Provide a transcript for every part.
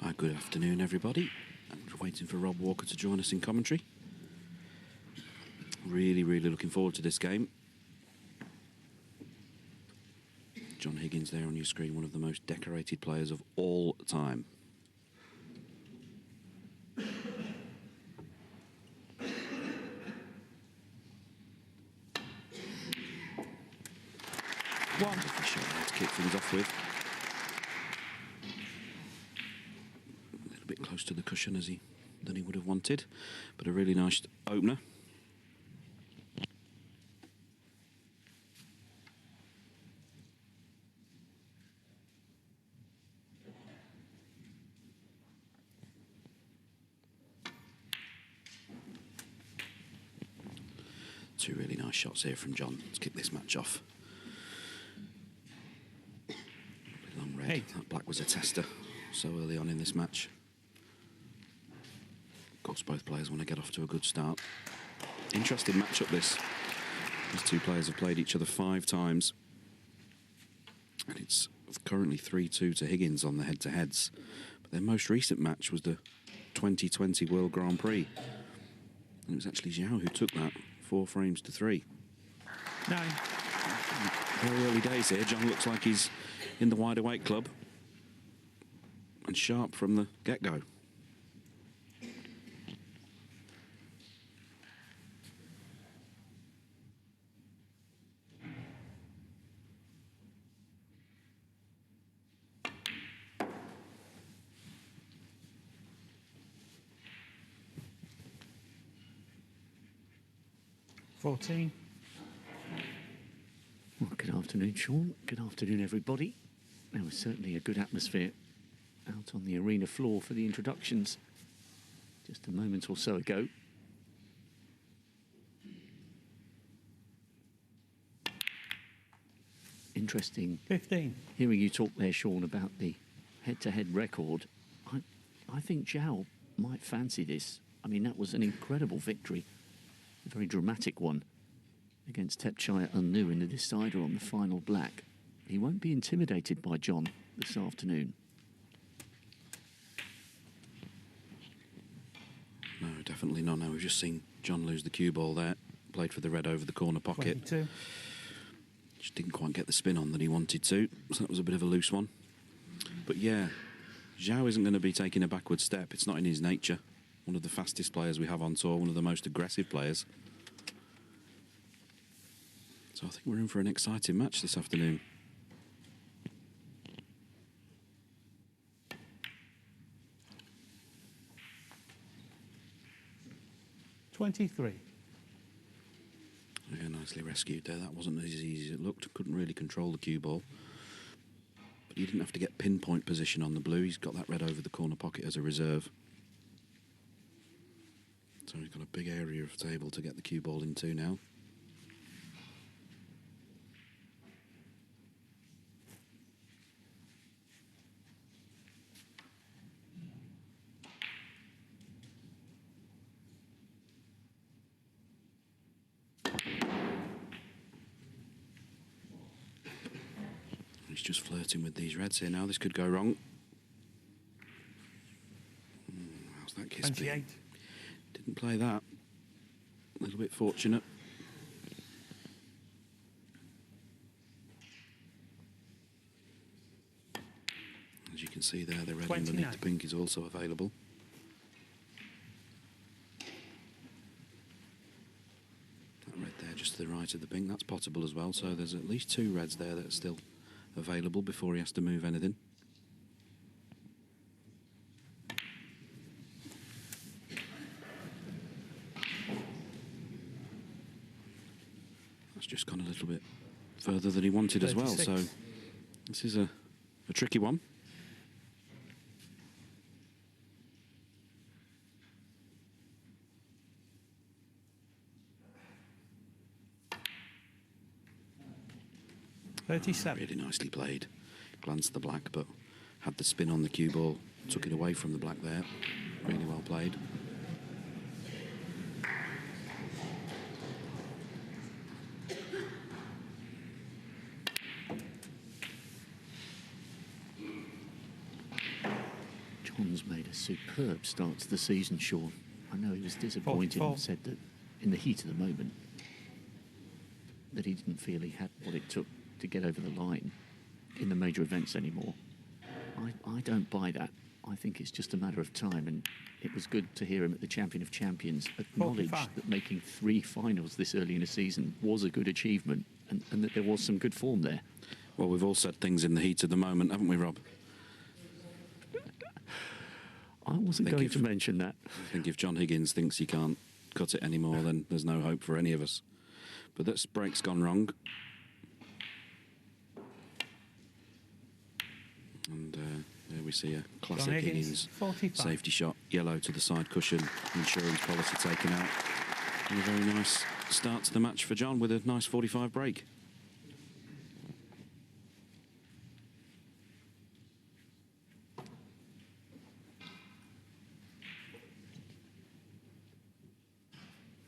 Good afternoon, everybody. I'm waiting for Rob Walker to join us in commentary. Really looking forward to this game. John Higgins there on your screen, one of the most decorated players of all time. Wonderful shot there to kick things off with. A little bit close to the cushion than he would have wanted, but a really nice opener. Two really nice shots here from John to kick this match off. Long red. Hey. That black was a tester so early on in this match. Of course, both players want to get off to a good start. Interesting matchup this. These two players have played each other 5 times. And it's currently 3-2 to Higgins on the head-to-heads. But their most recent match was the 2020 World Grand Prix. And it was actually Zhao who took that 4 frames to 3. 9. Very early days here. John looks like he's in the wider weight club. And sharp from the get-go. Well, good afternoon, Sean. Good afternoon, everybody. There was certainly a good atmosphere out on the arena floor for the introductions just a moment or so ago. Interesting. 15. Hearing you talk there, Sean, about the head-to-head record. I think Zhao might fancy this. I mean, that was an incredible victory. A very dramatic one against Tepchai Unnu in the decider on the final black. He won't be intimidated by John this afternoon. No, definitely not. No, we've just seen John lose the cue ball there. Played for the red over the corner pocket. 22. Just didn't quite get the spin on that he wanted to, so that was a bit of a loose one. But yeah, Zhao isn't going to be taking a backward step. It's not in his nature. One of the fastest players we have on tour, one of the most aggressive players. So I think we're in for an exciting match this afternoon. $23. Yeah, nicely rescued there. That wasn't as easy as it looked. Couldn't really control the cue ball. But he didn't have to get pinpoint position on the blue. He's got that red over the corner pocket as a reserve. So he's got a big area of table to get the cue ball into now. He's just flirting with these reds here now. This could go wrong. How's that kiss 28. been? Didn't play that. A little bit fortunate. As you can see there, the red 29. underneath the pink is also available. That red there just to the right of the pink, that's potable as well. So there's at least 2 reds there that are still available before he has to move anything. That's just gone a little bit further than he wanted 36. as well. So this is a tricky one. Really nicely played. Glanced the black, but had the spin on the cue ball. Took it away from the black there. Really well played. John's made a superb start to the season, Sean. I know he was disappointed 44. and said that in the heat of the moment that he didn't feel he had what it took to get over the line in the major events anymore. I don't buy that. I think it's just a matter of time, and it was good to hear him at the Champion of Champions acknowledge 45. that making 3 finals this early in a season was a good achievement, and that there was some good form there. Well, we've all said things in the heat of the moment, haven't we, Rob? I wasn't going to mention that. I think if John Higgins thinks he can't cut it anymore, then there's no hope for any of us. But this break's gone wrong. And there we see a classic Higgins 45. safety shot, yellow to the side cushion, insurance policy taken out. And a very nice start to the match for John with a nice 45 break.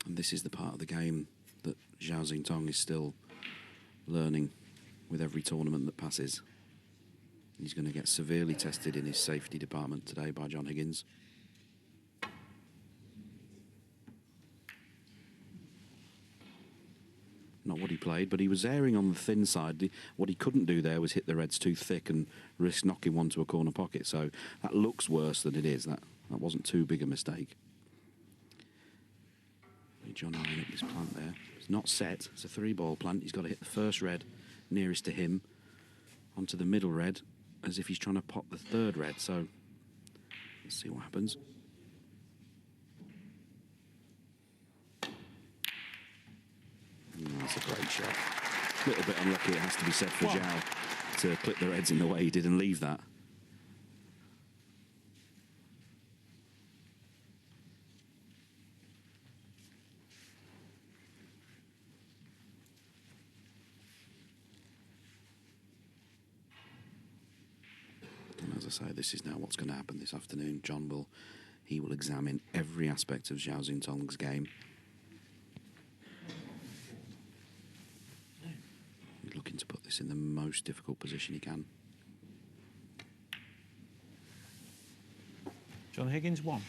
And this is the part of the game that Zhao Xintong is still learning with every tournament that passes. He's going to get severely tested in his safety department today by John Higgins. Not what he played, but he was erring on the thin side. What he couldn't do there was hit the reds too thick and risk knocking one to a corner pocket. So that looks worse than it is. That wasn't too big a mistake. John eyeing up this plant there. It's not set. It's a 3-ball plant. He's got to hit the first red nearest to him onto the middle red as if he's trying to pot the 3rd red. So let's see what happens. That's a great shot. A little bit unlucky, it has to be said, for Zhao to clip the reds in the way he did and leave that. As I say, this is now what's going to happen this afternoon. John will examine every aspect of Zhao Xintong's game. He's looking to put this in the most difficult position he can. John Higgins 1.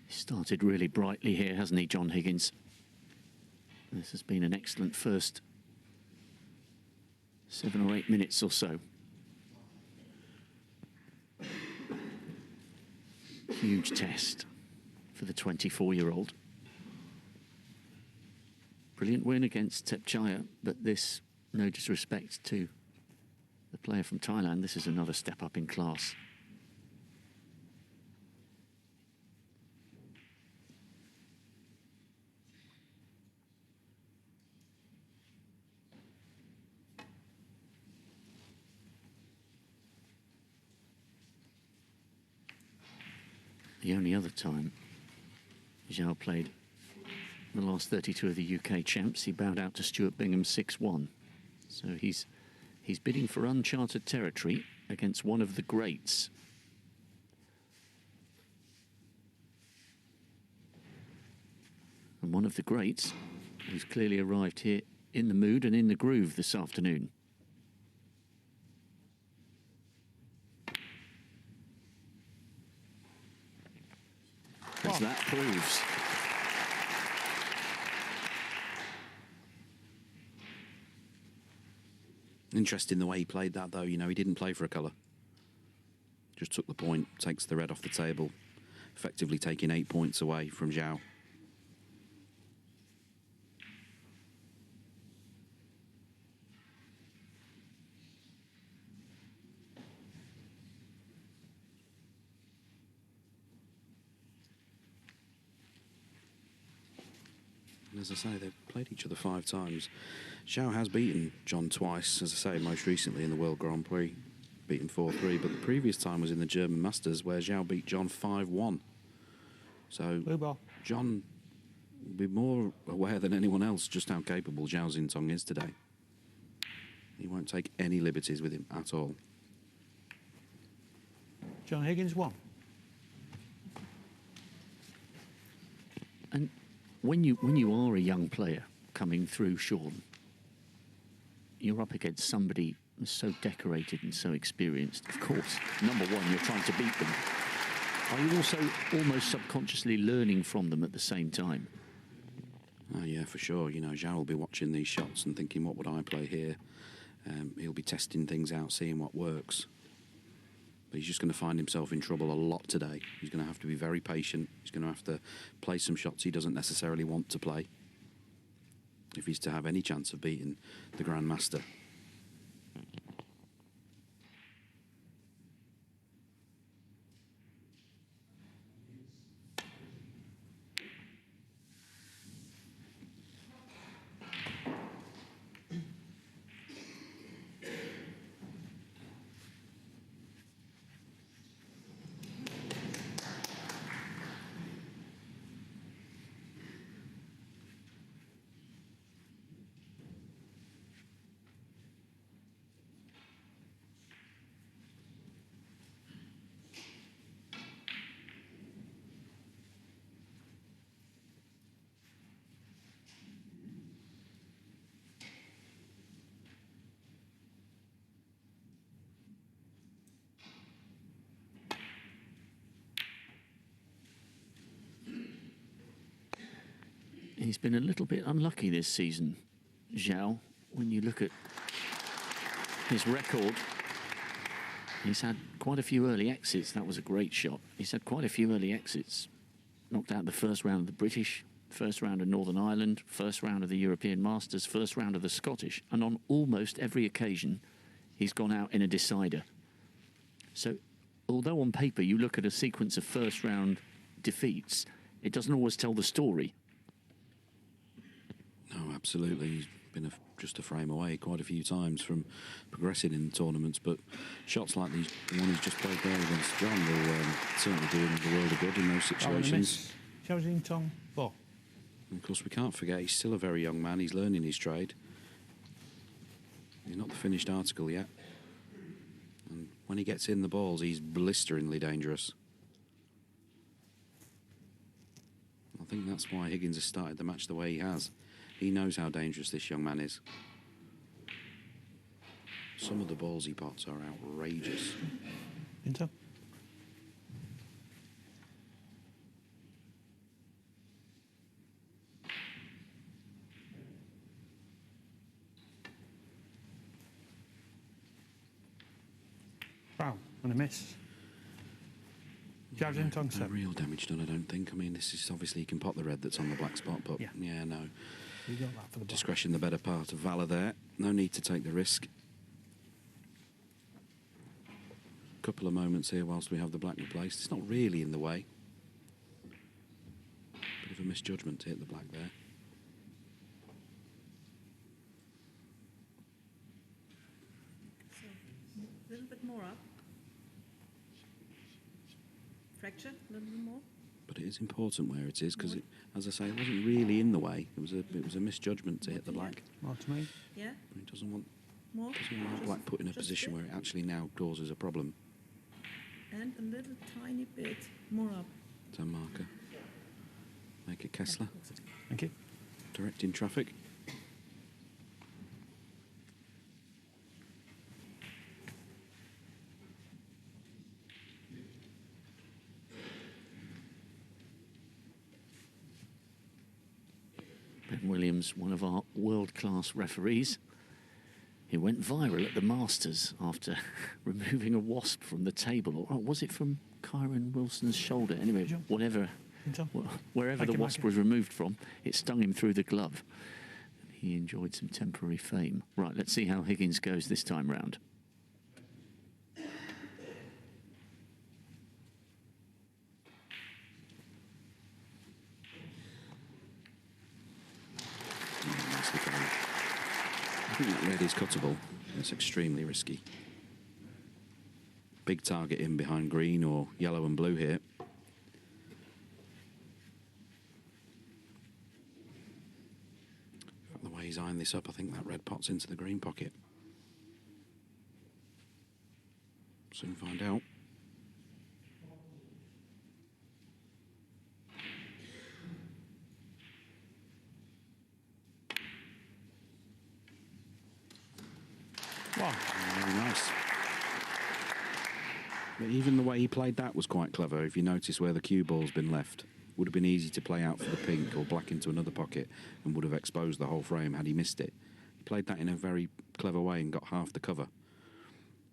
He started really brightly here, hasn't he, John Higgins? This has been an excellent first 7 or 8 minutes or so. Huge test for the 24-year-old. Brilliant win against Tepchaya, but this, no disrespect to the player from Thailand, this is another step up in class. The only other time Zhao played the last 32 of the UK champs, he bowed out to Stuart Bingham 6-1. So he's bidding for uncharted territory against one of the greats. And one of the greats who's clearly arrived here in the mood and in the groove this afternoon. As that proves. Interesting the way he played that, though. You know, he didn't play for a colour. Just took the point, takes the red off the table, effectively taking 8 points away from Zhao. And as I say, they've played each other 5 times. Zhao has beaten John twice, as I say, most recently in the World Grand Prix, beaten 4-3, but the previous time was in the German Masters where Zhao beat John 5-1. So John will be more aware than anyone else just how capable Zhao Xintong is today. He won't take any liberties with him at all. John Higgins 1. And when you are a young player coming through, Sean, you're up against somebody who's so decorated and so experienced. Of course, number one, you're trying to beat them. Are you also almost subconsciously learning from them at the same time? Oh, yeah, for sure. You know, Zhao will be watching these shots and thinking, what would I play here? He'll be testing things out, seeing what works. But he's just going to find himself in trouble a lot today. He's going to have to be very patient. He's going to have to play some shots he doesn't necessarily want to play if he's to have any chance of beating the Grandmaster. He's been a little bit unlucky this season, Zhao. When you look at his record, he's had quite a few early exits. That was a great shot. He's had quite a few early exits. Knocked out the first round of the British, first round of Northern Ireland, first round of the European Masters, first round of the Scottish. And on almost every occasion, he's gone out in a decider. So, although on paper you look at a sequence of first round defeats, it doesn't always tell the story. No, absolutely. He's been just a frame away quite a few times from progressing in the tournaments, but shots like the one he's just played there against John will certainly do him the world of good in those situations. Zhao Xintong, 4. And of course, we can't forget he's still a very young man. He's learning his trade. He's not the finished article yet. And when he gets in the balls, he's blisteringly dangerous. I think that's why Higgins has started the match the way he has. He knows how dangerous this young man is. Some of the balls he pots are outrageous. Inter. Wow, and a miss. Zhao Xintong, No 7. real damage done, I don't think. I mean, this is obviously, he can pot the red that's on the black spot, but yeah no. You got that for the black. Discretion the better part of valour there. No need to take the risk. Couple of moments here whilst we have the black replaced. It's not really in the way. Bit of a misjudgment to hit the black there. So, a little bit more up. Fracture, a little bit more. But it is important where it is because, as I say, it wasn't really in the way. It was a misjudgment to hit the black. More to me. Yeah, He doesn't want more. the black put in a Just position bit. where it actually now causes a problem. And a little tiny bit more up. Turn marker. Make it Kessler. Thank you. Directing traffic. Ben Williams, one of our world-class referees. He went viral at the Masters after removing a wasp from the table. Or was it from Kyron Wilson's shoulder? Anyway, wherever the wasp was removed from, it stung him through the glove. He enjoyed some temporary fame. Right, let's see how Higgins goes this time round. Nicely played. I think that red is cuttable. It's extremely risky. Big target in behind green or yellow and blue here. The way he's eyeing this up, I think that red pot's into the green pocket. Soon find out. But even the way he played that was quite clever. If you notice where the cue ball's been left, would have been easy to play out for the pink or black into another pocket and would have exposed the whole frame had he missed it. He played that in a very clever way and got half the cover.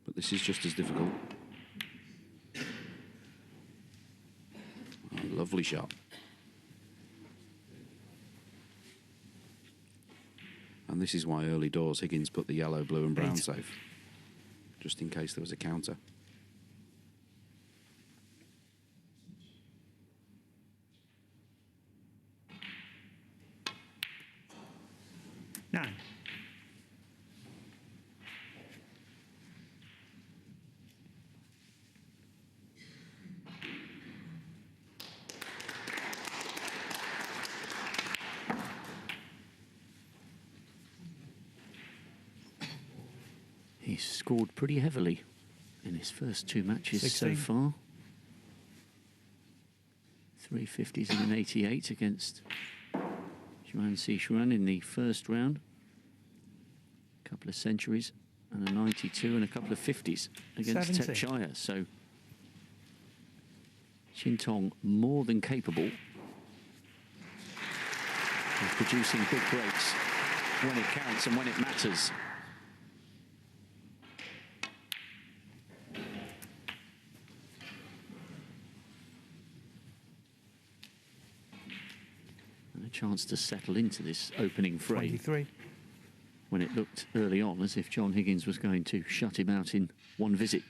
But this is just as difficult. Oh, lovely shot. And this is why early doors Higgins put the yellow, blue and brown safe, just in case there was a counter. Nine. He's scored pretty heavily in his first 2 matches 16. so far. 350s and an 88 against Xuan Xishuan in the first round. A couple of centuries and a 92 and a couple of 50s against 70. Tepchaya. So Xintong more than capable of producing big breaks when it counts and when it matters. Chance to settle into this opening frame 23. when it looked early on as if John Higgins was going to shut him out in one visit.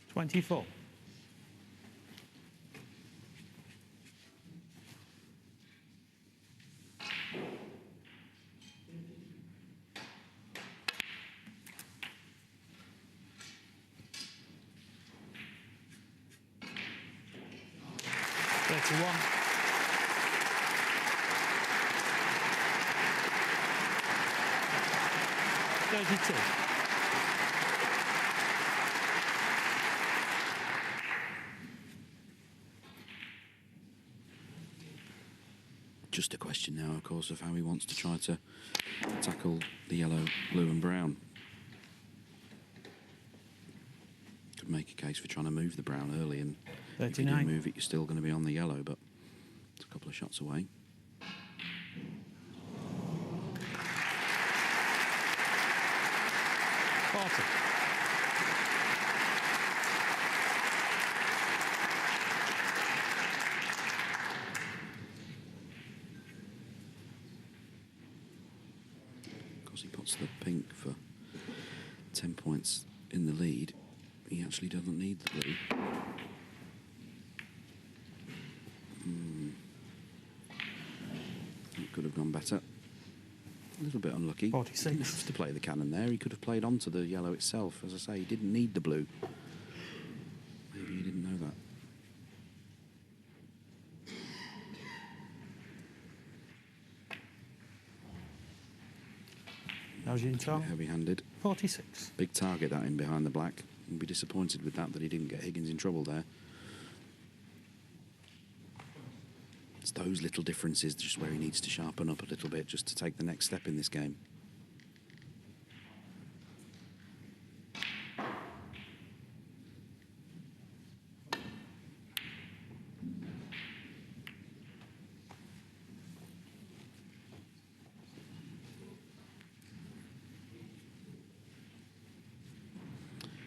24. One. Just a question now, of course, of how he wants to try to tackle the yellow, blue and brown. Could make a case for trying to move the brown early, and if you do move it, you're still going to be on the yellow, but it's a couple of shots away. Of course, he puts the pink for 10 points in the lead. He actually doesn't need the blue. It could have gone better. A little bit unlucky. 46. Didn't have to play the cannon there. He could have played onto the yellow itself. As I say, he didn't need the blue. Maybe he didn't know that. Zhao Xintong. Heavy-handed. 46. Big target that in behind the black. He'd be disappointed with that he didn't get Higgins in trouble there. It's those little differences just where he needs to sharpen up a little bit just to take the next step in this game.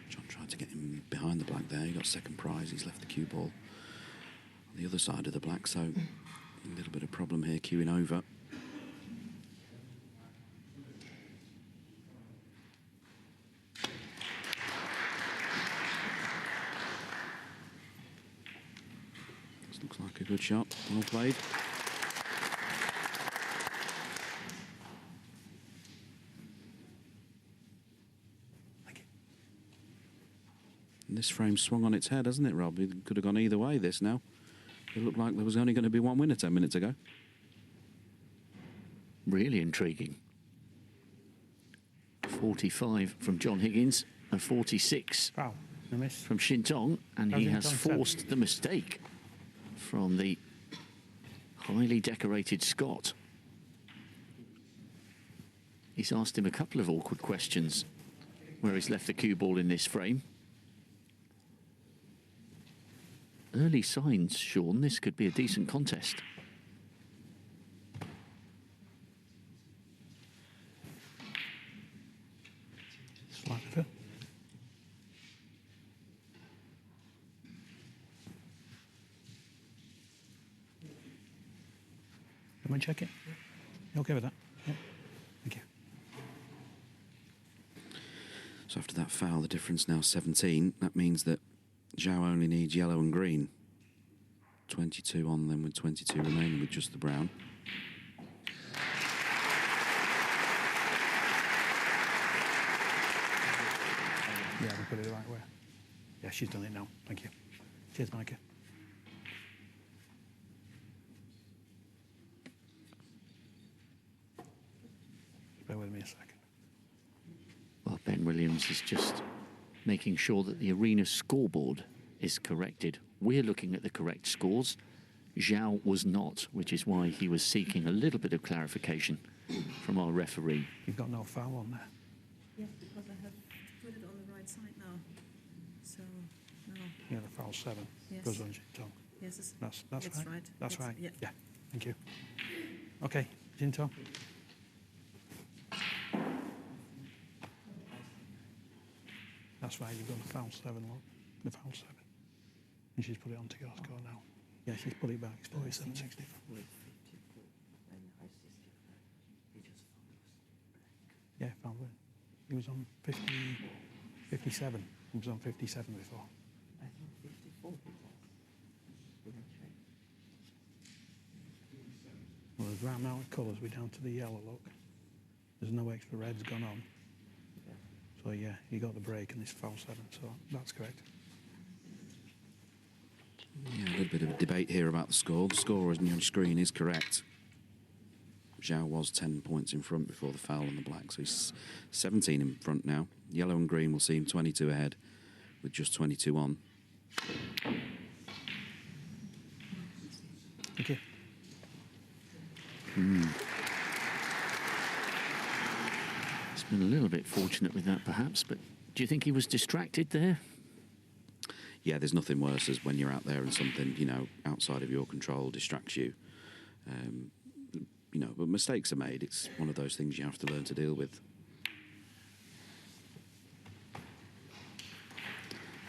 John tried to get him behind the black there. He got second prize. He's left the cue ball on the other side of the black, so a little bit of problem here queuing over. This looks like a good shot. Well played. And this frame swung on its head, hasn't it, Rob? It could have gone either way, this now. It looked like there was only going to be one winner 10 minutes ago. Really intriguing. 45 from John Higgins, a 46 Foul. No miss. from Xintong, and he has forced the mistake from the highly decorated Scot. He's asked him a couple of awkward questions where he's left the cue ball in this frame. Early signs, Sean, this could be a decent contest. Slightly fit. Can we check it? You okay with that? Yeah. Thank you. So after that foul, the difference now 17. That means that Zhao only needs yellow and green. 22 on them with 22 remaining with just the brown. Yeah, we put it the right way. Yeah, she's done it now. Thank you. Cheers, Monica. Bear with me a second. Well, Ben Williams is just making sure that the arena scoreboard is corrected. We're looking at the correct scores. Zhao was not, which is why he was seeking a little bit of clarification from our referee. You've got no foul on there. Yes, because I have put it on the right side now. So, no. Yeah, the foul 7 Yes. goes on Xintong. Yes, That's it's right. right. That's It's- right. yeah. Yeah. Thank you. Okay, Xintong. That's right. You've got the foul 7. Look, the foul 7, and she's put it onto your score now. Yeah, she's put it back. It's 47-64. Yeah, foul win. He was on 57. He was on 57 before. Well, there's right amount of colours. We're down to the yellow, look. There's no extra reds gone on. So, yeah, you got the break and it's foul 7, so that's correct. Yeah, a little bit of a debate here about the score. The score on your screen is correct. Zhao was 10 points in front before the foul on the black, so he's 17 in front now. Yellow and green will see him 22 ahead with just 22 on. Thank you. He's been a little bit fortunate with that, perhaps, but do you think he was distracted there? Yeah, there's nothing worse as when you're out there and something, you know, outside of your control distracts you. You know, but mistakes are made. It's one of those things you have to learn to deal with.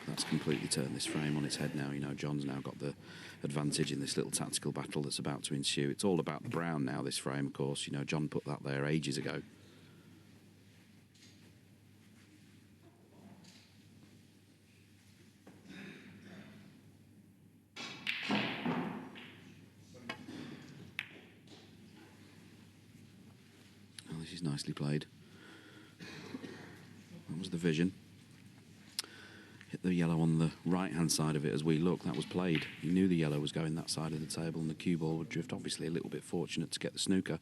That's completely turned this frame on its head now. You know, John's now got the advantage in this little tactical battle that's about to ensue. It's all about the brown now, this frame, of course. You know, John put that there ages ago. Oh, this is nicely played. That was the vision. Hit the yellow on the right-hand side of it as we look. That was played. He knew the yellow was going that side of the table and the cue ball would drift. Obviously a little bit fortunate to get the snooker,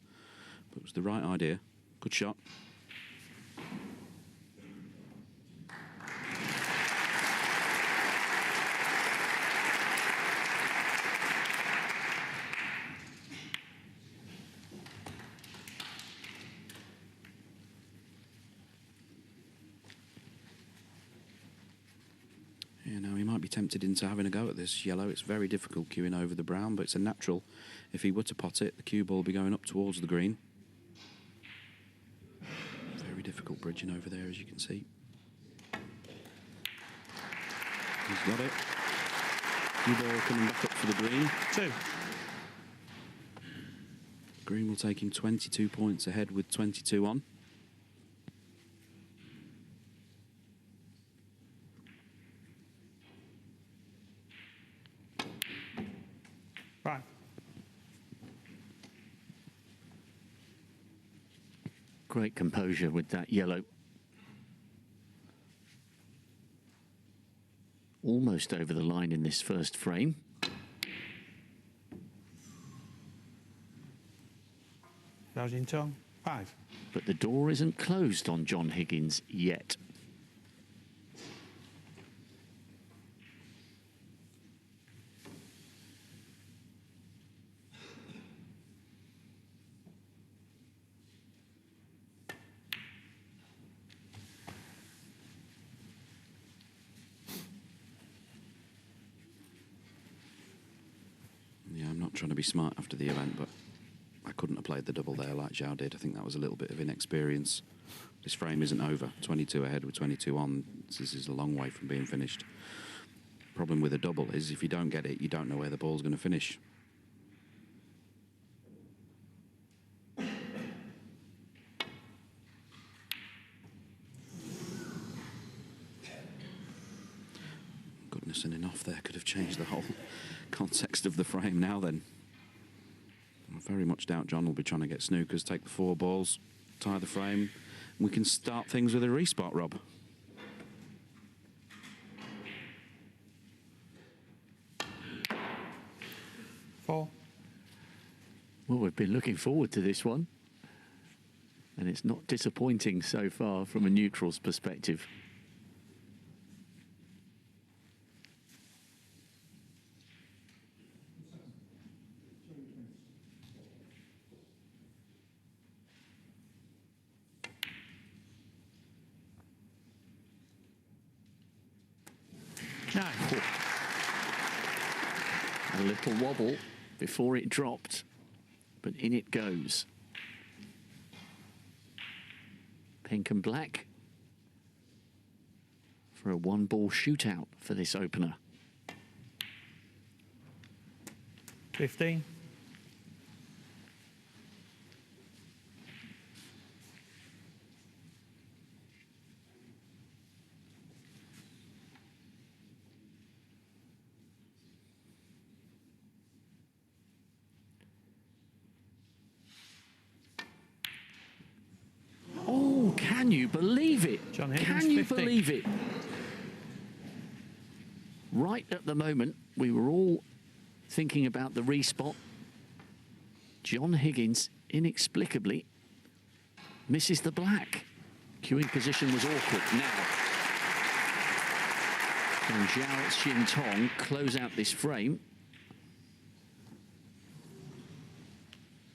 but it was the right idea. Good shot. Yeah, now he might be tempted into having a go at this yellow. It's very difficult cueing over the brown, but it's a natural. If he were to pot it, the cue ball will be going up towards the green. Very difficult bridging over there, as you can see. He's got it. Cue ball coming back up for the green. 2. Green will take him 22 points ahead with 22 on. Right. Great composure with that yellow. Almost over the line in this first frame. Zhao Xintong, 5. But the door isn't closed on John Higgins yet. Not trying to be smart after the event, but I couldn't have played the double there like Zhao did. I think that was a little bit of inexperience. This frame isn't over. 22 ahead with 22 on. This is a long way from being finished. Problem with a double is if you don't get it, you don't know where the ball's going to finish. Goodness, and enough there could have changed the whole context of the frame now then. I very much doubt John will be trying to get snookers, take the 4 balls, tie the frame. We can start things with a respot, Rob. Four. Well, we've been looking forward to this one. And it's not disappointing so far from a neutral's perspective. No. A little wobble before it dropped, but in it goes. Pink and black for a 1-ball shootout for this opener. 15. Oh, can you believe it? John Higgins, can you 50. believe it? Right at the moment, we were all thinking about the respot. John Higgins inexplicably misses the black. Queuing position was awkward. Now, can Zhao Xintong close out this frame?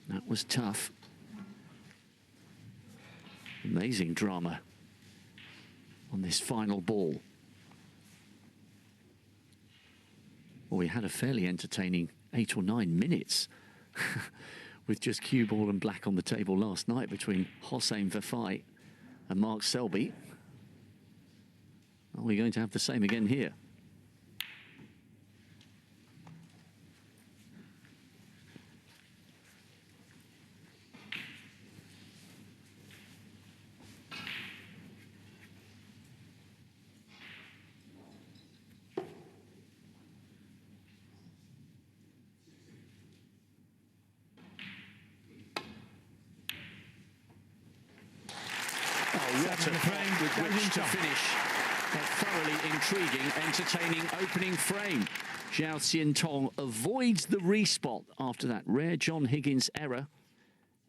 That was tough. Amazing drama on this final ball. Well, we had a fairly entertaining 8 or 9 minutes with just cue ball and black on the table last night between Hossein Vafai and Mark Selby. Are we going to have the same again here? What a frame with which to finish a thoroughly intriguing, entertaining opening frame. Zhao Xintong avoids the respot after that rare John Higgins error.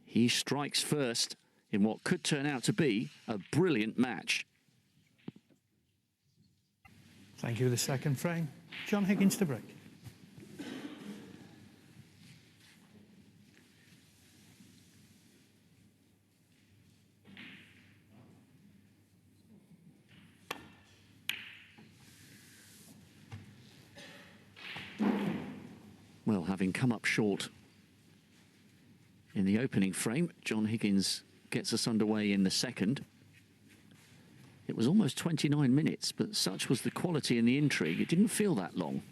He strikes first in what could turn out to be a brilliant match. Thank you. The second frame. John Higgins to break. Well, having come up short in the opening frame, John Higgins gets us underway in the second. It was almost 29 minutes, but such was the quality and the intrigue, it didn't feel that long.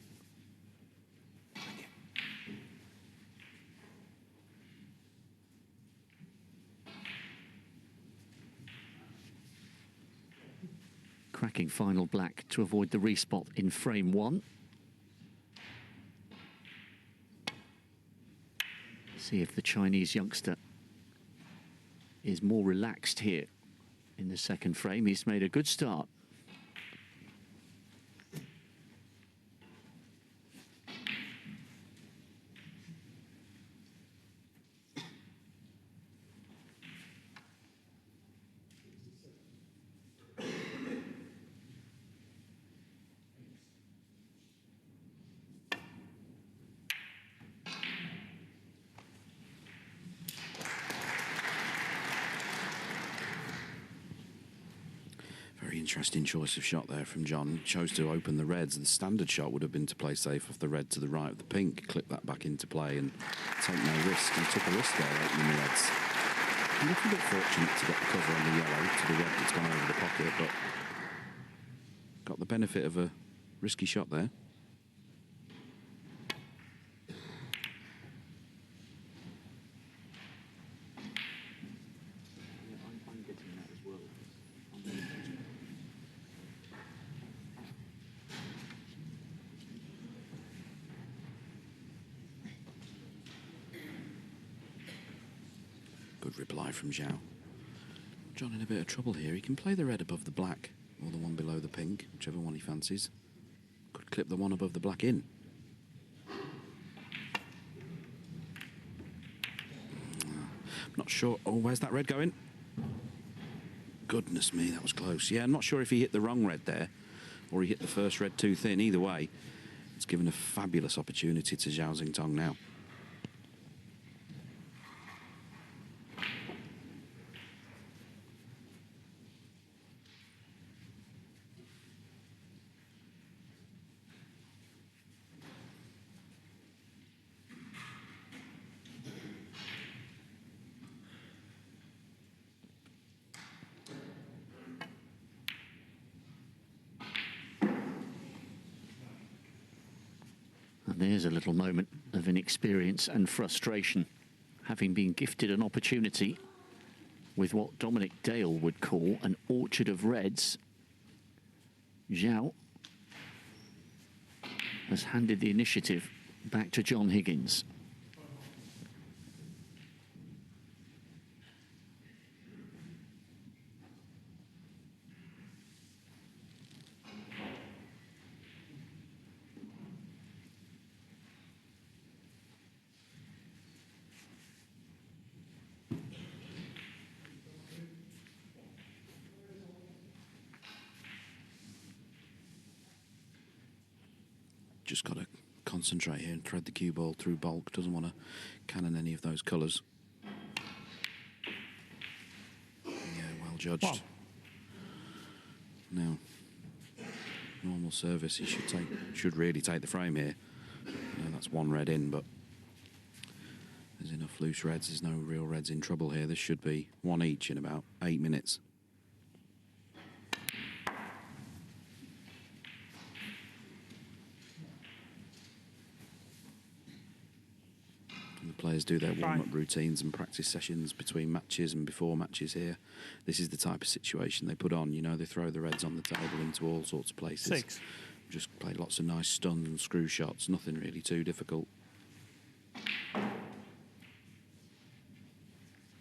Cracking final black to avoid the respot in frame 1. See if the Chinese youngster is more relaxed here in the second frame. He's made a good start. Interesting choice of shot there from John. Chose to open the reds. The standard shot would have been to play safe off the red to the right of the pink, clip that back into play and take no risk. He took a risk there opening the reds. A little bit fortunate to get the cover on the yellow to the red that's gone over the pocket, but got the benefit of a risky shot there. Good reply from Zhao. John in a bit of trouble here. He can play the red above the black or the one below the pink, whichever one he fancies. Could clip the one above the black in. Not sure. Oh, where's that red going? Goodness me, that was close. Yeah, I'm not sure if he hit the wrong red there or he hit the first red too thin. Either way, it's given a fabulous opportunity to Zhao Xintong now. And there's a little moment of inexperience and frustration, having been gifted an opportunity with what Dominic Dale would call an orchard of reds. Zhao has handed the initiative back to John Higgins. Just got to concentrate here and thread the cue ball through bulk. Doesn't want to cannon any of those colours. Yeah, well judged. Wow. Now, normal service. He should really take the frame here. No, that's one red in, but there's enough loose reds. There's no real reds in trouble here. This should be one each in about 8 minutes. Players do their warm-up routines and practice sessions between matches and before matches here. This is the type of situation they put on. You know, they throw the reds on the table into all sorts of places. 6. Just play lots of nice stuns and screw shots. Nothing really too difficult.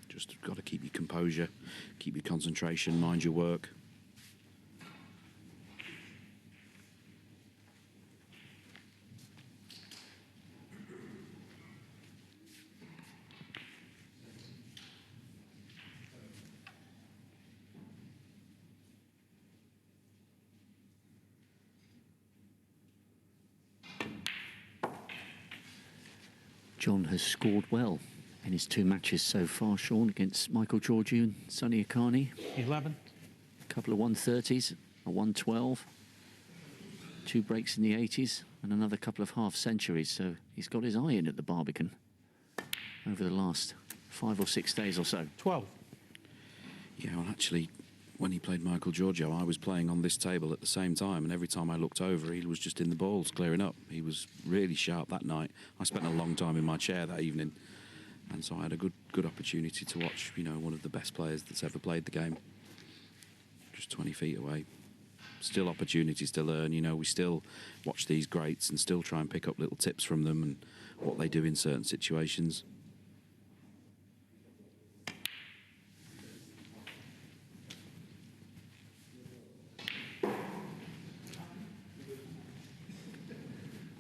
Just got to keep your composure, keep your concentration, mind your work. John has scored well in his 2 matches so far, Sean, against Michael Georgiou and Sonny Akani. 11. A couple of 130s, a 112, 2 breaks in the 80s, and another couple of half centuries. So he's got his eye in at the Barbican over the last 5 or 6 days or so. 12. Yeah, well, actually, when he played Michael Giorgio, I was playing on this table at the same time, and every time I looked over, he was just in the balls, clearing up. He was really sharp that night. I spent a long time in my chair that evening, and so I had a good opportunity to watch, you know, one of the best players that's ever played the game, just 20 feet away. Still opportunities to learn, you know, we still watch these greats and still try and pick up little tips from them and what they do in certain situations.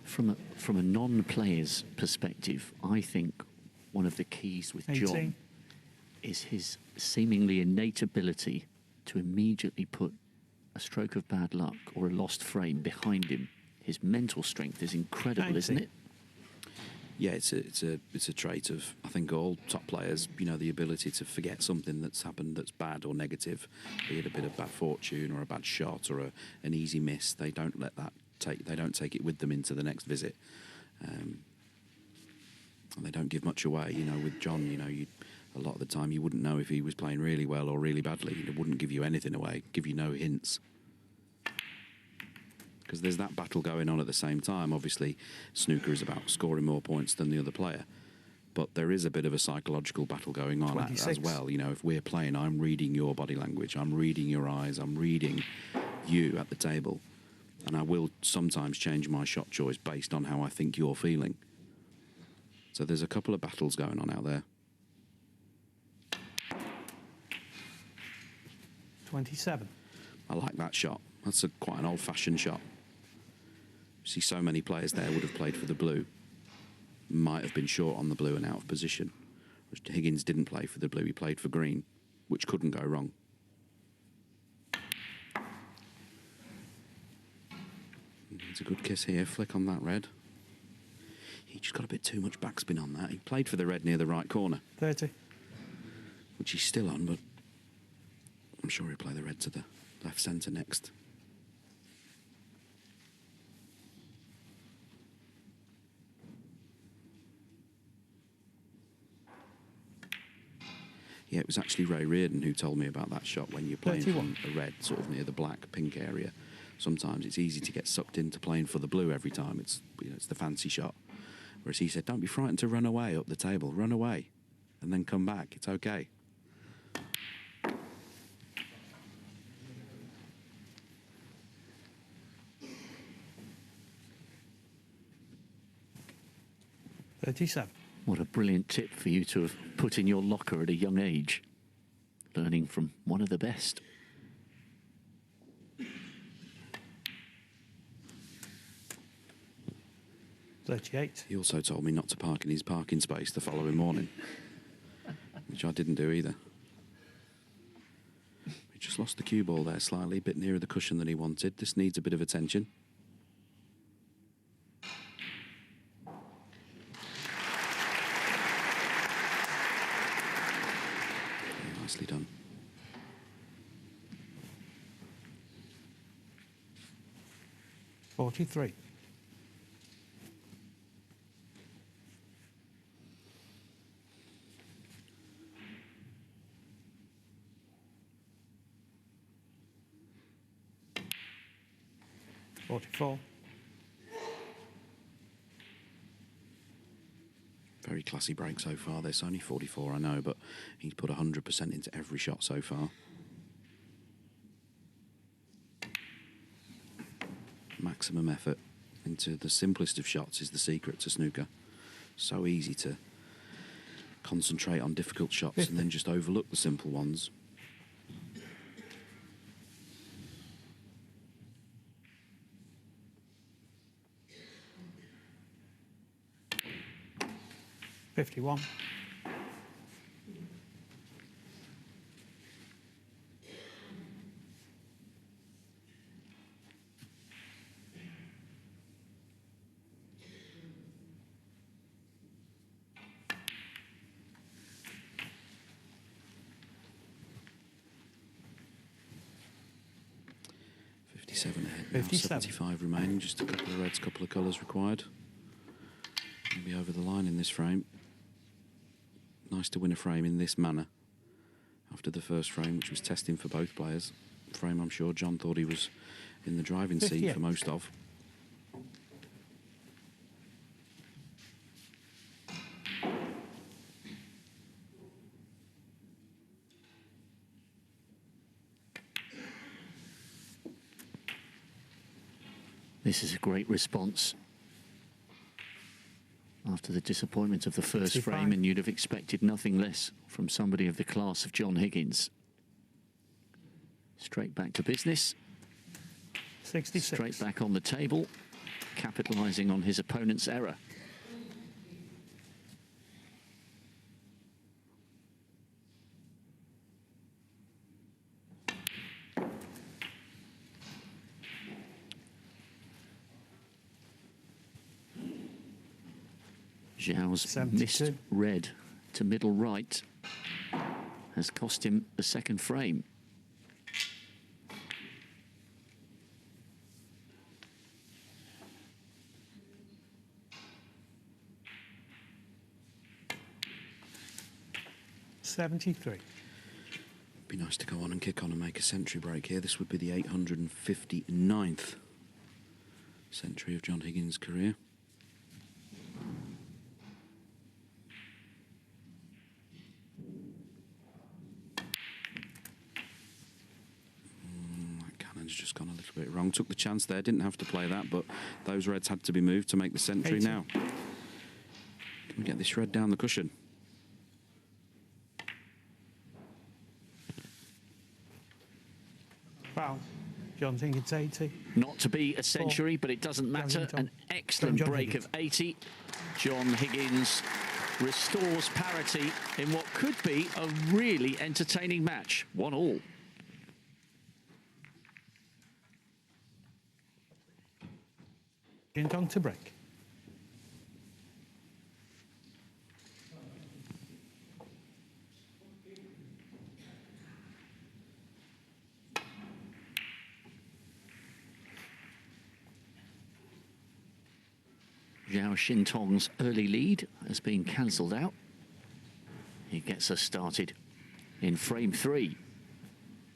From a non-player's perspective, I think one of the keys with 18. John is his seemingly innate ability to immediately put a stroke of bad luck or a lost frame behind him. His mental strength is incredible, 19. isn't it? Yeah, it's a trait of, I think, all top players. You know, the ability to forget something that's happened that's bad or negative, be it a bit of bad fortune or a bad shot or an easy miss. They don't let that take. They don't take it with them into the next visit, and they don't give much away. You know, with John, you know, a lot of the time you wouldn't know if he was playing really well or really badly. It wouldn't give you anything away, give you no hints. Because there's that battle going on at the same time. Obviously, snooker is about scoring more points than the other player. But there is a bit of a psychological battle going on as well. You know, if we're playing, I'm reading your body language, I'm reading your eyes, I'm reading you at the table. And I will sometimes change my shot choice based on how I think you're feeling. So there's a couple of battles going on out there. 27. I like that shot. That's quite an old-fashioned shot. See, so many players there would have played for the blue. Might have been short on the blue and out of position. Higgins didn't play for the blue, he played for green, which couldn't go wrong. It's a good kiss here, flick on that red. He just got a bit too much backspin on that. He played for the red near the right corner. 30. Which he's still on, but I'm sure he'll play the red to the left centre next. Yeah, it was actually Ray Reardon who told me about that shot when you're playing 31. from the red, sort of near the black, pink area. Sometimes it's easy to get sucked into playing for the blue every time. It's, you know, it's the fancy shot. Whereas he said, don't be frightened to run away up the table. Run away and then come back. It's okay. $37. What a brilliant tip for you to have put in your locker at a young age. Learning from one of the best. $38. He also told me not to park in his parking space the following morning, which I didn't do either. He just lost the cue ball there slightly, a bit nearer the cushion than he wanted. This needs a bit of attention. Very nicely done. $43. $44. Very classy break so far. There's only 44, I know, but he's put 100% into every shot so far. Maximum effort into the simplest of shots is the secret to snooker. So easy to concentrate on difficult shots 50. and then just overlook the simple ones. $51. $57 ahead now, 57. 75 remaining, just a couple of reds, couple of colours required. We'll be over the line in this frame. Nice to win a frame in this manner after the first frame, which was testing for both players. Frame I'm sure John thought he was in the driving seat 58. for most of. This is a great response after the disappointment of the first 65. frame, and you'd have expected nothing less from somebody of the class of John Higgins. Straight back to business. 66. Straight back on the table, capitalising on his opponent's error. Zhao's 72. missed red to middle right has cost him a second frame. $73. Be nice to go on and kick on and make a century break here. This would be the 859th century of John Higgins' career. That cannon's just gone a little bit wrong. Took the chance there, didn't have to play that, but those reds had to be moved to make the century 80. now. Can we get this red down the cushion? Foul. John Higgins 80. Not to be a century, but it doesn't matter. Xintong. An excellent John break Higgins. of 80. John Higgins restores parity in what could be a really entertaining match. 1-1. Xintong to break. Zhao Xintong's early lead has been cancelled out. He gets us started in frame 3.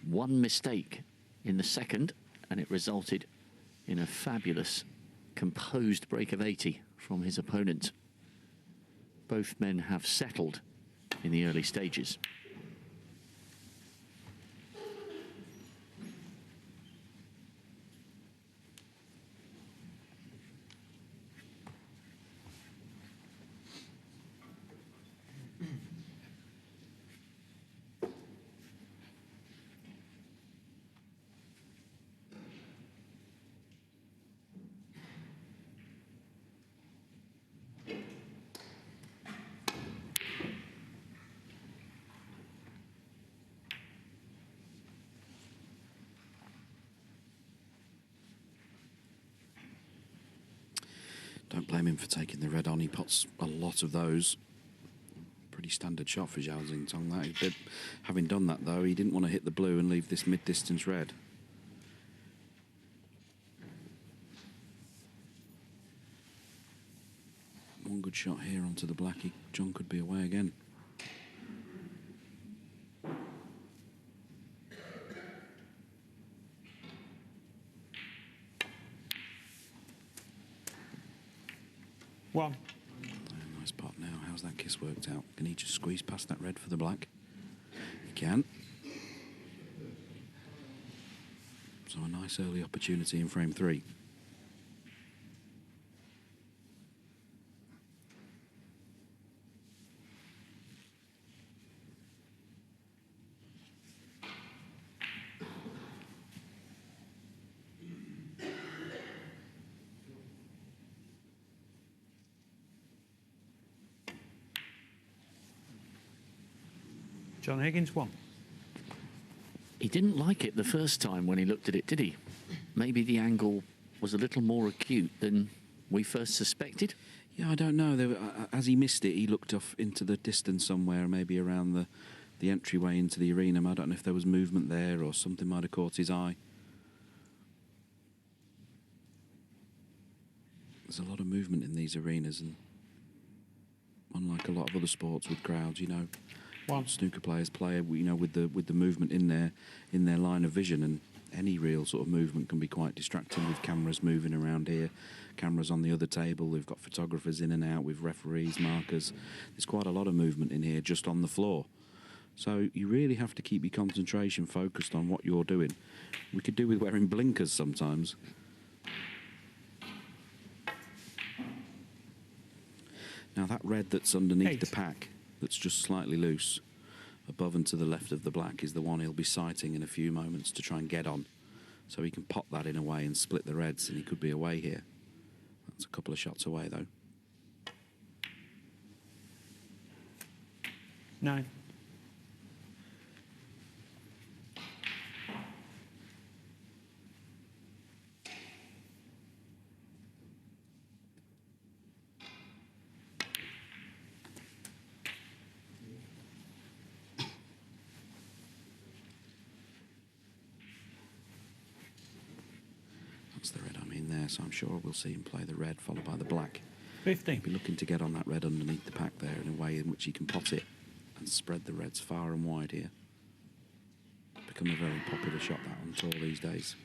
One mistake in the second, and it resulted in a fabulous, composed break of 80 from his opponent. Both men have settled in the early stages. Don't blame him for taking the red on. He pots a lot of those. Pretty standard shot for Zhao Xintong. That. Having done that, though, he didn't want to hit the blue and leave this mid-distance red. One good shot here onto the black. John could be away again. One. Nice pot now. How's that kiss worked out? Can he just squeeze past that red for the black? He can. So a nice early opportunity in frame 3. John Higgins 1. He didn't like it the first time when he looked at it, did he? Maybe the angle was a little more acute than we first suspected. Yeah, I don't know. As he missed it, he looked off into the distance somewhere, maybe around the entryway into the arena. I don't know if there was movement there or something might have caught his eye. There's a lot of movement in these arenas, and unlike a lot of other sports with crowds, you know, snooker players play, you know, with the movement in their line of vision, and any real sort of movement can be quite distracting with cameras moving around here, cameras on the other table. We've got photographers in and out with referees, markers. There's quite a lot of movement in here just on the floor. So you really have to keep your concentration focused on what you're doing. We could do with wearing blinkers sometimes. Now that red that's underneath the pack, that's just slightly loose, above and to the left of the black, is the one he'll be sighting in a few moments to try and get on. So he can pop that in away and split the reds, and he could be away here. That's a couple of shots away, though. 9. That's the red I mean there, so I'm sure we'll see him play the red, followed by the black. 15. Be looking to get on that red underneath the pack there in a way in which he can pot it and spread the reds far and wide here. Become a very popular shot, that on tour these days.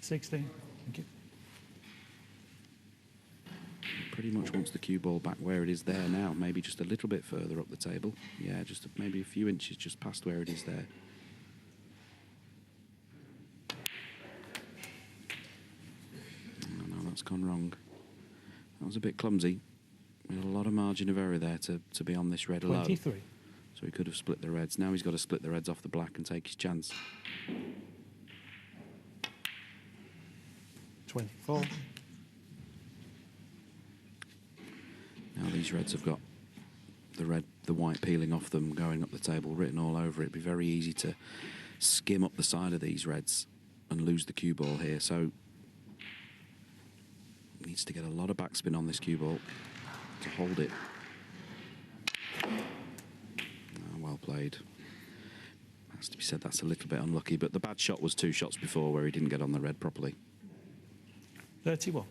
16. Thank you. Pretty much wants the cue ball back where it is there now, maybe just a little bit further up the table. Yeah, just maybe a few inches just past where it is there. Oh, no, that's gone wrong. That was a bit clumsy. We had a lot of margin of error there to be on this red low. 23. So he could have split the reds. Now he's got to split the reds off the black and take his chance. 24. Now these reds have got the white peeling off them, going up the table, written all over it. It'd be very easy to skim up the side of these reds and lose the cue ball here. So needs to get a lot of backspin on this cue ball to hold it. Oh, well played. Has to be said that's a little bit unlucky, but the bad shot was 2 shots before where he didn't get on the red properly. 31.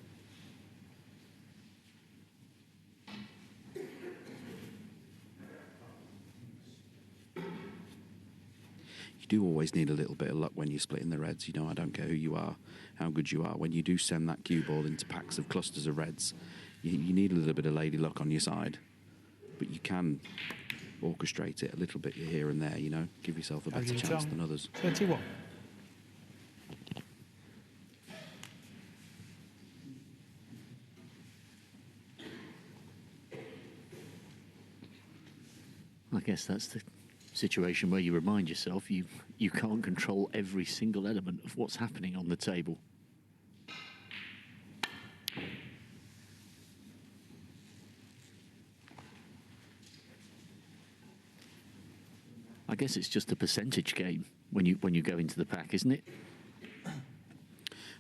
You do always need a little bit of luck when you're splitting the reds. You know, I don't care who you are, how good you are. When you do send that cue ball into packs of clusters of reds, you need a little bit of lady luck on your side. But you can orchestrate it a little bit here and there, you know, give yourself a better chance than others. 31. I guess that's the situation where you remind yourself you can't control every single element of what's happening on the table. I guess it's just a percentage game when you go into the pack, isn't it?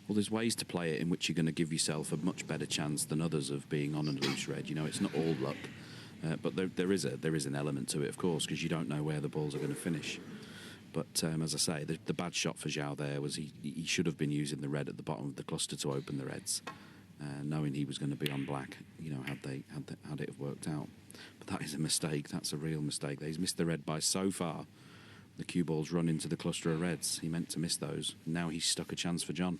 Well, there's ways to play it in which you're going to give yourself a much better chance than others of being on a loose red. You know, it's not all luck. But there is an element to it, of course, because you don't know where the balls are going to finish. But as I say, the bad shot for Zhao there was he should have been using the red at the bottom of the cluster to open the reds, knowing he was going to be on black. You know, had it have worked out. But that is a mistake. That's a real mistake. He's missed the red by so far. The cue ball's run into the cluster of reds. He meant to miss those. Now he's stuck a chance for John.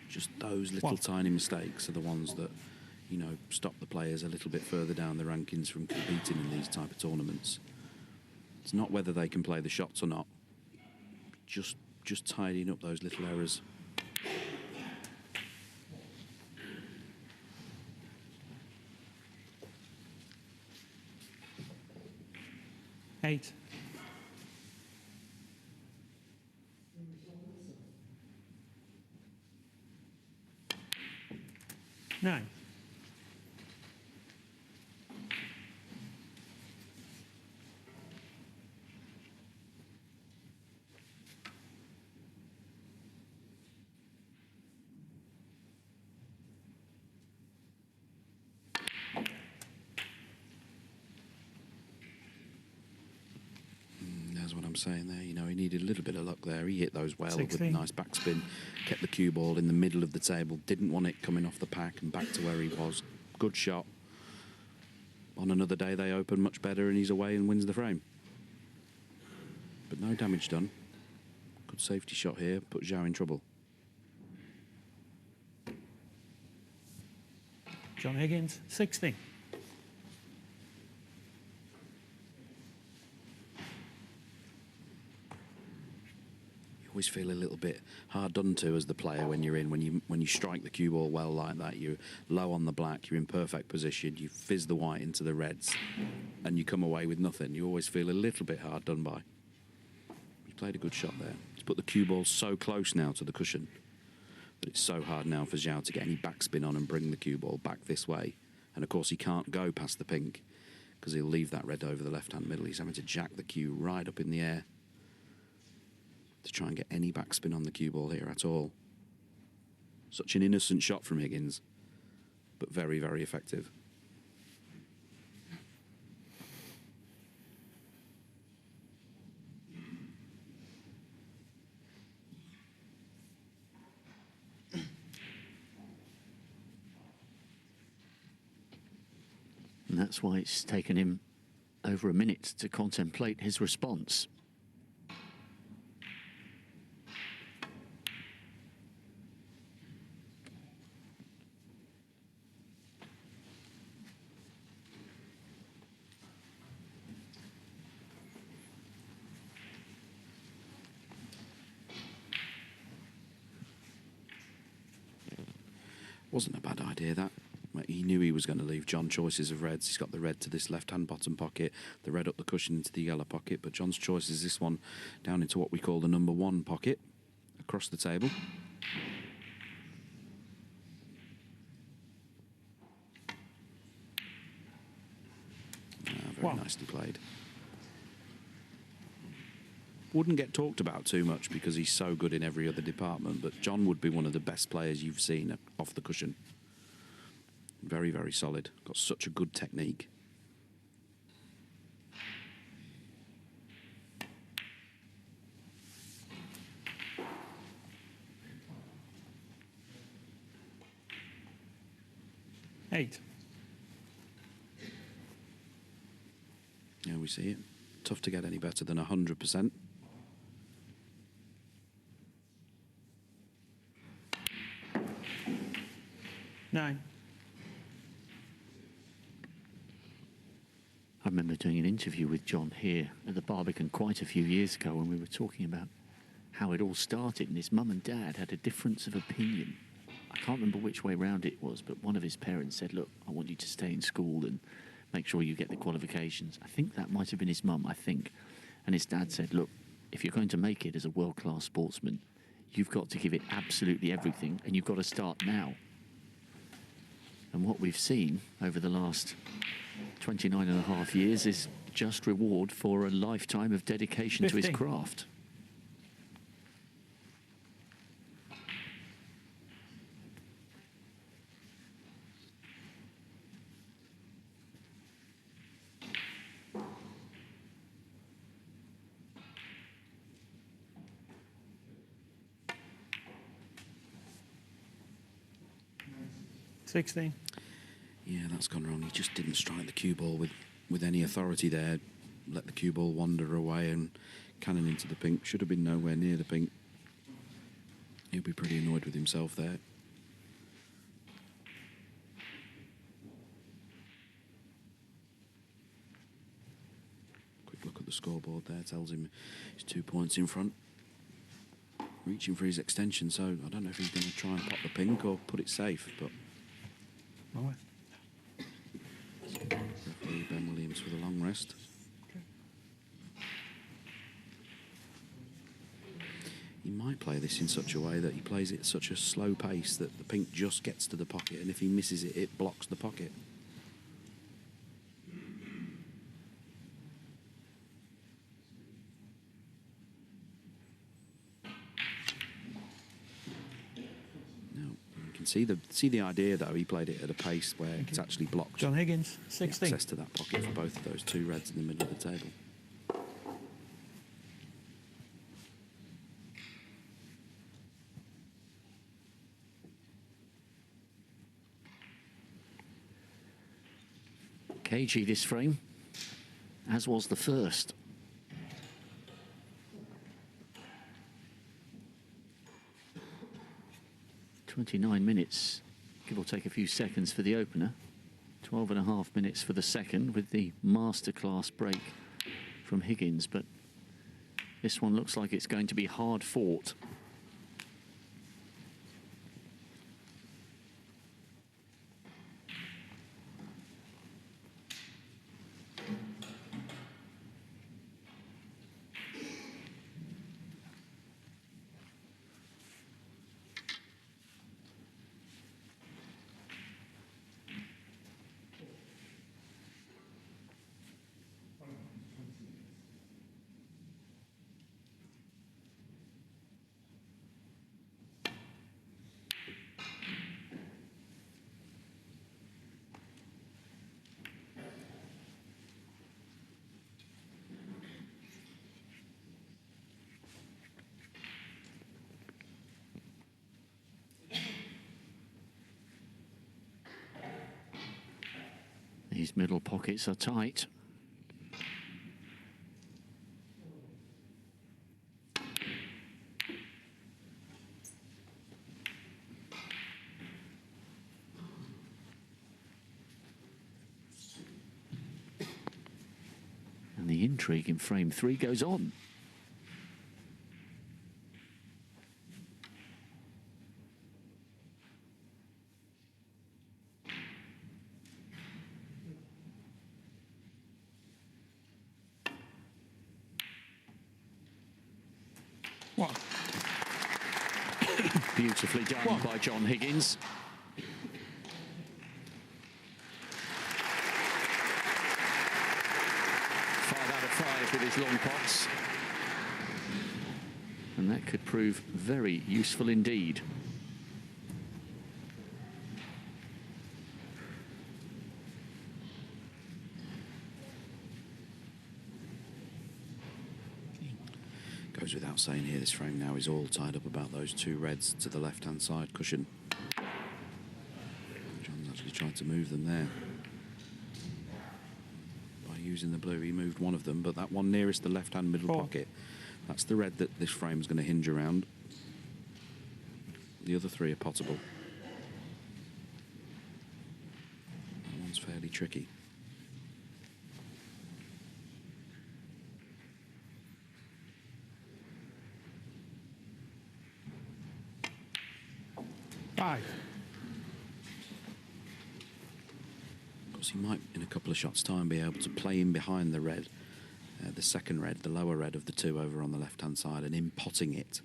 Just those little tiny mistakes are the ones that, you know, stop the players a little bit further down the rankings from competing in these type of tournaments. It's not whether they can play the shots or not. Just tidying up those little errors. Eight. 9. That's what I'm saying there. You know, he needed a little bit of luck there. He hit those well 16. with a nice backspin. Kept the cue ball in the middle of the table. Didn't want it coming off the pack and back to where he was. Good shot. On another day, they open much better and he's away and wins the frame. But no damage done. Good safety shot here. Put Zhao in trouble. John Higgins, 16. Always feel a little bit hard done to as the player when you're in, when you strike the cue ball well like that. You're low on the black, you're in perfect position, you fizz the white into the reds and you come away with nothing. You always feel a little bit hard done by. He played a good shot there. He's put the cue ball so close now to the cushion that it's so hard now for Zhao to get any backspin on and bring the cue ball back this way. And of course he can't go past the pink because he'll leave that red over the left hand middle. He's having to jack the cue right up in the air to try and get any backspin on the cue ball here at all. Such an innocent shot from Higgins, but very, very effective. And that's why it's taken him over a minute to contemplate his response. Wasn't a bad idea, that. He knew he was going to leave John choices of reds. He's got the red to this left-hand bottom pocket, the red up the cushion into the yellow pocket, but John's choice is this one down into what we call the number 1 pocket, across the table. Very nicely played. Wouldn't get talked about too much because he's so good in every other department, but John would be one of the best players you've seen off the cushion. Very, very solid. Got such a good technique. Eight. Yeah, we see it. Tough to get any better than 100%. Nine. I remember doing an interview with John here at the Barbican quite a few years ago when we were talking about how it all started, and his mum and dad had a difference of opinion. I can't remember which way round it was, but one of his parents said, look, I want you to stay in school and make sure you get the qualifications. I think that might have been his mum, I think. And his dad said, look, if you're going to make it as a world-class sportsman, you've got to give it absolutely everything, and you've got to start now. And what we've seen over the last 29 and a half years is just reward for a lifetime of dedication 15. to his craft. $16. Yeah, that's gone wrong. He just didn't strike the cue ball with any authority there. Let the cue ball wander away and cannon into the pink. Should have been nowhere near the pink. He'll be pretty annoyed with himself there. Quick look at the scoreboard there. Tells him he's 2 points in front. Reaching for his extension, so I don't know if he's going to try and pop the pink or put it safe, but... Oh, Referee Ben Williams for the long rest. okay. He might play this in such a way that he plays it at such a slow pace that the pink just gets to the pocket, and if he misses it, it blocks the pocket. See the idea though. He played it at a pace where it's actually blocked. John Higgins, 16. Access to that pocket for both of those two reds in the middle of the table. Cagey this frame, as was the first. "29 minutes, give or take a few seconds for the opener. 12.5 minutes for the second with the masterclass break from Higgins. But this one looks like it's going to be hard fought. These middle pockets are tight. And the intrigue in frame 3 goes on. What? Beautifully done by John Higgins. 5 out of 5 with his long pots. And that could prove very useful indeed. Goes without saying here, this frame now is all tied up about those 2 reds to the left-hand side cushion. John's actually tried to move them there. By using the blue, he moved one of them, but that one nearest the left-hand middle pocket, that's the red that this frame's going to hinge around. The other 3 are potable. That one's fairly tricky. Of course, he might, in a couple of shots' time, be able to play in behind the red, the second red, the lower red of the 2 over on the left-hand side, and in potting it,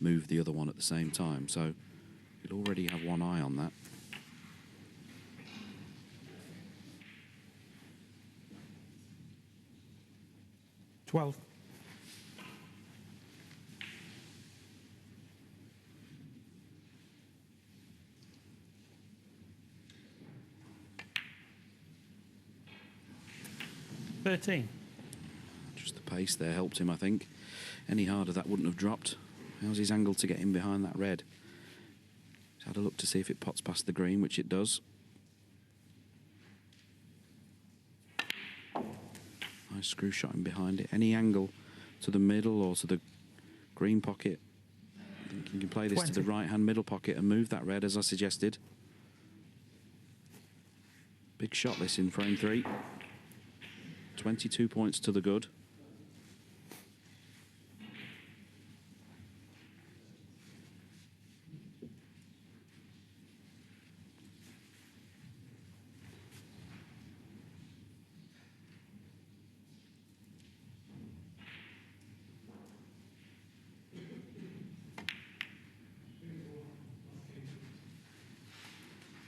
move the other one at the same time. So he'll already have one eye on that. $12. $13. Just the pace there helped him, I think. Any harder, that wouldn't have dropped. How's his angle to get in behind that red? He's had a look to see if it pots past the green, which it does. Nice screw shot in behind it. Any angle to the middle or to the green pocket. I think you can play this 20. to the right-hand middle pocket and move that red, as I suggested. Big shot this in frame 3. 22 points to the good.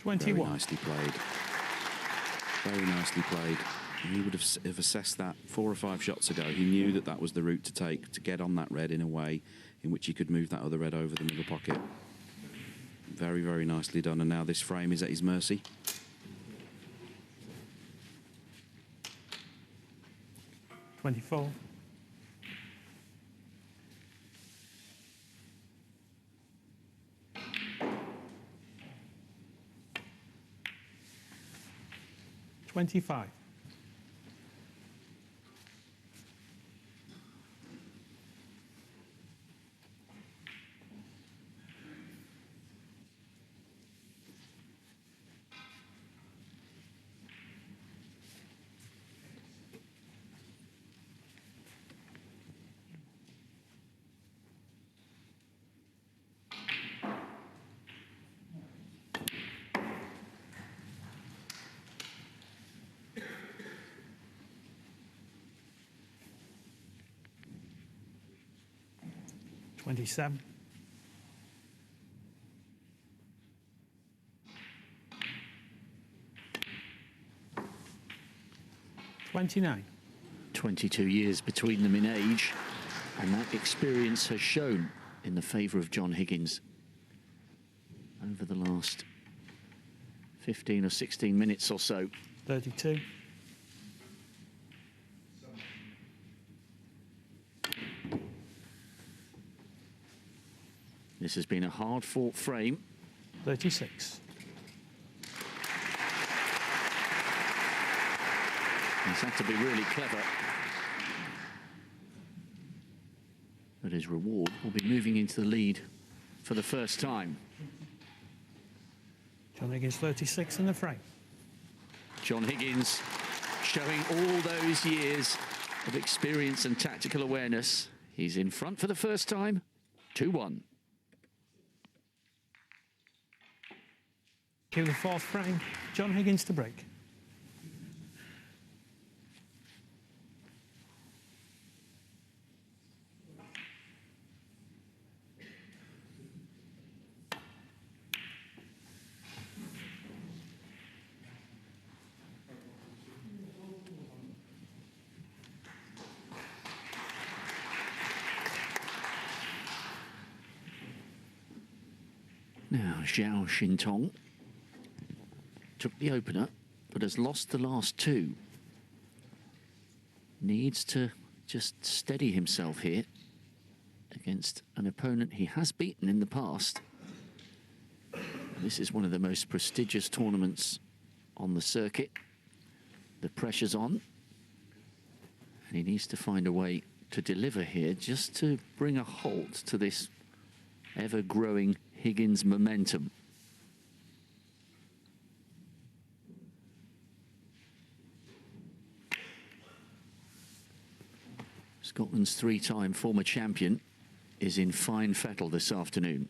Very 21. nicely played. Very nicely played. He would have assessed that 4 or 5 shots ago. He knew that that was the route to take to get on that red in a way in which he could move that other red over the middle pocket. Very, very nicely done. And now this frame is at his mercy. $24. $25. $27. $29. 22 years between them in age, and that experience has shown in the favour of John Higgins over the last 15 or 16 minutes or so. 32. This has been a hard-fought frame. 36. He's had to be really clever. But his reward will be moving into the lead for the first time. John Higgins 36 in the frame. John Higgins showing all those years of experience and tactical awareness. He's in front for the first time, 2-1. Cue the fourth frame. John Higgins to break. Now, Zhao Xintong took the opener, but has lost the last two. Needs to just steady himself here against an opponent he has beaten in the past. This is one of the most prestigious tournaments on the circuit. The pressure's on, and he needs to find a way to deliver here just to bring a halt to this ever-growing Higgins momentum. Scotland's three-time former champion is in fine fettle this afternoon.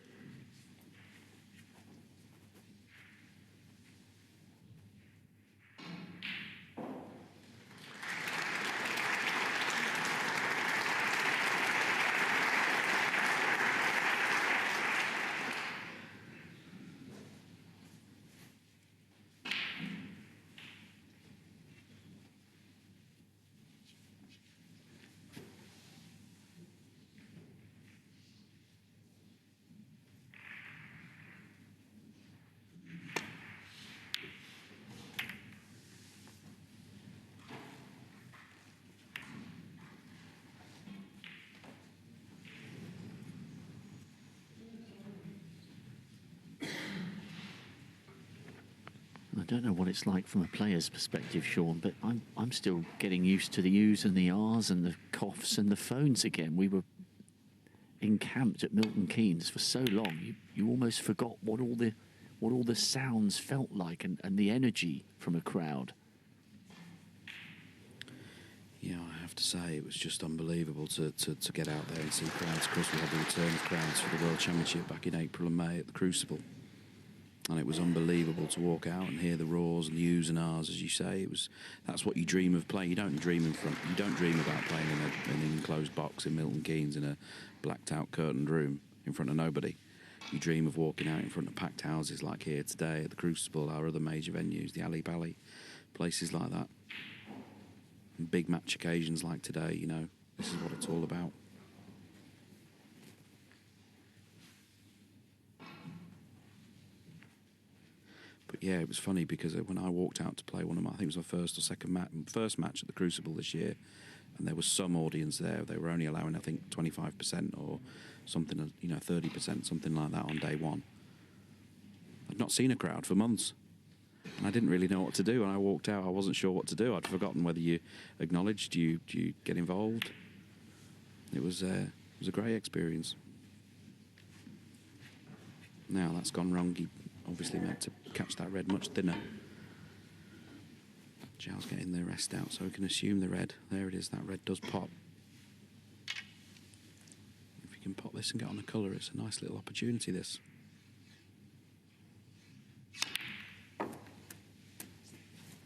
I don't know what it's like from a player's perspective, Sean, but I'm still getting used to the U's and the R's and the coughs and the phones again. We were encamped at Milton Keynes for so long, you almost forgot what all the sounds felt like and the energy from a crowd. Yeah, I have to say it was just unbelievable to get out there and see crowds. Of course, we had the return of crowds for the World Championship back in April and May at the Crucible. And it was unbelievable to walk out and hear the roars and the U's and R's, as you say. That's what you dream of playing. You don't dream about playing in an enclosed box in Milton Keynes in a blacked-out curtained room in front of nobody. You dream of walking out in front of packed houses like here today at the Crucible, our other major venues, the Ali Bali, places like that. And big match occasions like today, you know, this is what it's all about. But yeah, it was funny because when I walked out to play one of my, I think it was my first match at the Crucible this year, and there was some audience there. They were only allowing, I think, 25% or something, 30%, something like that on day one. I'd not seen a crowd for months, and I didn't really know what to do. And I walked out, I wasn't sure what to do. I'd forgotten whether you acknowledged, do you get involved. It was a great experience. Now that's gone wrong. He obviously meant to catch that red much thinner. Zhao's getting the rest out, so we can assume the red. There it is, that red does pop. If you can pop this and get on the colour, it's a nice little opportunity, this.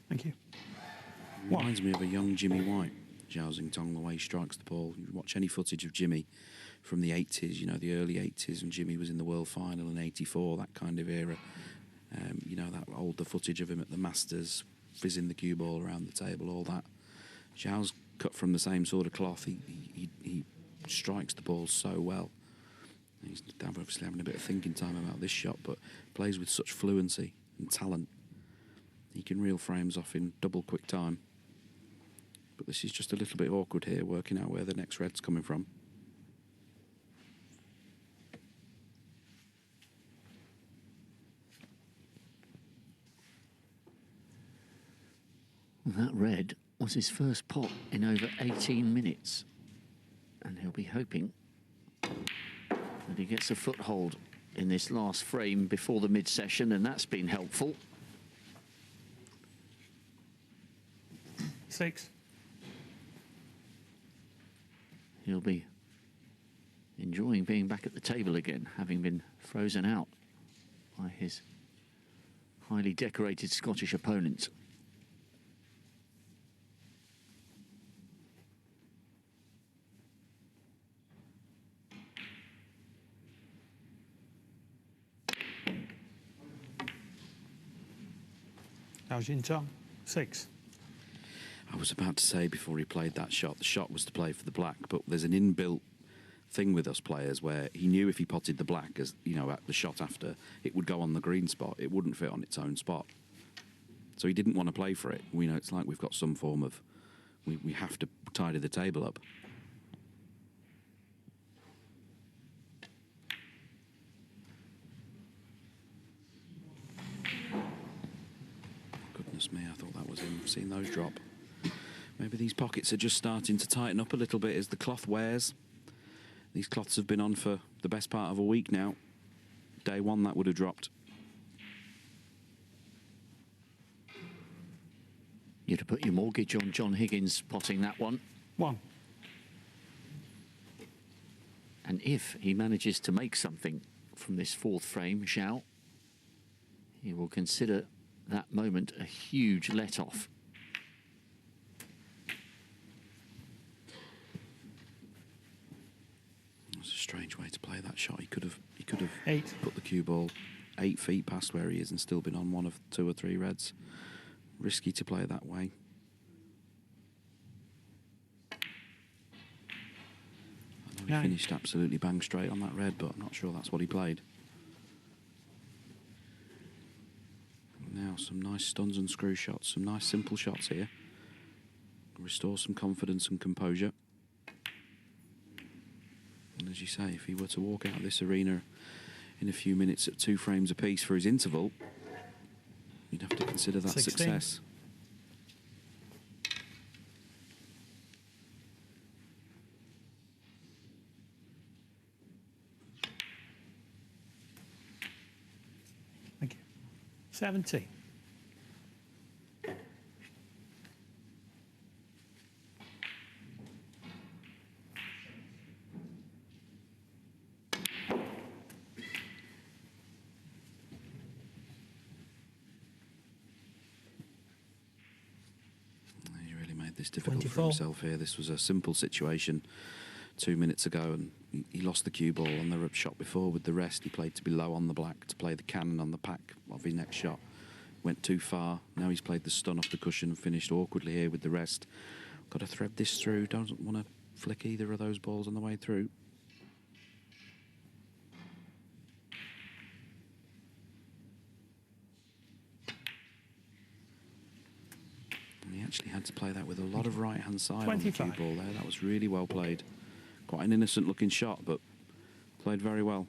Thank you. Reminds me of a young Jimmy White, Zhao Xintong, the way he strikes the ball. You watch any footage of Jimmy from the 80s, the early 80s, when Jimmy was in the World Final in 84, that kind of era. That older footage of him at the Masters, fizzing the cue ball around the table, all that. Zhao's cut from the same sort of cloth. He strikes the ball so well. He's obviously having a bit of thinking time about this shot, but plays with such fluency and talent. He can reel frames off in double quick time. But this is just a little bit awkward here, working out where the next red's coming from. That red was his first pot in over 18 minutes. And he'll be hoping that he gets a foothold in this last frame before the mid-session, and that's been helpful. 6. He'll be enjoying being back at the table again, having been frozen out by his highly decorated Scottish opponent. Zhao Xintong, 6. I was about to say before he played that shot, the shot was to play for the black, but there's an inbuilt thing with us players where he knew if he potted the black, as you know, at the shot after, it would go on the green spot. It wouldn't fit on its own spot. So he didn't want to play for it. We know it's like we've got some form of, we have to tidy the table up. Goodness me, I thought that was him. Seeing those drop. Maybe these pockets are just starting to tighten up a little bit as the cloth wears. These cloths have been on for the best part of a week now. Day one, that would have dropped. You'd have put your mortgage on John Higgins potting that one. 1. And if he manages to make something from this fourth frame, Zhao, he will consider that moment a huge let-off. It's a strange way to play that shot. He could have 8. put the cue ball 8 feet past where he is and still been on one of 2 or 3 reds. Risky to play that way. I know he 9. finished absolutely bang straight on that red, but I'm not sure that's what he played. Now some nice stuns and screw shots, some nice simple shots here. Restore some confidence and composure. And as you say, if he were to walk out of this arena in a few minutes at 2 frames apiece for his interval, you'd have to consider that 16. success. Thank you. 17. He really made this difficult 24. for himself here. This was a simple situation 2 minutes ago, and he lost the cue ball on the shot before with the rest. He played to be low on the black, to play the cannon on the pack of his next shot. Went too far. Now he's played the stun off the cushion and finished awkwardly here with the rest. Got to thread this through. Doesn't want to flick either of those balls on the way through. And he actually had to play that with a lot of right-hand side on the cue 25. ball there. That was really well played. Quite an innocent-looking shot, but played very well.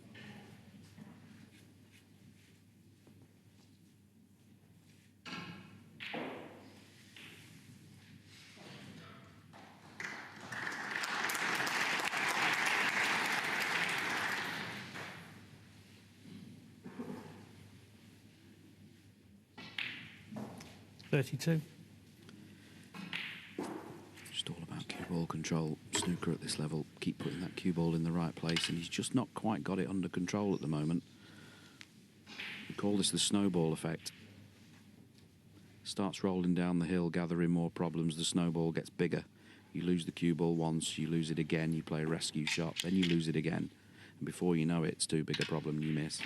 $32. Just all about cue ball control. Snooker at this level, keep putting that cue ball in the right place, and he's just not quite got it under control at the moment. We call this the snowball effect. Starts rolling down the hill, gathering more problems. The snowball gets bigger. You lose the cue ball once, you lose it again, you play a rescue shot, then you lose it again. And before you know it, it's too big a problem, you miss.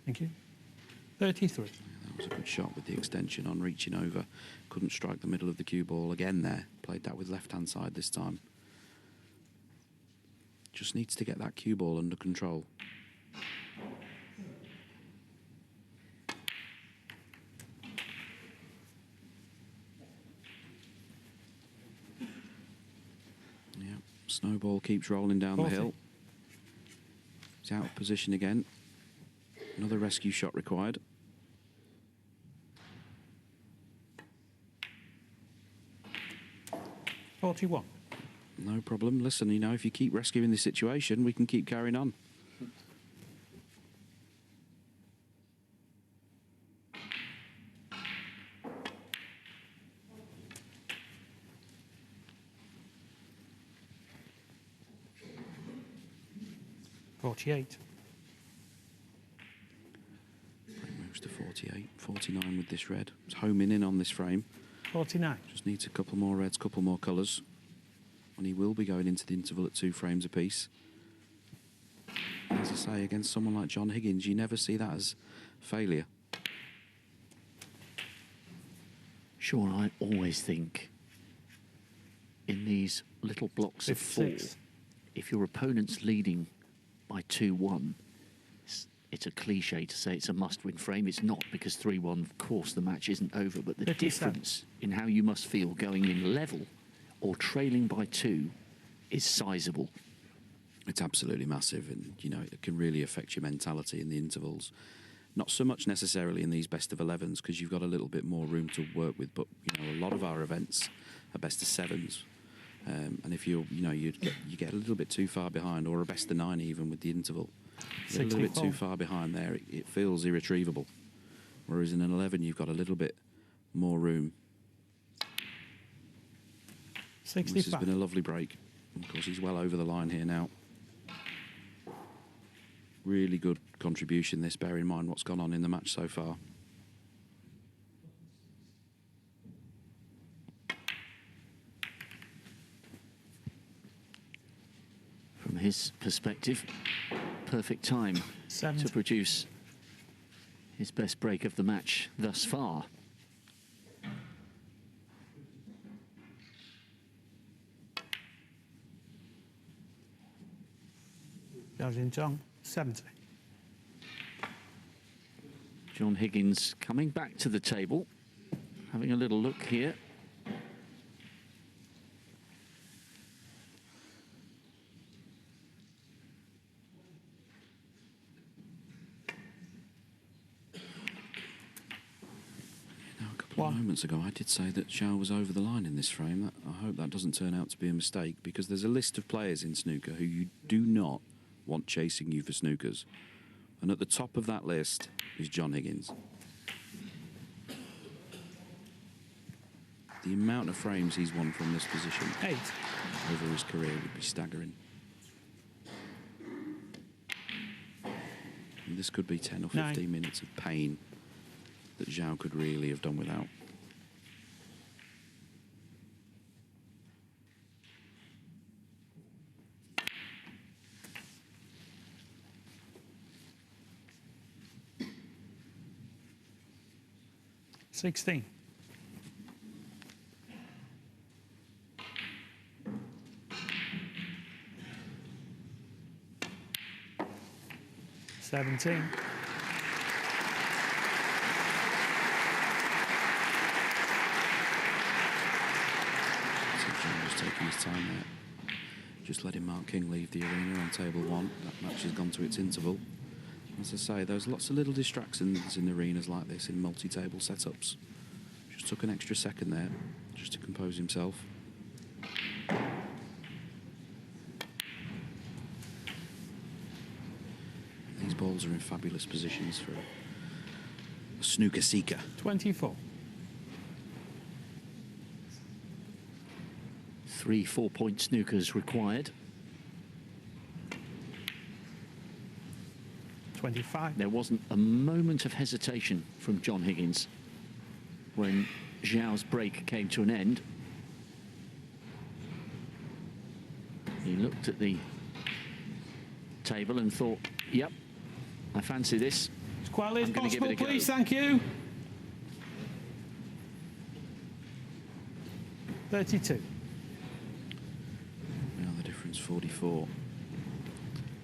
Thank you. 33. That was a good shot with the extension on, reaching over. Couldn't strike the middle of the cue ball again there. Played that with left-hand side this time. Just needs to get that cue ball under control. Snowball keeps rolling down 40. the hill. He's out of position again. Another rescue shot required. $41. No problem. Listen, you know, if you keep rescuing this situation, we can keep carrying on. $48. Moves to 48, 49 with this red. It's homing in on this frame. $49. Just needs a couple more reds, couple more colours. And he will be going into the interval at 2 frames apiece. And as I say, against someone like John Higgins, you never see that as failure. Sean, I always think in these little blocks of 4, 56. if your opponent's leading by 2-1, it's a cliche to say it's a must-win frame. It's not, because 3-1, of course, the match isn't over. But the 57. difference in how you must feel going in level or trailing by 2 is sizable. It's absolutely massive, and you know it can really affect your mentality in the intervals. Not so much necessarily in these best of 11s, because you've got a little bit more room to work with. But you know, a lot of our events are best of 7s, and if you get a little bit too far behind, or a best of 9 even with the interval, you get a little bit 64. too far behind there, it feels irretrievable. Whereas in an 11, you've got a little bit more room. This has 65. been a lovely break. Of course, he's well over the line here now. Really good contribution this, bear in mind what's gone on in the match so far. From his perspective, perfect time 70. to produce his best break of the match thus far. Zhao Xintong, 70. John Higgins coming back to the table, having a little look here. Now, a couple of moments ago, I did say that Zhao was over the line in this frame. I hope that doesn't turn out to be a mistake, because there's a list of players in snooker who you do not want chasing you for snookers. And at the top of that list is John Higgins. The amount of frames he's won from this position 8. over his career would be staggering. And this could be 10 or 15 9. minutes of pain that Zhao could really have done without. $16. $17. So Zhao was taking his time there. Just letting Mark King leave the arena on table 1. That match has gone to its interval. As I say, there's lots of little distractions in arenas like this, in multi-table setups. Just took an extra second there, just to compose himself. These balls are in fabulous positions for a snooker seeker. 24. 3 4-point snookers required. 25. There wasn't a moment of hesitation from John Higgins when Zhao's break came to an end. He looked at the table and thought, yep, I fancy this. As quietly as I'm gonna give it possible, a go. please. Thank you. 32. Now the difference, 44.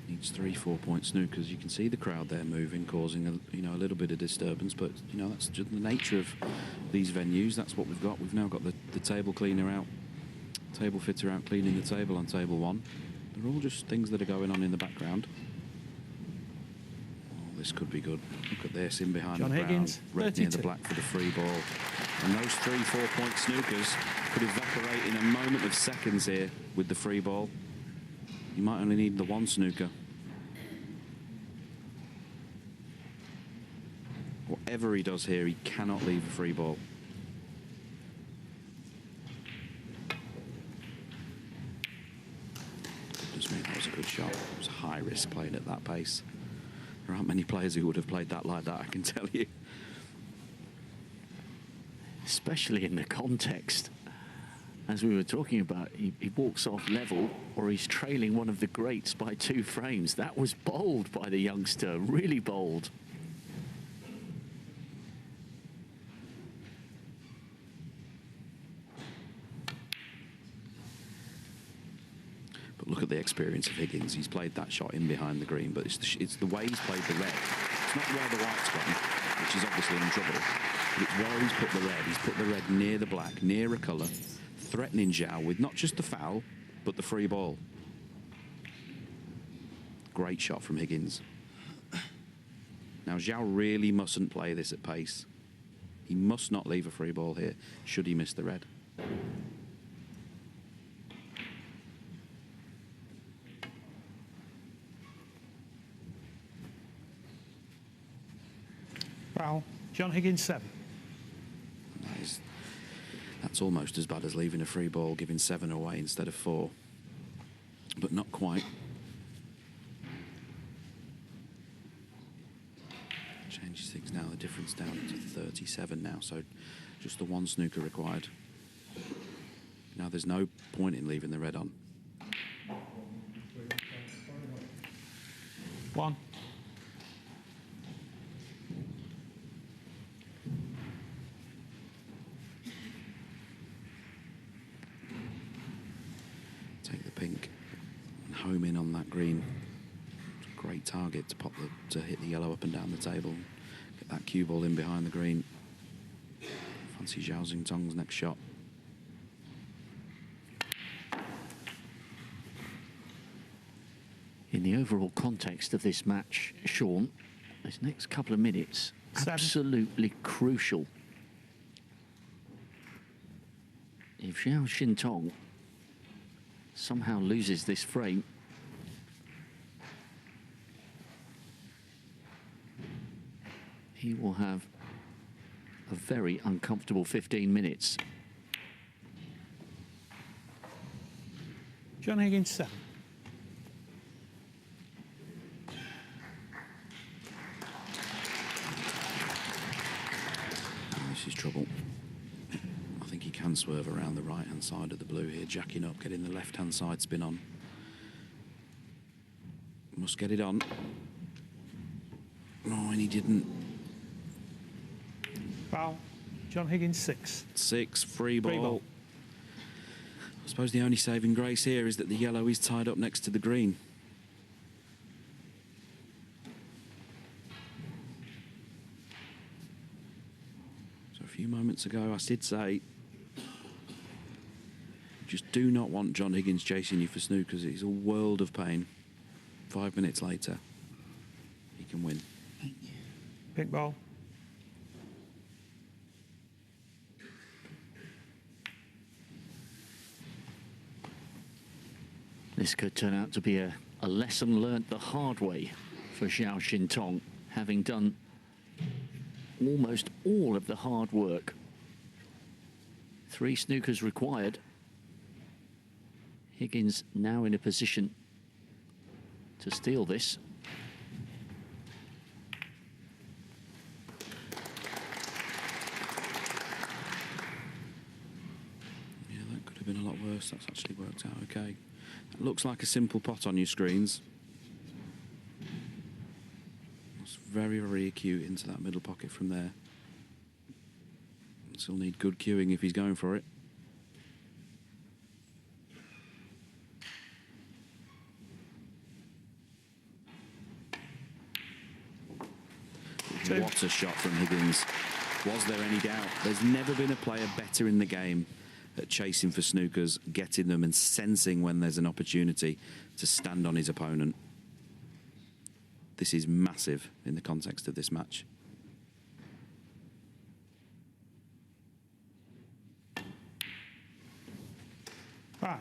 Needs 3 4-point snookers. You can see the crowd there moving, causing a little bit of disturbance. But that's just the nature of these venues. That's what we've got. We've now got the table cleaner out Table fitter out cleaning the table on table 1. They're all just things that are going on in the background. Oh, this could be good. Look at this, in behind John the brown, Higgins, red near the 32. black for the free ball. And those 3 4-point snookers could evaporate in a moment of seconds here with the free ball. You might only need the 1 snooker. Whatever he does here, he cannot leave a free ball. Just mean that was a good shot. It was high risk playing at that pace. There aren't many players who would have played that like that, I can tell you. Especially in the context, as we were talking about, he walks off level, or he's trailing one of the greats by 2 frames. That was bold by the youngster, really bold. But look at the experience of Higgins. He's played that shot in behind the green, but it's the way he's played the red. It's not where the white's gone, which is obviously in trouble. But it's where he's put the red. He's put the red near the black, near a colour, threatening Zhao with not just the foul, but the free ball. Great shot from Higgins. Now, Zhao really mustn't play this at pace. He must not leave a free ball here, should he miss the red. Foul. John Higgins, 7. That's almost as bad as leaving a free ball, giving 7 away instead of 4. But not quite. Changes things now, the difference down to 37 now, so just the 1 snooker required. Now there's no point in leaving the red on. 1. Take the pink and home in on that green. It's a great target to hit the yellow up and down the table. Get that cue ball in behind the green. Fancy Zhao Xintong's next shot. In the overall context of this match, Sean, this next couple of minutes, 7. absolutely crucial. If Zhao Xintong somehow loses this frame, he will have a very uncomfortable 15 minutes. John Higgins, 7. This is trouble. I think he can swerve around the right-hand side of the blue here, jacking up, getting the left-hand side spin on. Must get it on. Oh, and he didn't. Foul. John Higgins, 6. 6, free ball. Free ball. I suppose the only saving grace here is that the yellow is tied up next to the green. So a few moments ago I did say, just do not want John Higgins chasing you for snookers. It's a world of pain. 5 minutes later, he can win. Pink ball. This could turn out to be a lesson learnt the hard way for Zhao Xintong, having done almost all of the hard work. 3 snookers required. Higgins now in a position to steal this. Yeah, that could have been a lot worse. That's actually worked out okay. It looks like a simple pot on your screens. It's very, very acute into that middle pocket from there. Still need good cueing if he's going for it. What a shot from Higgins. Was there any doubt? There's never been a player better in the game at chasing for snookers, getting them and sensing when there's an opportunity to stand on his opponent. This is massive in the context of this match. Five.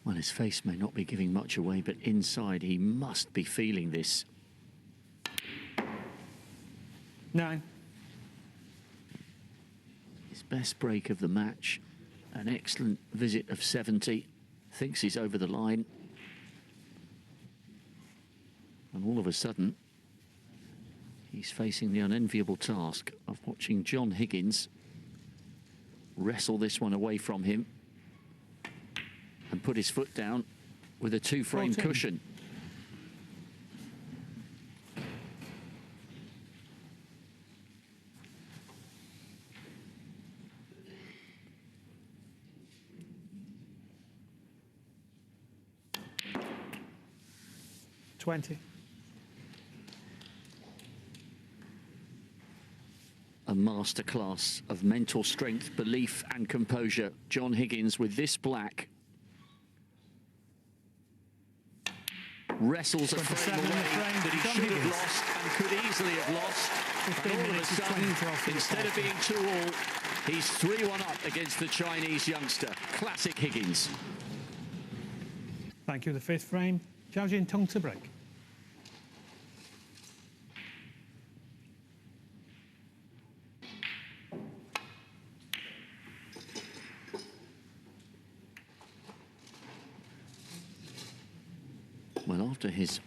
Well, his face may not be giving much away, but inside he must be feeling this. 9. His best break of the match, an excellent visit of 70, thinks he's over the line. And all of a sudden, he's facing the unenviable task of watching John Higgins wrestle this one away from him and put his foot down with a 2-frame 14. cushion. $20. A masterclass of mental strength, belief and composure. John Higgins with this black wrestles a frame 27 away the frame, that he John should have Higgins. lost and could easily have lost. 15 And all of a minutes to sudden, 20 off the instead of party. being 2-all, he's 3-1 up against the Chinese youngster. Classic Higgins. Thank you. The 5th frame. Zhao Xintong to break. Well, after his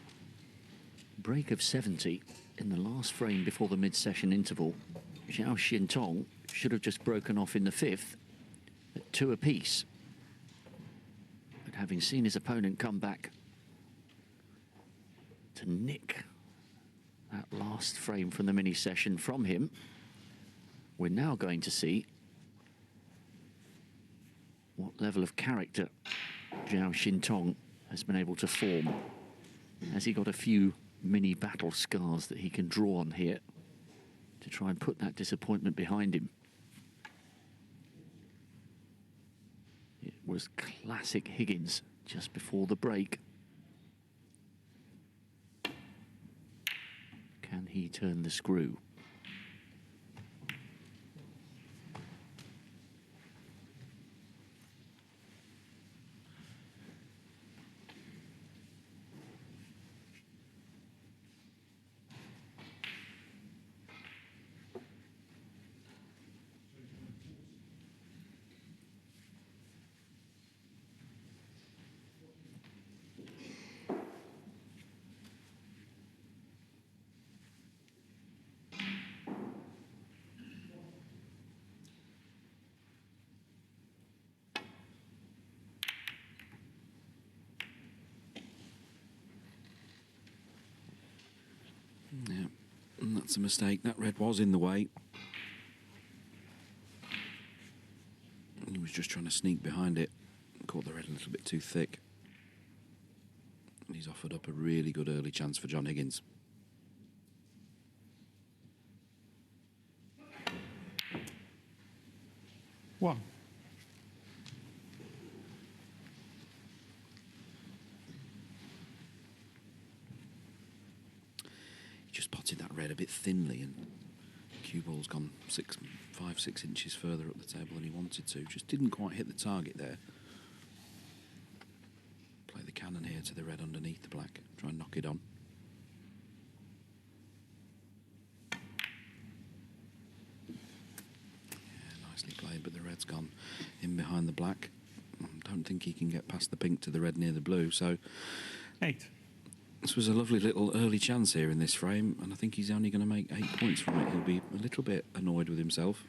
break of 70 in the last frame before the mid-session interval, Zhao Xintong should have just broken off in the 5th at 2 apiece. But having seen his opponent come back to nick that last frame from the mini-session from him, we're now going to see what level of character Zhao Xintong has been able to form. Has he got a few mini battle scars that he can draw on here to try and put that disappointment behind him? It was classic Higgins just before the break. Can he turn the screw? Yeah, and that's a mistake. That red was in the way. He was just trying to sneak behind it. Caught the red a little bit too thick. And he's offered up a really good early chance for John Higgins. One. He just potted that red a bit thinly, and cue ball's gone 5, 6 inches further up the table than he wanted to. Just didn't quite hit the target there. Play the cannon here to the red underneath the black. Try and knock it on. Yeah, nicely played, but the red's gone in behind the black. Don't think he can get past the pink to the red near the blue, so 8. this was a lovely little early chance here in this frame, and I think he's only going to make 8 points from it. He'll be a little bit annoyed with himself.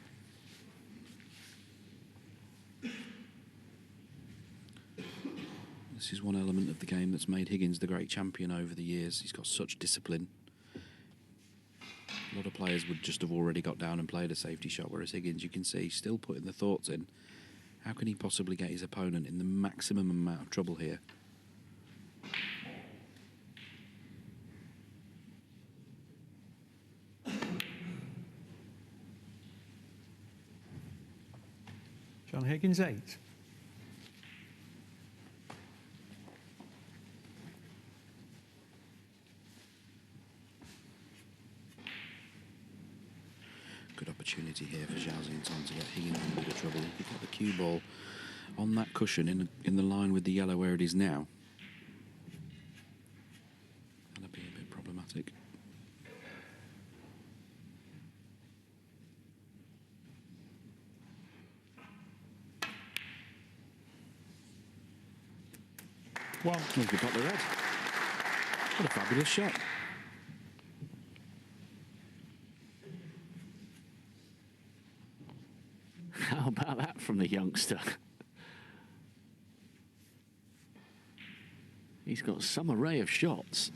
This is one element of the game that's made Higgins the great champion over the years. He's got such discipline. A lot of players would just have already got down and played a safety shot, whereas Higgins, you can see, he's still putting the thoughts in. How can he possibly get his opponent in the maximum amount of trouble here? John Higgins, 8. Good opportunity here for Zhao Xintong to get Higgins in a bit of trouble. He could get the cue ball on that cushion in the line with the yellow where it is now. That'd be a bit problematic. One. Oh, he got the red. What a fabulous shot. How about that from the youngster? He's got some array of shots.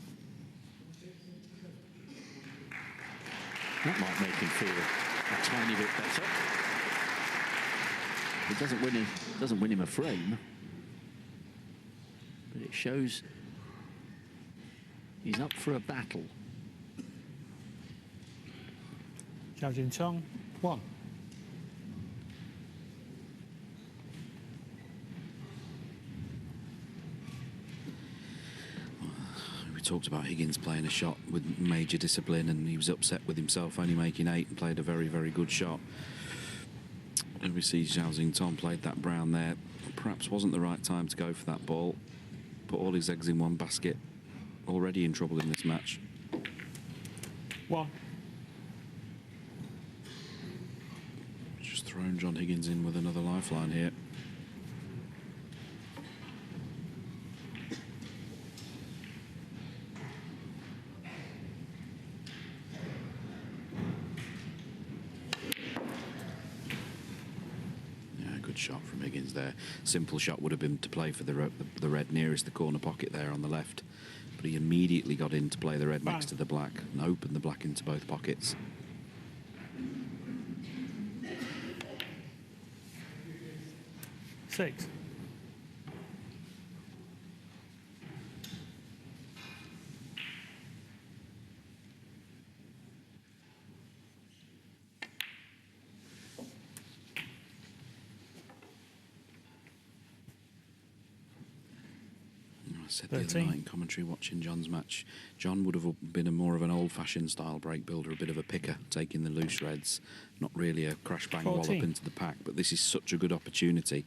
That might make him feel a tiny bit better. It doesn't win him a frame, but it shows he's up for a battle. Zhao Xintong, 1. We talked about Higgins playing a shot with major discipline, and he was upset with himself only making 8 and played a very, very good shot. And we see Zhao Xintong played that brown there. Perhaps wasn't the right time to go for that ball. Put all his eggs in one basket. Already in trouble in this match. 1. Just thrown John Higgins in with another lifeline here. Good shot from Higgins there. Simple shot would have been to play for the red nearest the corner pocket there on the left, but he immediately got in to play the red next to the black and opened the black into both pockets. Six. I said the other night in commentary watching John's match, John would have been more of an old-fashioned style break builder, a bit of a picker, taking the loose reds, not really a crash-bang wallop into the pack. But this is such a good opportunity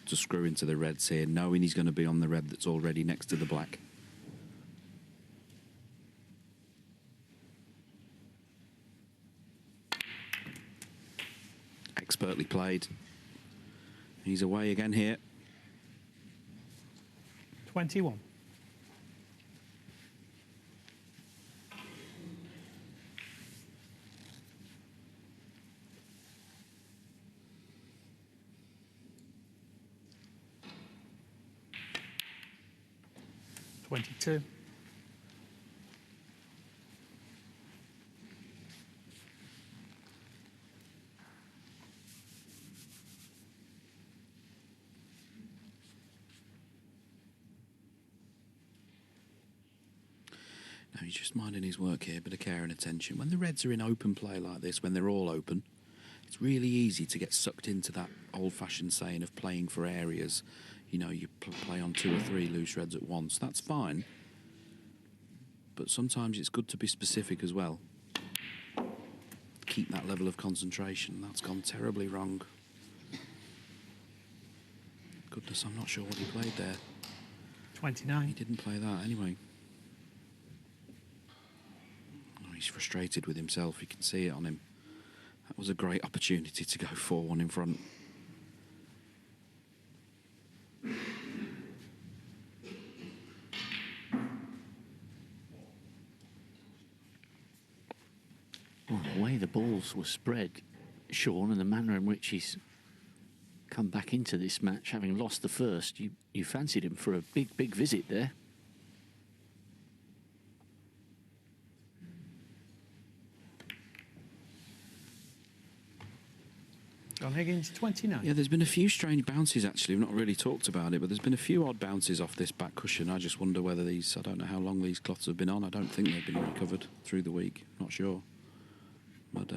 to screw into the reds here, knowing he's going to be on the red that's already next to the black. Expertly played. He's away again here. 21. Twenty-two. No, he's just minding his work here, a bit of care and attention. When the reds are in open play like this, when they're all open, it's really easy to get sucked into that old-fashioned saying of playing for areas. You know, you play on 2 or 3 loose reds at once. That's fine. But sometimes it's good to be specific as well. Keep that level of concentration. That's gone terribly wrong. Goodness, I'm not sure what he played there. 29. He didn't play that anyway. Oh, he's frustrated with himself. You can see it on him. That was a great opportunity to go 4-1 in front. Well, the way the balls were spread, Sean, and the manner in which he's come back into this match, having lost the first, you fancied him for a big, big visit there. John Higgins, 29. Yeah, there's been a few strange bounces, actually. We've not really talked about it, but there's been a few odd bounces off this back cushion. I just wonder whether these, I don't know how long these cloths have been on. I don't think they've been recovered through the week. Not sure. But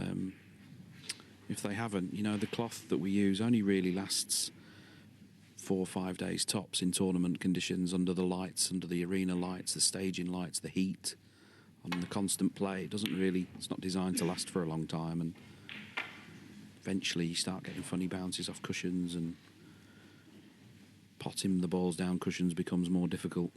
If they haven't, you know, the cloth that we use only really lasts 4 or 5 days tops in tournament conditions, under the lights, under the arena lights, the staging lights, the heat, on the constant play. It doesn't really, it's not designed to last for a long time, and eventually you start getting funny bounces off cushions, and potting the balls down cushions becomes more difficult.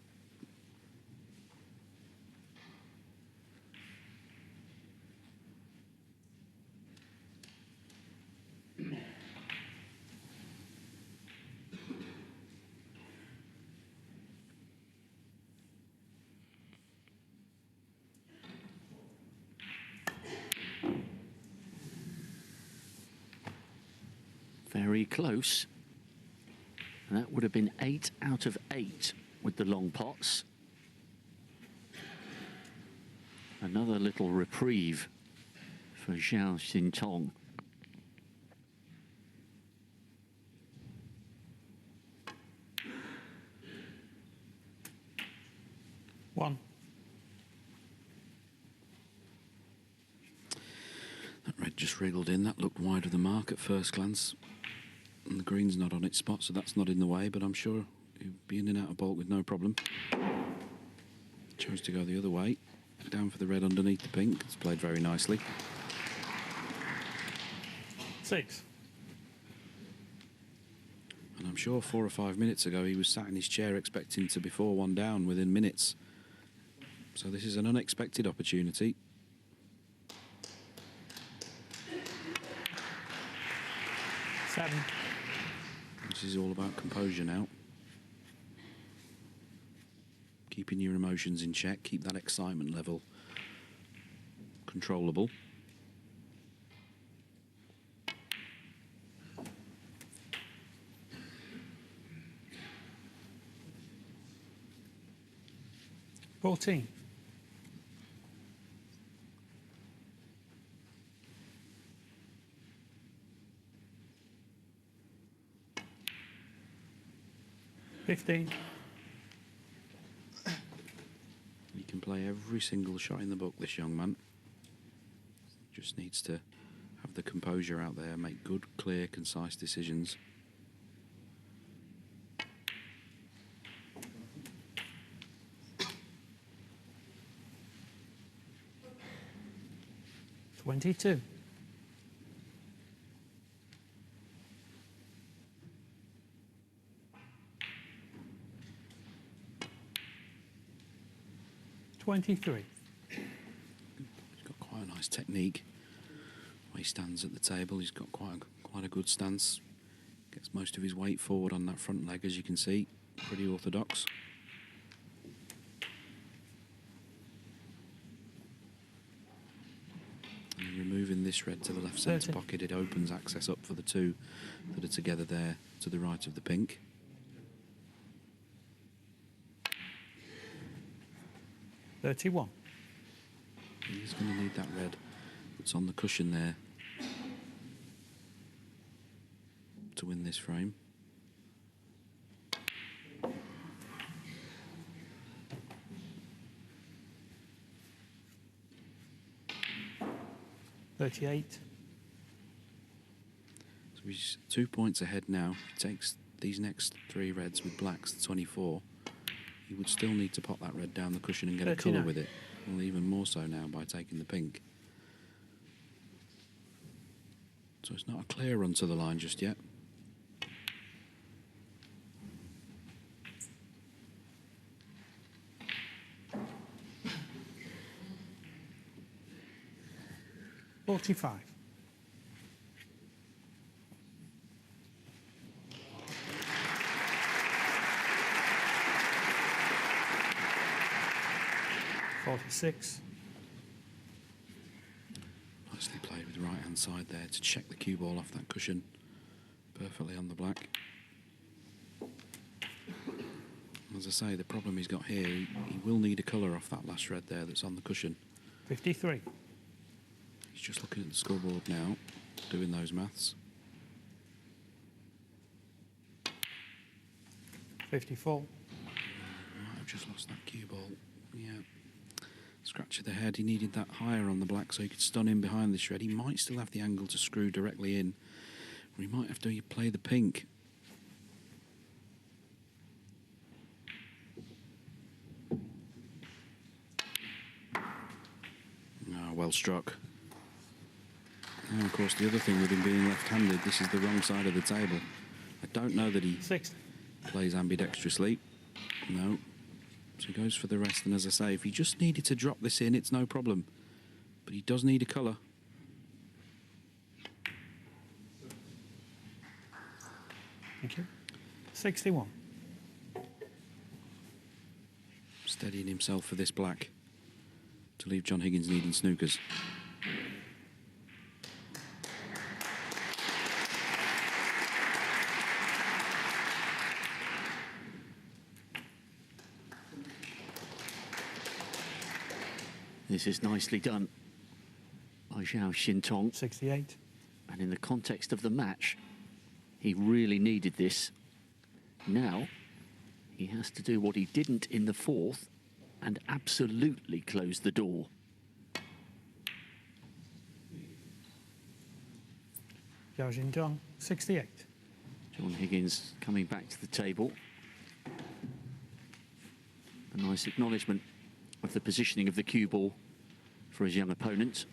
Very close. And that would have been 8 out of 8 with the long pots. Another little reprieve for Zhao Xintong. One. That red just wriggled in. That looked wide of the mark at first glance. And the green's not on its spot, so that's not in the way, but I'm sure he'll be in and out of baulk with no problem. Chose to go the other way. Down for the red underneath the pink. It's played very nicely. 6. And I'm sure 4 or 5 minutes ago he was sat in his chair expecting to be 4-1 down within minutes. So this is an unexpected opportunity. Seven. This is all about composure now. Keeping your emotions in check, keep that excitement level controllable. $14. $15. He can play every single shot in the book, this young man. Just needs to have the composure out there, make good, clear, concise decisions. $22. $23. He's got quite a nice technique. When he stands at the table, he's got quite a good stance. Gets most of his weight forward on that front leg, as you can see. Pretty orthodox. And removing this red to the left centre pocket, it opens access up for the two that are together there to the right of the pink. $31. He's going to need that red that's on the cushion there to win this frame. $38. So he's 2 points ahead now. If he takes these next 3 reds with blacks to 24, he would still need to pop that red down the cushion and get 39. a colour with it. Well, even more so now by taking the pink. So it's not a clear run to the line just yet. $45. $46. Nicely played with the right hand side there to check the cue ball off that cushion perfectly on the black. As I say, the problem he's got here, he will need a colour off that last red there that's on the cushion. 53. He's just looking at the scoreboard now, doing those maths. 54. Might have just lost that cue ball. Yeah. Scratch of the head. He needed that higher on the black so he could stun in behind the shred. He might still have the angle to screw directly in, or he might have to play the pink. Ah, well struck. And of course, the other thing with him being left-handed, this is the wrong side of the table. I don't know that he 60. plays ambidextrously. No. So he goes for the rest. And as I say, if he just needed to drop this in, it's no problem. But he does need a colour. Thank you. 61. Steadying himself for this black to leave John Higgins needing snookers. This is nicely done by Zhao Xintong. 68. And in the context of the match, he really needed this. Now, he has to do what he didn't in the fourth and absolutely close the door. Zhao Xintong, 68. John Higgins coming back to the table. A nice acknowledgement of the positioning of the cue ball for his young opponent.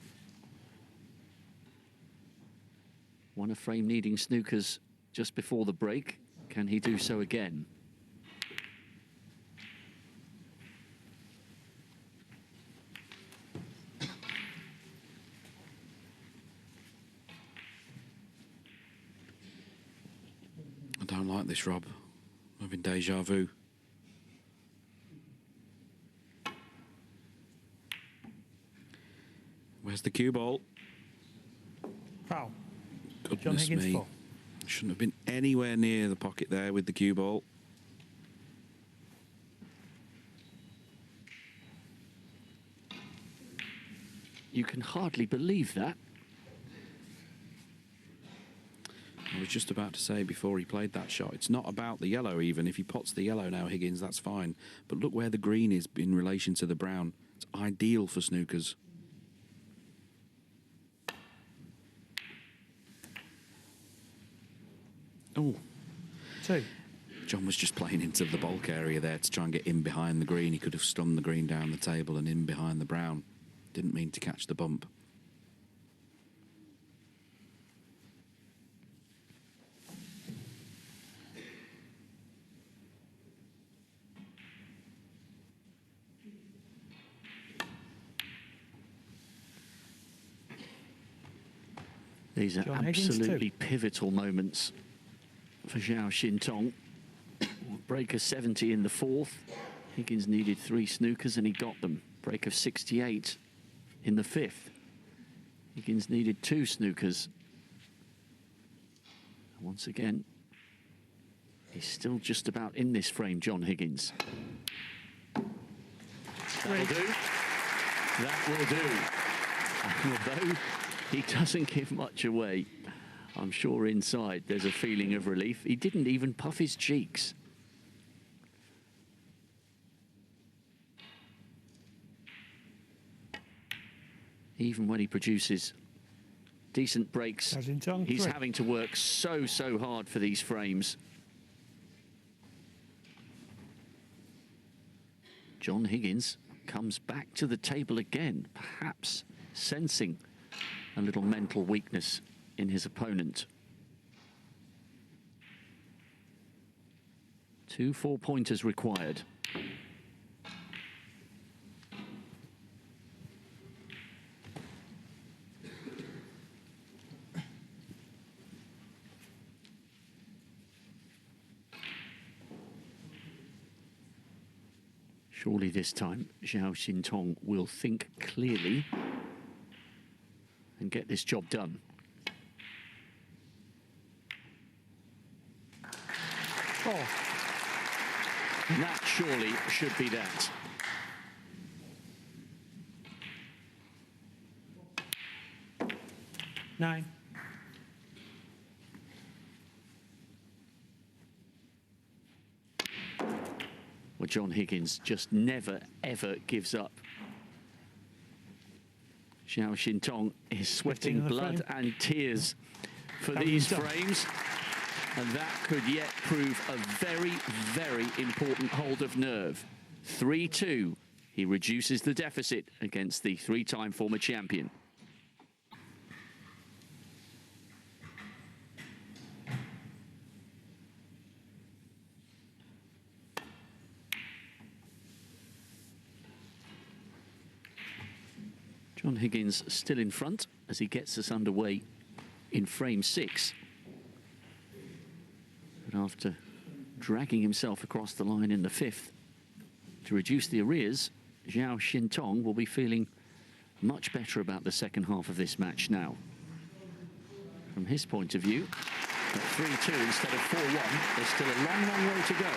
Won a frame needing snookers just before the break. Can he do so again? I don't like this, Rob. I'm having deja vu. Where's the cue ball? Foul. John Goodness Higgins me. foul. Shouldn't have been anywhere near the pocket there with the cue ball. You can hardly believe that. I was just about to say before he played that shot, it's not about the yellow even. If he pots the yellow now, Higgins, that's fine. But look where the green is in relation to the brown. It's ideal for snookers. Oh. 2. John was just playing into the bulk area there to try and get in behind the green. He could have stunned the green down the table and in behind the brown. Didn't mean to catch the bump. These are John Higgins absolutely too. pivotal moments for Zhao Xintong. Break of 70 in the fourth. Higgins needed 3 snookers and he got them. Break of 68 in the fifth. Higgins needed 2 snookers. Once again, he's still just about in this frame, John Higgins. That'll do. That will do. And although he doesn't give much away, I'm sure inside there's a feeling of relief. He didn't even puff his cheeks. Even when he produces decent breaks, Xintong, he's 3. having to work so hard for these frames. John Higgins comes back to the table again, perhaps sensing a little mental weakness in his opponent. 2 4-pointers required. Surely this time, Zhao Xintong will think clearly and get this job done. Oh. That surely should be that. Nine. Well, John Higgins just never, ever gives up. Zhao Xintong is sweating the blood frame. and tears for That these one's done. frames. And that could yet prove a very, very important hold of nerve. 3-2. He reduces the deficit against the three-time former champion. John Higgins still in front as he gets us underway in frame 6. But after dragging himself across the line in the 5th to reduce the arrears, Zhao Xintong will be feeling much better about the second half of this match now. From his point of view, at 3-2 instead of 4-1, there's still a long, long way to go.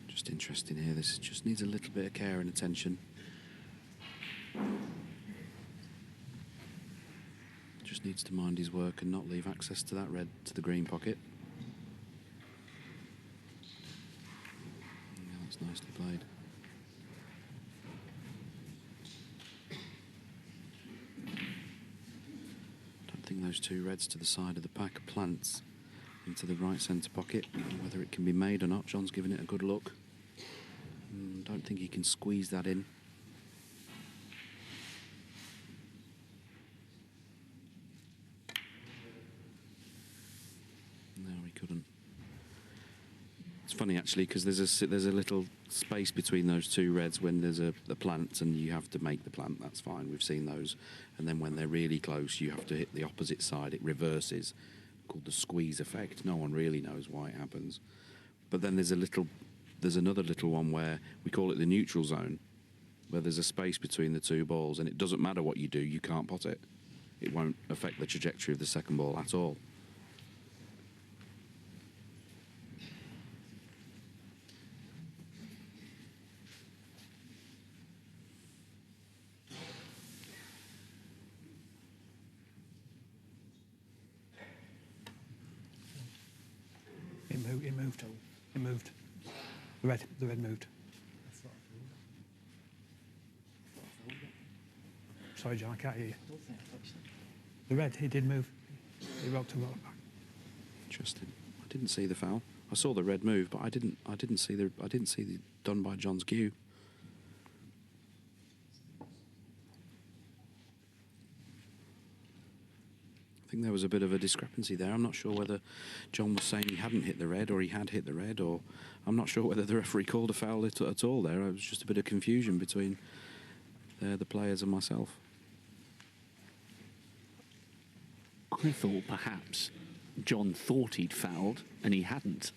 Just interesting here. This just needs a little bit of care and attention. Just needs to mind his work and not leave access to that red to the green pocket. Yeah, that's nicely played. Don't think those two reds to the side of the pack are plants into the right centre pocket. Whether it can be made or not, John's giving it a good look. Don't think he can squeeze that in. No, he couldn't. It's funny actually because there's a little space between those two reds when there's a plant and you have to make the plant. That's fine. We've seen those. And then when they're really close, you have to hit the opposite side. It reverses, called the squeeze effect. No one really knows why it happens. But then there's another little one where we call it the neutral zone, where there's a space between the two balls, and it doesn't matter what you do, you can't pot it. It won't affect the trajectory of the second ball at all. It moved. The red moved. Sorry, John, I can't hear you. The red, he did move. He rocked a lot back. Interesting. I didn't see the foul. I saw the red move, but I didn't see the done by John's cue. I think there was a bit of a discrepancy there. I'm not sure whether John was saying he hadn't hit the red or he had hit the red, or I'm not sure whether the referee called a foul at all there. It was just a bit of confusion between the players and myself. I thought perhaps John thought he'd fouled and he hadn't.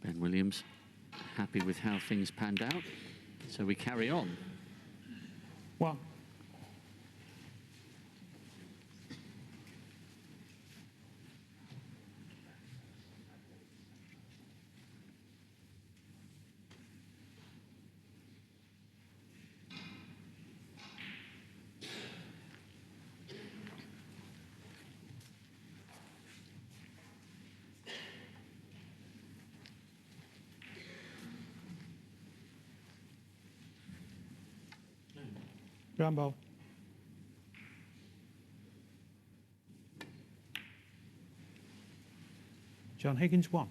Ben Williams happy with how things panned out, so we carry on. One. Ground ball. John Higgins, 1.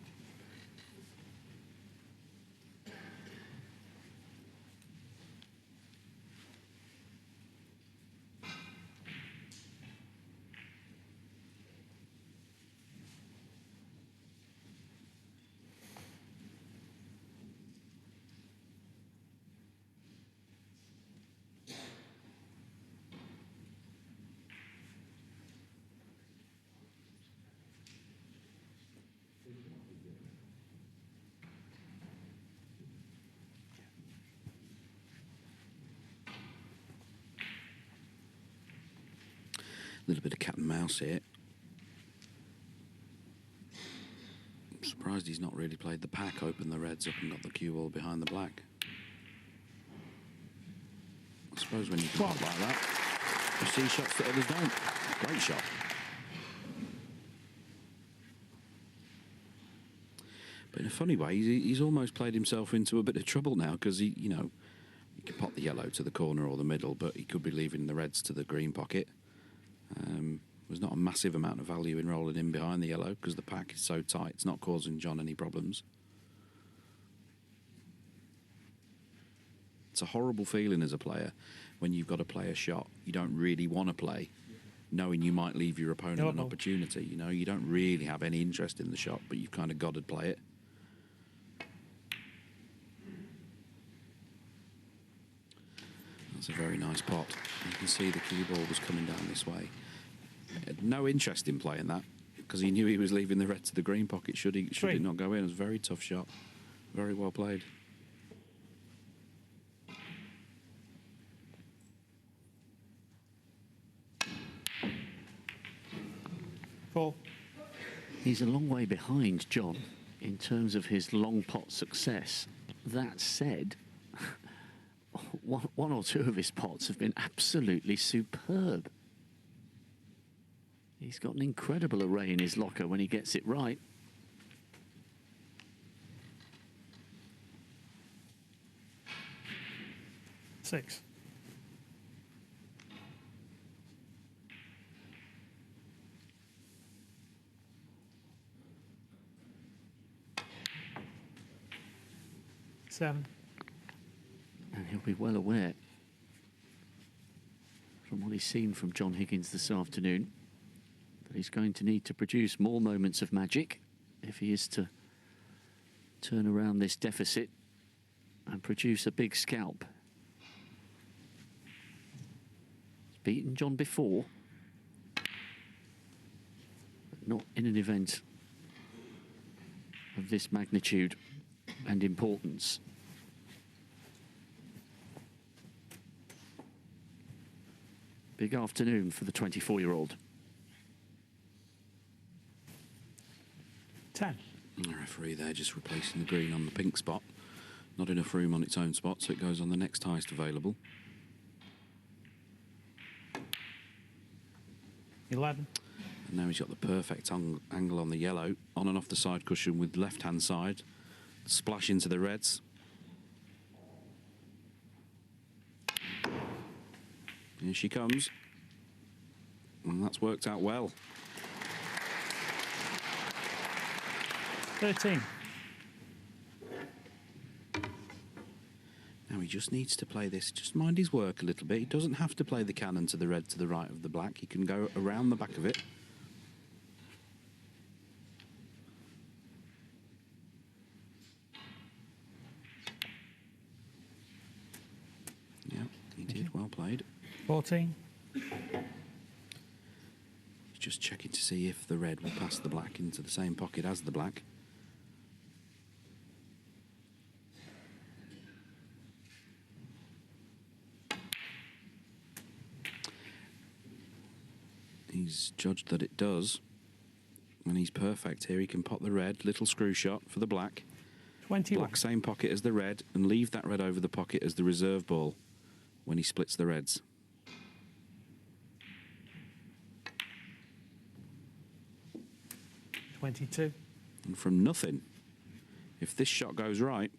little bit of cat and mouse here. I'm surprised he's not really played the pack, opened the reds up and got the cue ball behind the black. I suppose when you can play like that, you see shots that others don't. Great shot. But in a funny way, he's almost played himself into a bit of trouble now, because he could pot the yellow to the corner or the middle, but he could be leaving the reds to the green pocket. There's not a massive amount of value in rolling in behind the yellow because the pack is so tight. It's not causing John any problems. It's a horrible feeling as a player when you've got to play a shot you don't really want to play, knowing you might leave your opponent an opportunity. You know, you don't really have any interest in the shot, but you've kind of got to play it. That's a very nice pot. You can see the cue ball was coming down this way. Had no interest in playing that because he knew he was leaving the red to the green pocket should it not go in. It was a very tough shot. Very well played. Four. He's a long way behind John in terms of his long pot success. That said, one or two of his pots have been absolutely superb. He's got an incredible array in his locker when he gets it right. Six. Seven. And he'll be well aware from what he's seen from John Higgins this afternoon that he's going to need to produce more moments of magic if he is to turn around this deficit and produce a big scalp. He's beaten John before, but not in an event of this magnitude and importance. Big afternoon for the 24-year-old. 10. The referee there just replacing the green on the pink spot. Not enough room on its own spot, so it goes on the next highest available. 11. And now he's got the perfect angle on the yellow, on and off the side cushion with left-hand side. Splash into the reds. Here she comes. And that's worked out well. 13. Now he just needs to play this, just mind his work a little bit. He doesn't have to play the cannon to the red to the right of the black. He can go around the back of it. Yeah, he did. Well played. 14. He's just checking to see if the red will pass the black into the same pocket as the black. He's judged that it does, and he's perfect here. He can pot the red, little screw shot for the black. 21. Black same pocket as the red, and leave that red over the pocket as the reserve ball when he splits the reds. 22. And from nothing, if this shot goes right,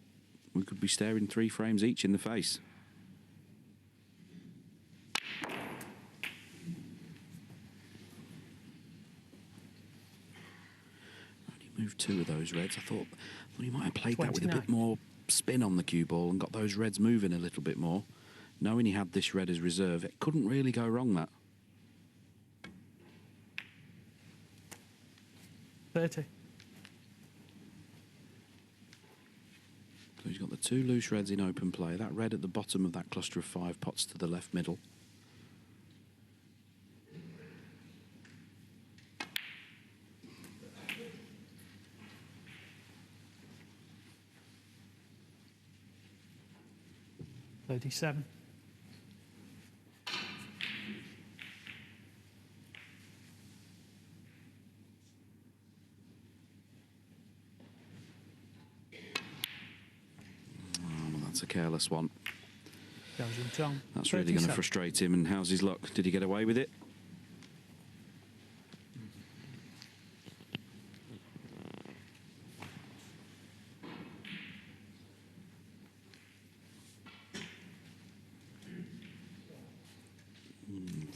we could be staring 3 frames each in the face. Only moved 2 of those reds. I thought he might have played that with a bit more spin on the cue ball and got those reds moving a little bit more. Knowing he had this red as reserve, it couldn't really go wrong, that. 30. So he's got the 2 loose reds in open play. That red at the bottom of that cluster of 5 pots to the left middle. $37. a careless one. Zhao Xintong, That's really going to 37. frustrate him. And how's his luck? Did he get away with it?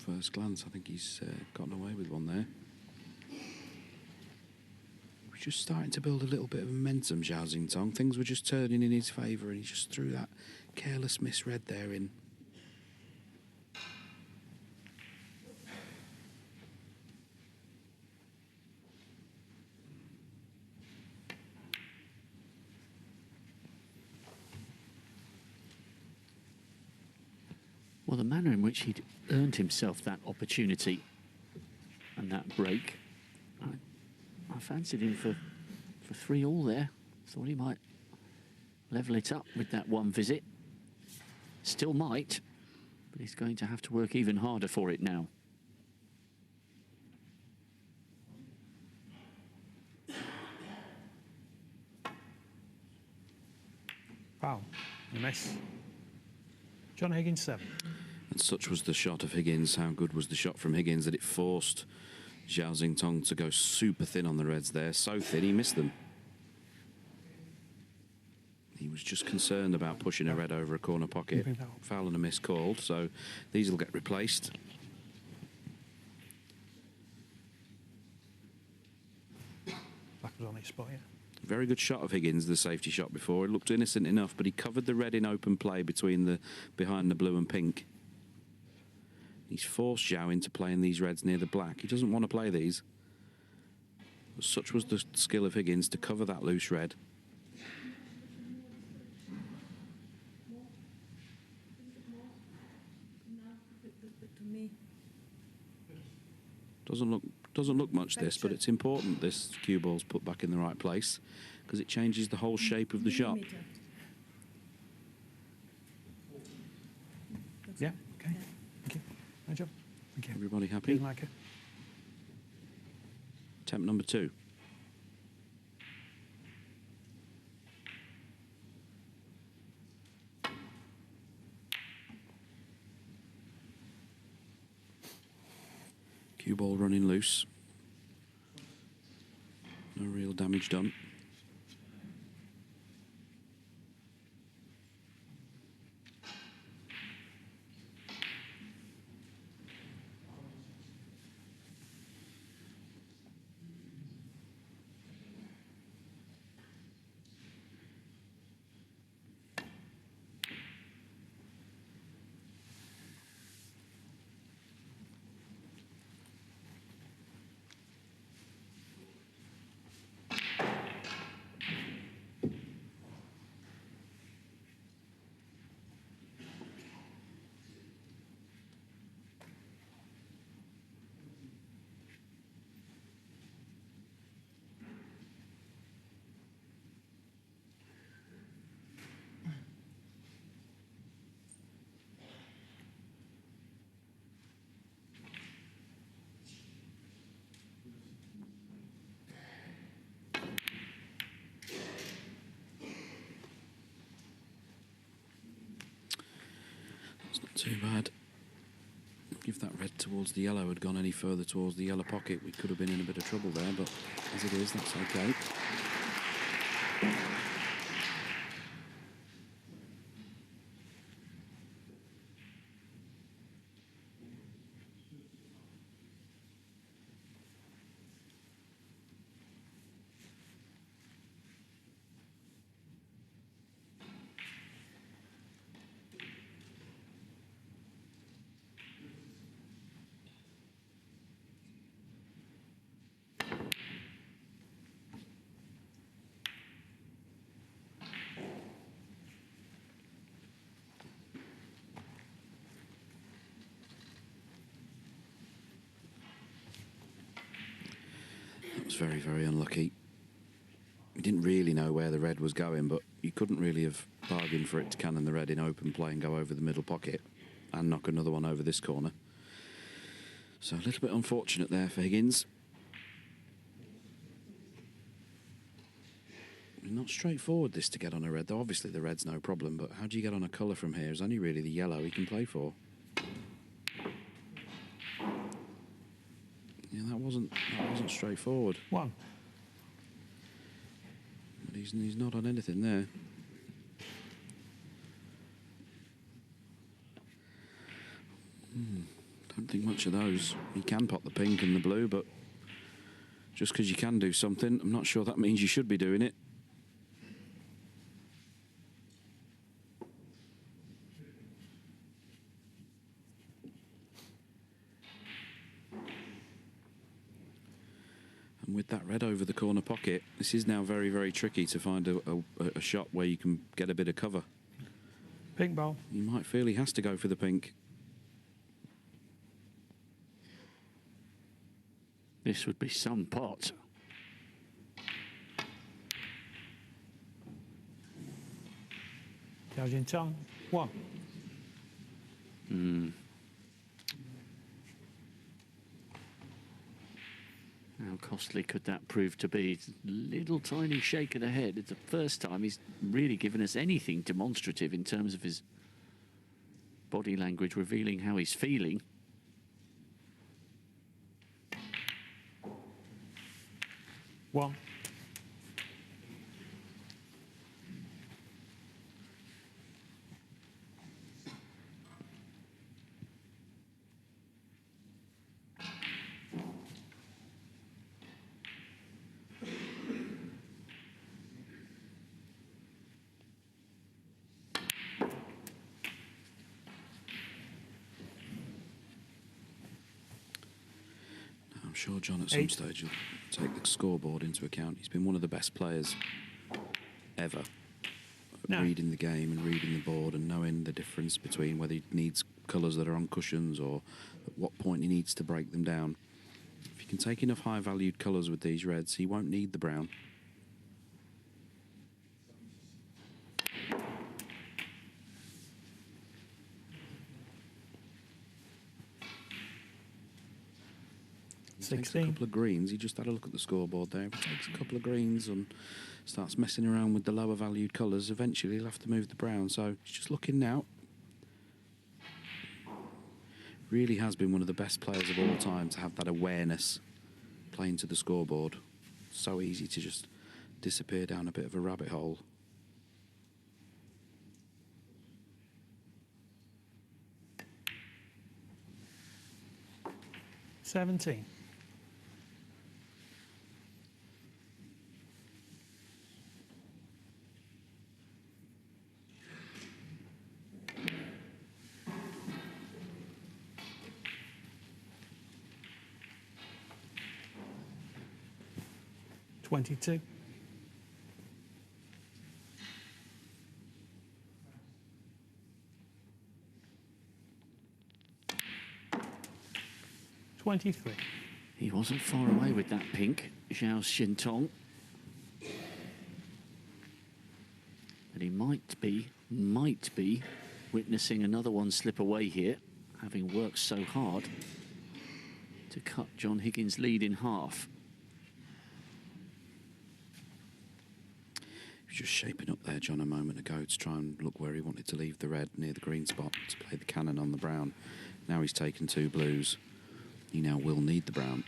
First glance, I think he's gotten away with one there. We're just starting to build a little bit of momentum, Zhao Xintong. Things were just turning in his favour, and he just threw that careless misread there in. Well, the manner in which he'd earned himself that opportunity and that break, I fancied him for 3-all there. Thought he might level it up with that one visit. Still might, but he's going to have to work even harder for it now. Foul. A miss. John Higgins, 7. And such was the shot of Higgins. How good was the shot from Higgins that it forced Zhao Xintong to go super thin on the reds there. So thin, he missed them. He was just concerned about pushing a red over a corner pocket. Foul and a miss called, so these will get replaced. Black was on his spot, yeah. Very good shot of Higgins, the safety shot before. It looked innocent enough, but he covered the red in open play behind the blue and pink. He's forced Zhao into playing these reds near the black. He doesn't want to play these. But such was the skill of Higgins to cover that loose red. To me, Doesn't look much this, but it's important this cue ball's put back in the right place because it changes the whole shape of the shot. millimeter. Looks Yeah, like- okay. Thank you. Nice job. Thank you. Everybody happy? Feeling like it? Attempt number 2. Cue ball running loose. No real damage done. Not too bad. If that red towards the yellow had gone any further towards the yellow pocket, we could have been in a bit of trouble there, but as it is, that's okay. That was very, very unlucky. He didn't really know where the red was going, but you couldn't really have bargained for it to cannon the red in open play and go over the middle pocket and knock another one over this corner. So a little bit unfortunate there for Higgins. Not straightforward this to get on a red, though. Obviously the red's no problem, but how do you get on a colour from here? It's only really the yellow he can play for. Yeah, that wasn't straightforward. One. But he's not on anything there. Don't think much of those. He can pot the pink and the blue, but just because you can do something, I'm not sure that means you should be doing it. And with that red over the corner pocket, this is now very, very tricky to find a shot where you can get a bit of cover. Pink ball. You might feel he has to go for the pink. This would be some pot. Zhao Xintong. One. How costly could that prove to be? It's a little tiny shake of the head. It's the first time he's really given us anything demonstrative in terms of his body language, revealing how he's feeling. One. I'm sure John at some stage will take the scoreboard into account. He's been one of the best players ever at reading the game and reading the board and knowing the difference between whether he needs colours that are on cushions or at what point he needs to break them down. If you can take enough high-valued colours with these reds, he won't need the brown. Takes a couple of greens. He just had a look at the scoreboard there. If he takes a couple of greens and starts messing around with the lower valued colours, eventually he'll have to move the brown. So he's just looking now. Really has been one of the best players of all time to have that awareness playing to the scoreboard. So easy to just disappear down a bit of a rabbit hole. $17. $22. $23. He wasn't far away with that pink, Zhao Xintong. And he might be witnessing another one slip away here, having worked so hard to cut John Higgins' lead in half. He was just shaping up there, John, a moment ago to try and look where he wanted to leave the red near the green spot to play the cannon on the brown. Now he's taken two blues. He now will need the brown.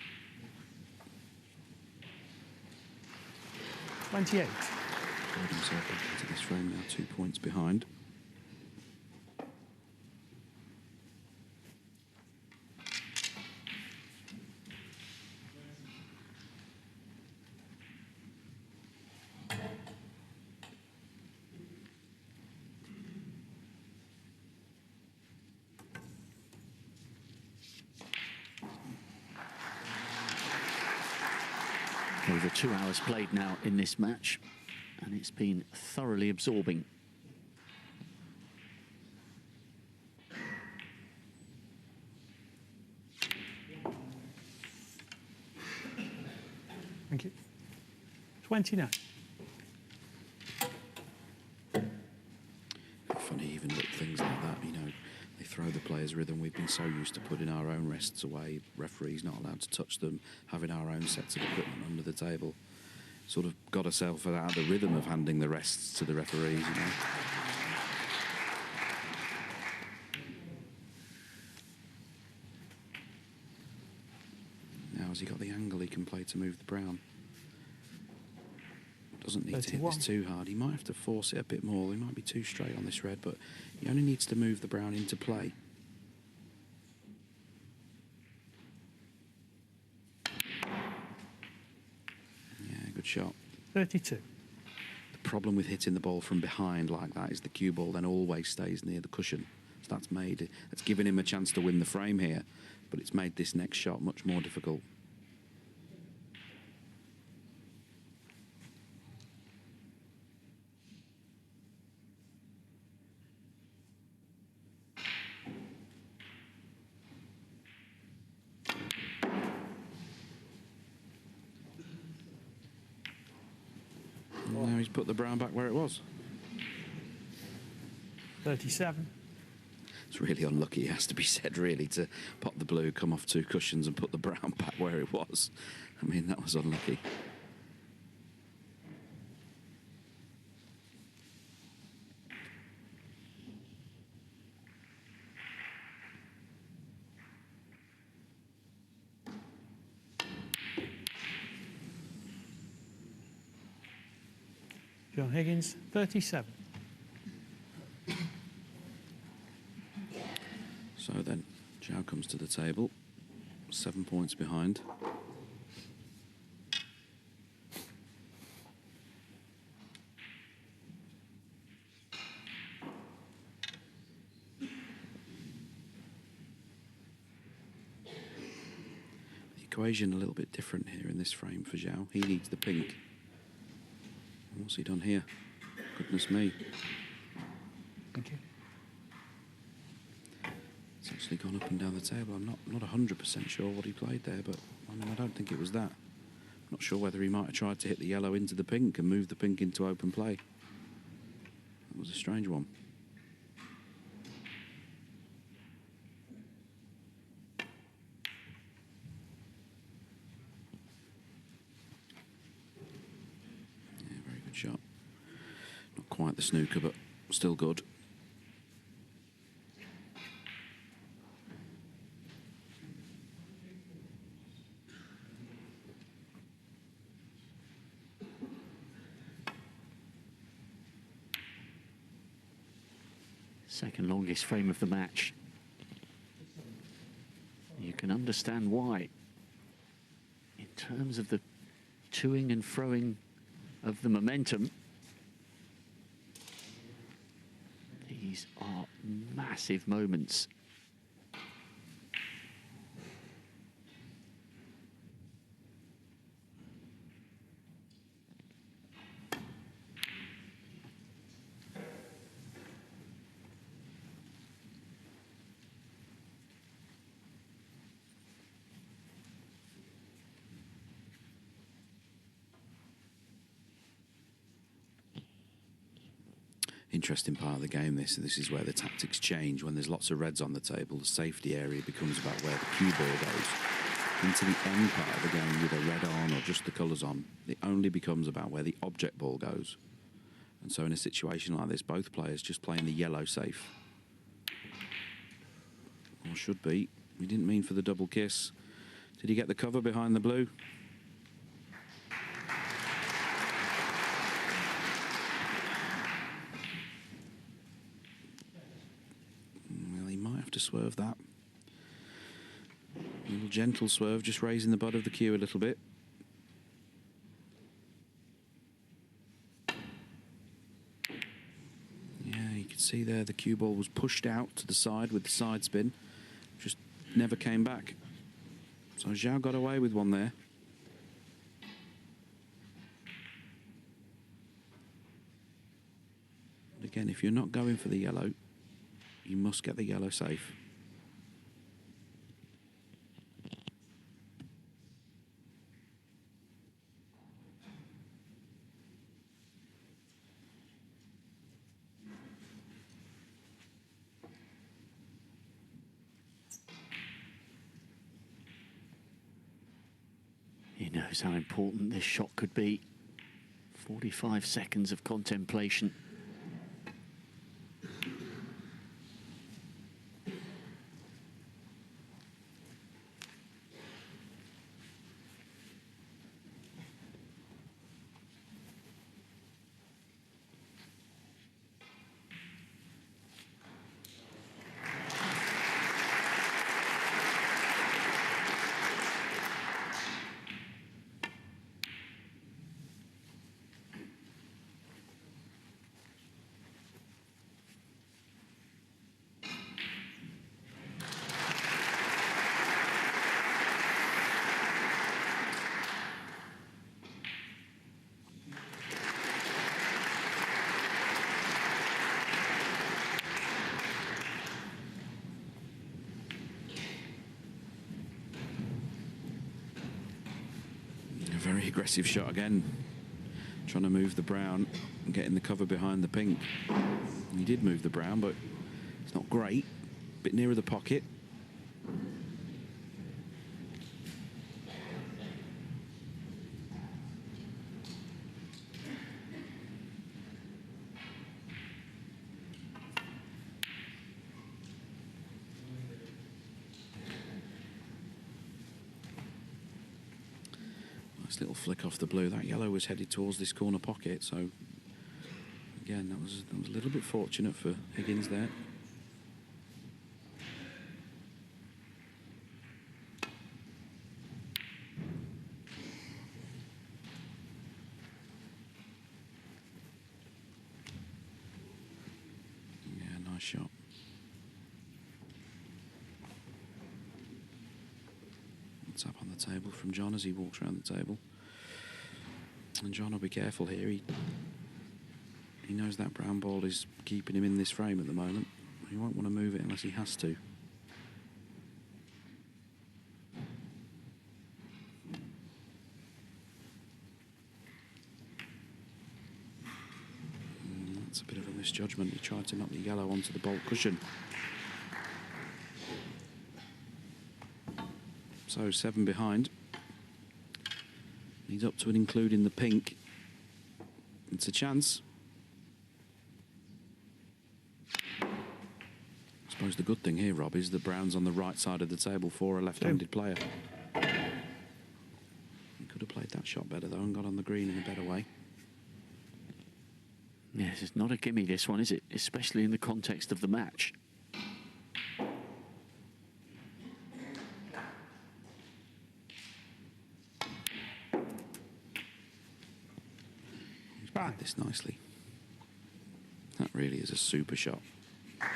28. Got himself back into this frame now, 2 points behind. Over 2 hours played now in this match, and it's been thoroughly absorbing. Thank you. 29. Funny, even little things like that, you know, they throw the players' rhythm. We've been so used to putting our own rests away, referees not allowed to touch them, having our own sets of equipment under the table. sort of got herself out of the rhythm of handing the rests to the referees, you know. Now has he got the angle he can play to move the brown? Doesn't need to hit 31. this too hard. He might have to force it a bit more. He might be too straight on this red, but he only needs to move the brown into play. Yeah, good shot. 32. The problem with hitting the ball from behind like that is the cue ball then always stays near the cushion. So that's given him a chance to win the frame here, but it's made this next shot much more difficult. Now he's put the brown back where it was. 37. It's really unlucky, it has to be said, really, to pop the blue, come off two cushions and put the brown back where it was. I mean, that was unlucky. John Higgins, 37. So then, Zhao comes to the table, 7 points behind. The equation a little bit different here in this frame for Zhao. He needs the pink. What's he done here? Goodness me. Thank you. It's actually gone up and down the table. I'm not 100% sure what he played there, but I mean, I don't think it was that. I'm not sure whether he might have tried to hit the yellow into the pink and move the pink into open play. That was a strange one. Yeah, very good shot. Not quite the snooker, but still good. Second longest frame of the match. You can understand why. In terms of the toing and froing of the momentum, these are massive moments. Interesting part of the game, this is where the tactics change. When there's lots of reds on the table, the safety area becomes about where the cue ball goes. Into the end part of the game with a red on or just the colours on, it only becomes about where the object ball goes. And so in a situation like this, both players just playing the yellow safe. Or should be. We didn't mean for the double kiss. Did he get the cover behind the blue? To swerve that. A little gentle swerve, just raising the butt of the cue a little bit. Yeah, you can see there the cue ball was pushed out to the side with the side spin. Just never came back. So Zhao got away with one there. But again, if you're not going for the yellow, you must get the yellow safe. He knows how important this shot could be. 45 seconds of contemplation. Very aggressive shot again, trying to move the brown and getting the cover behind the pink. He did move the brown, but it's not great. Bit nearer the pocket. Little flick off the blue. That yellow was headed towards this corner pocket, so again that was a little bit fortunate for Higgins there. Yeah, nice shot. Tap on the table from John as he walks around the table. And John will be careful here. He knows that brown ball is keeping him in this frame at the moment. He won't want to move it unless he has to. That's a bit of a misjudgment. He tried to knock the yellow onto the bolt cushion. So 7 behind. He's up to and including the pink. It's a chance. I suppose the good thing here, Rob, is that brown's on the right side of the table for a left-handed player. He could have played that shot better, though, and got on the green in a better way. Yes, it's not a gimme, this one, is it? Especially in the context of the match. Played this nicely. That really is a super shot. And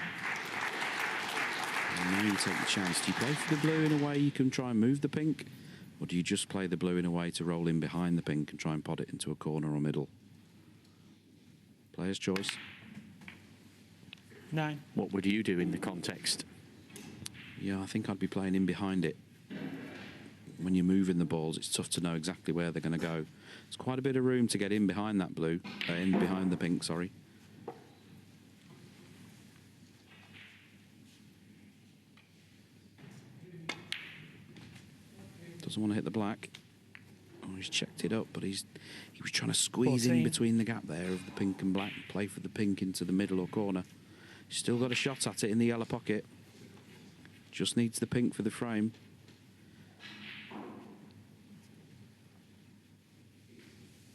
now you take the chance. Do you play for the blue in a way you can try and move the pink? Or do you just play the blue in a way to roll in behind the pink and try and pot it into a corner or middle? Player's choice. 9. What would you do in the context? Yeah, I think I'd be playing in behind it. When you're moving the balls, it's tough to know exactly where they're going to go. There's quite a bit of room to get in behind that blue, in behind the pink, sorry. Doesn't want to hit the black. Oh, he's checked it up, but he was trying to squeeze 14. in between the gap there of the pink and black, play for the pink into the middle or corner. Still got a shot at it in the yellow pocket. Just needs the pink for the frame.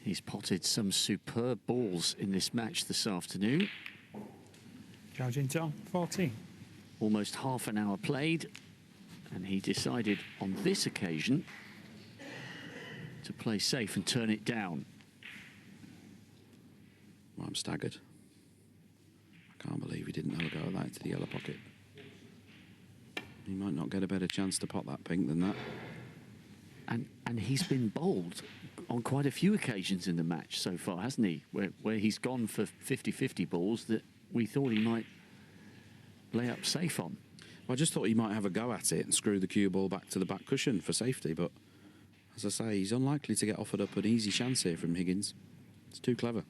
He's potted some superb balls in this match this afternoon. Zhao Xintong, 14. Almost half an hour played, and he decided on this occasion to play safe and turn it down. Well, I'm staggered. I can't believe he didn't have a go at that into the yellow pocket. He might not get a better chance to pot that pink than that. And he's been bowled on quite a few occasions in the match so far, hasn't he? Where he's gone for 50-50 balls that we thought he might lay up safe on. Well, I just thought he might have a go at it and screw the cue ball back to the back cushion for safety, but as I say, he's unlikely to get offered up an easy chance here from Higgins. It's too clever.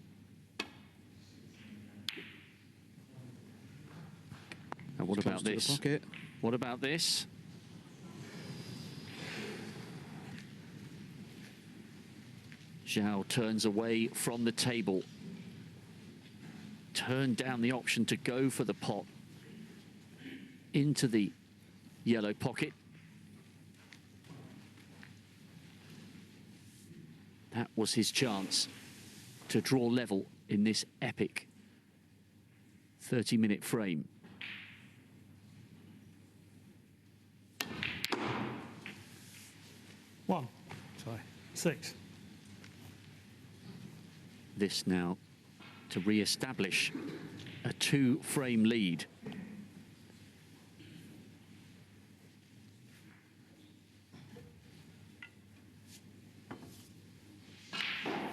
Now, what about Close to this? the pocket. What about this? Zhao turns away from the table. Turned down the option to go for the pot into the yellow pocket. That was his chance to draw level in this epic 30-minute frame. Six. This now to re-establish a 2-frame lead.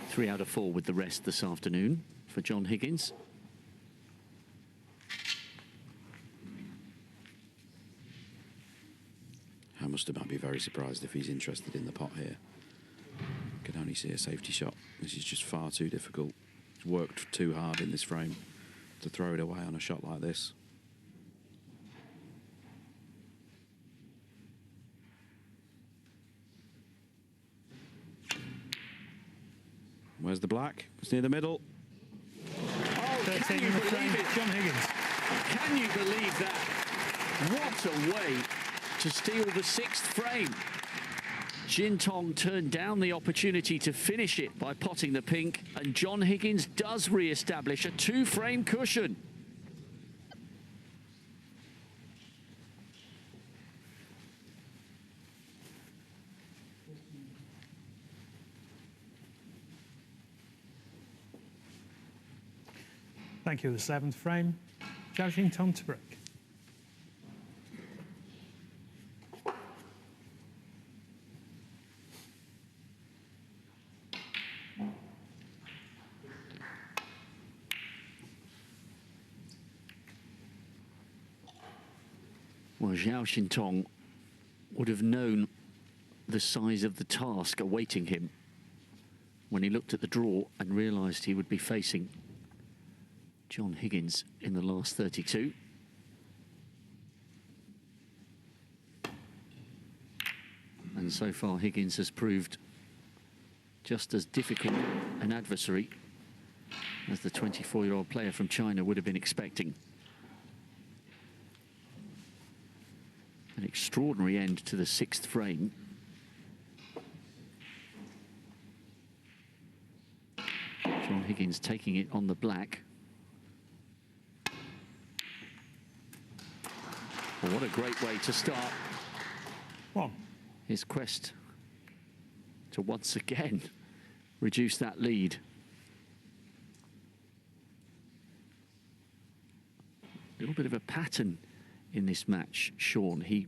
Three out of 4 with the rest this afternoon for John Higgins. I must be very surprised if he's interested in the pot here. Can only see a safety shot. This is just far too difficult. He's worked too hard in this frame to throw it away on a shot like this. Where's the black? It's near the middle. Oh, can you believe it? John Higgins. Can you believe that? What a way to steal the 6th frame. Xintong turned down the opportunity to finish it by potting the pink, and John Higgins does re-establish a 2-frame cushion. Thank you. The 7th frame. Zhao Xintong to break. Well, Zhao Xintong would have known the size of the task awaiting him when he looked at the draw and realised he would be facing John Higgins in the last 32. And so far, Higgins has proved just as difficult an adversary as the 24-year-old player from China would have been expecting. An extraordinary end to the 6th frame. John Higgins taking it on the black. Well, what a great way to start his quest to once again reduce that lead. A little bit of a pattern in this match, Sean. He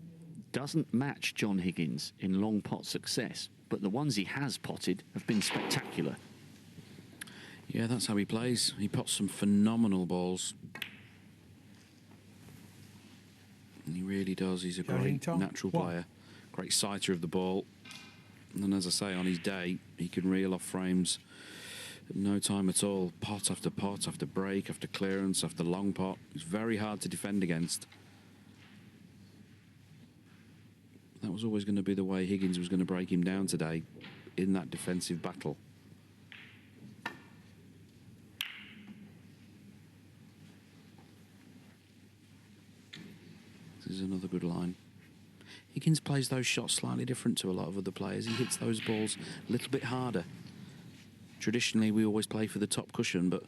doesn't match John Higgins in long pot success, but the ones he has potted have been spectacular. Yeah, that's how he plays. He pots some phenomenal balls. And he really does. He's a great natural player. Great sighter of the ball. And then, as I say, on his day, he can reel off frames at no time at all. Pot after pot, after break, after clearance, after long pot. It's very hard to defend against. That was always going to be the way Higgins was going to break him down today in that defensive battle. This is another good line. Higgins plays those shots slightly different to a lot of other players. He hits those balls a little bit harder. Traditionally, we always play for the top cushion, but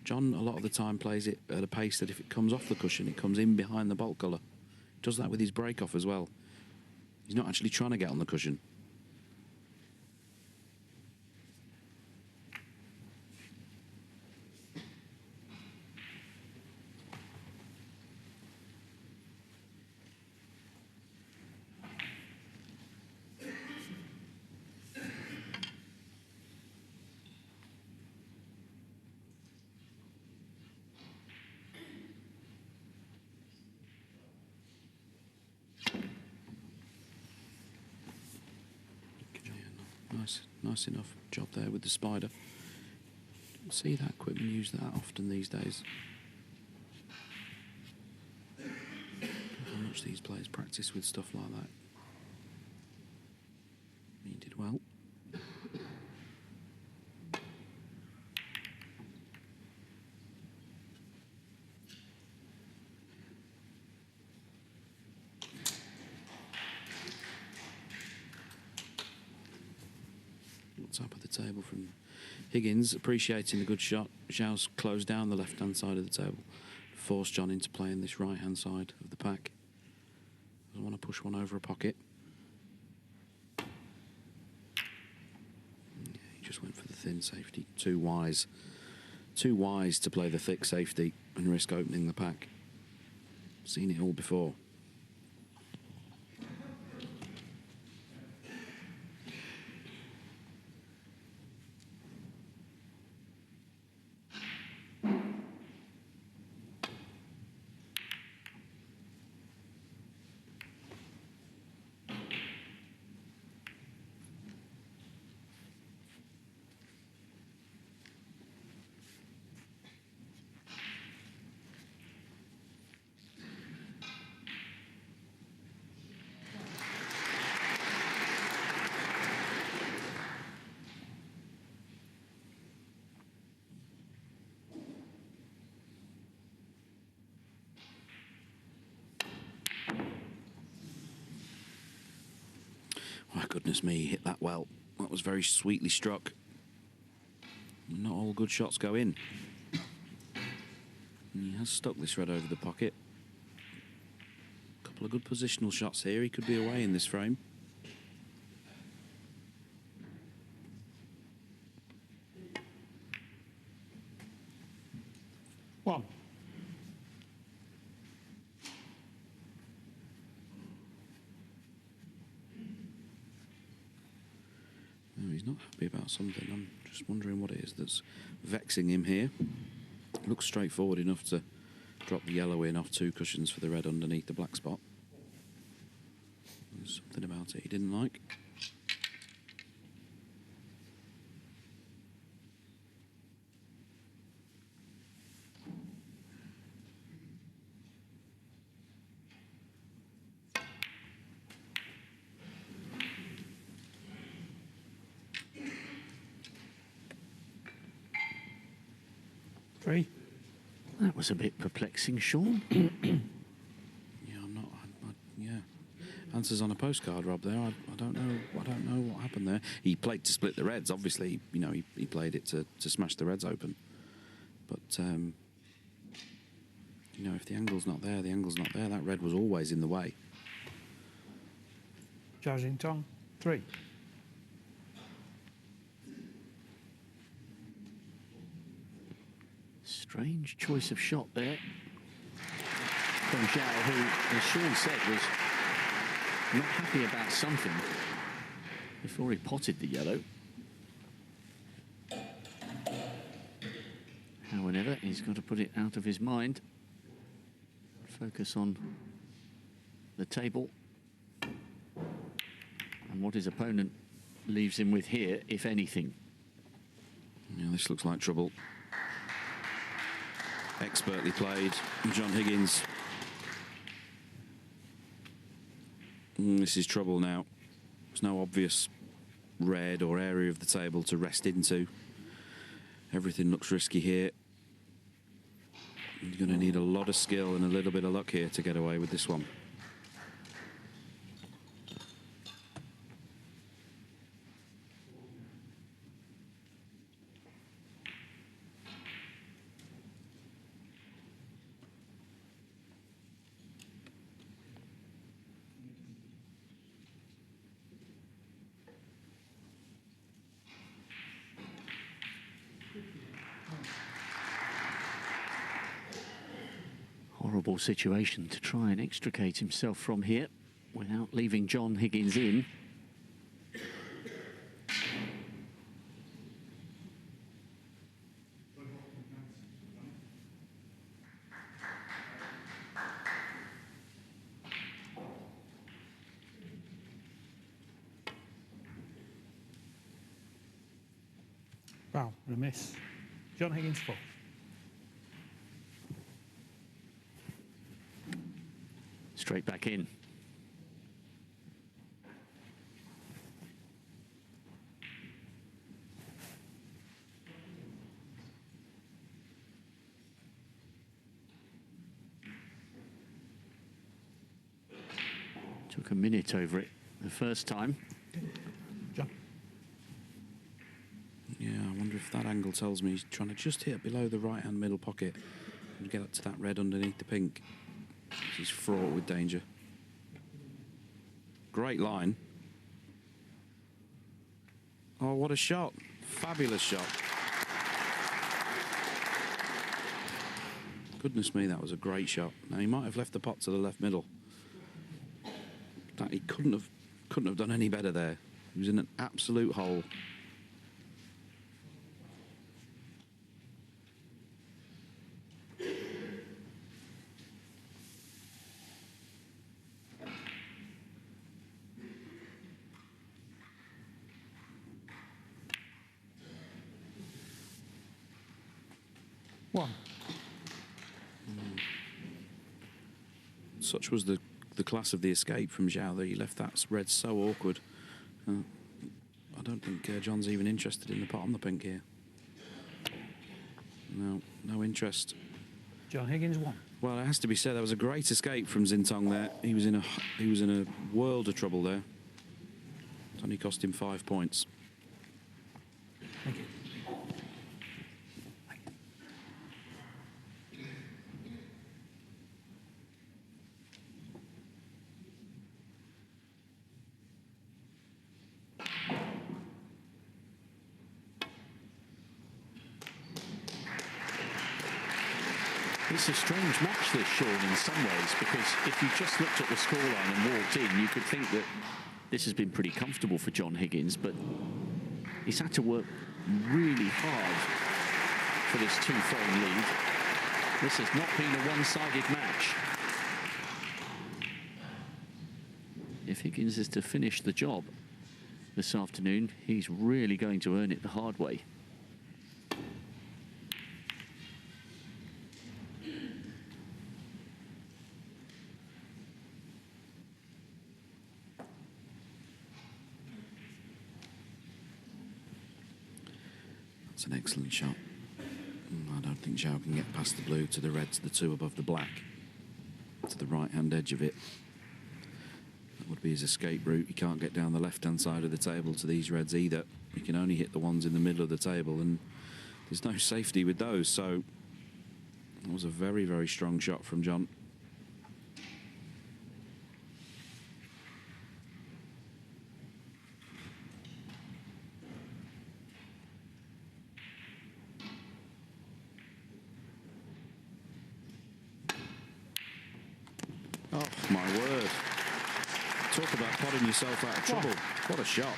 John, a lot of the time, plays it at a pace that if it comes off the cushion, it comes in behind the bolt colour. Does that with his break-off as well. He's not actually trying to get on the cushion. Nice enough job there with the spider. Don't see that equipment used that often these days. How much these players practice with stuff like that. He did well. top of the table from Higgins, appreciating the good shot. Zhao's closed down the left-hand side of the table, forced John into playing this right-hand side of the pack. Doesn't want to push one over a pocket. Yeah, he just went for the thin safety. Too wise to play the thick safety and risk opening the pack. Seen it all before. My goodness me, he hit that well. That was very sweetly struck. Not all good shots go in. And he has stuck this red over the pocket. A couple of good positional shots here. He could be away in this frame. One. No, he's not happy about something. I'm just wondering what it is that's vexing him here. Looks straightforward enough to drop the yellow in off 2 cushions for the red underneath the black spot. There's something about it he didn't like. Three. That was a bit perplexing, Sean. Yeah, I'm not. Yeah, answers on a postcard, Rob. There, I don't know. I don't know what happened there. He played to split the reds. Obviously, you know, he played it to smash the reds open. But you know, if the angle's not there, the angle's not there. That red was always in the way. Zhao Xintong. Three. Strange choice of shot there from Zhao, who, as Sean said, was not happy about something before he potted the yellow. However, he's got to put it out of his mind. Focus on the table and what his opponent leaves him with here, if anything. Yeah, this looks like trouble. Expertly played, John Higgins. This is trouble now. There's no obvious red or area of the table to rest into. Everything looks risky here. You're going to need a lot of skill and a little bit of luck here to get away with this one. Horrible situation to try and extricate himself from here without leaving John Higgins in. Wow, and a miss. John Higgins 4. Straight back in. Took a minute over it the first time. John. if that angle tells me he's trying to just hit below the right-hand middle pocket and get up to that red underneath the pink. He's fraught with danger. Great line. Oh, what a shot. Fabulous shot. Goodness me, that was a great shot. Now, he might have left the pot to the left middle. He couldn't have done any better there. He was in an absolute hole. One. Such was the class of the escape from Zhao that he left that red so awkward. I don't think John's even interested in the pot on the pink here. No interest. John Higgins won. Well, it has to be said, that was a great escape from Xintong there. He was in a world of trouble there. It only cost him 5 points. Thank you. It's a strange match this, Sean, in some ways, because if you just looked at the scoreline and walked in, you could think that this has been pretty comfortable for John Higgins, but he's had to work really hard for this two-frame lead. This has not been a one-sided match. If Higgins is to finish the job this afternoon, he's really going to earn it the hard way. That's an excellent shot. I don't think Zhao can get past the blue to the red to the two above the black. To the right-hand edge of it. That would be his escape route. He can't get down the left-hand side of the table to these reds either. He can only hit the ones in the middle of the table, and there's no safety with those. So that was a very, very strong shot from John. Oh, my word. Talk about potting yourself out of trouble. What a shot.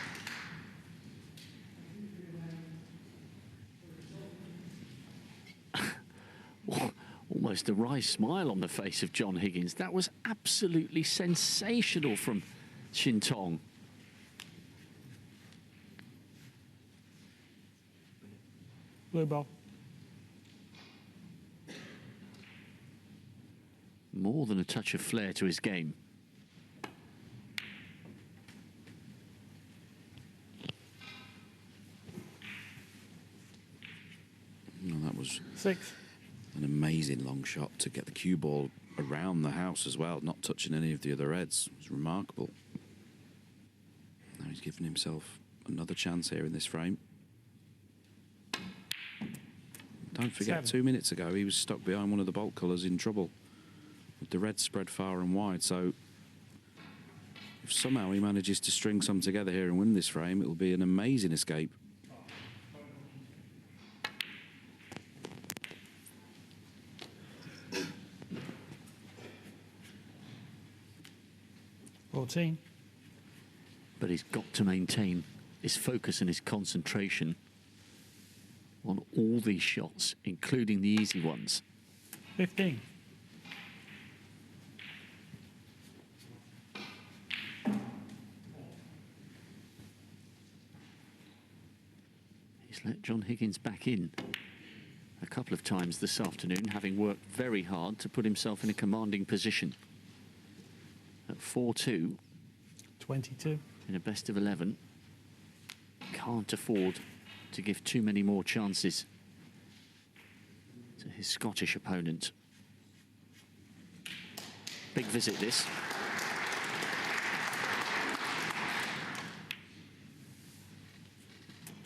Almost a wry smile on the face of John Higgins. That was absolutely sensational from Xintong. Blue ball. More than a touch of flair to his game. Well, that was 6. an amazing long shot to get the cue ball around the house as well, not touching any of the other reds. It was remarkable. Now he's given himself another chance here in this frame. Don't forget, 7. 2 minutes ago, he was stuck behind one of the bolt colours in trouble. With the reds spread far and wide, so if somehow he manages to string some together here and win this frame, it will be an amazing escape. But he's got to maintain his focus and his concentration on all these shots, including the easy ones. 15. He's let John Higgins back in a couple of times this afternoon, having worked very hard to put himself in a commanding position. At 4-2, 22. in a best of 11, can't afford to give too many more chances to his Scottish opponent. Big visit this.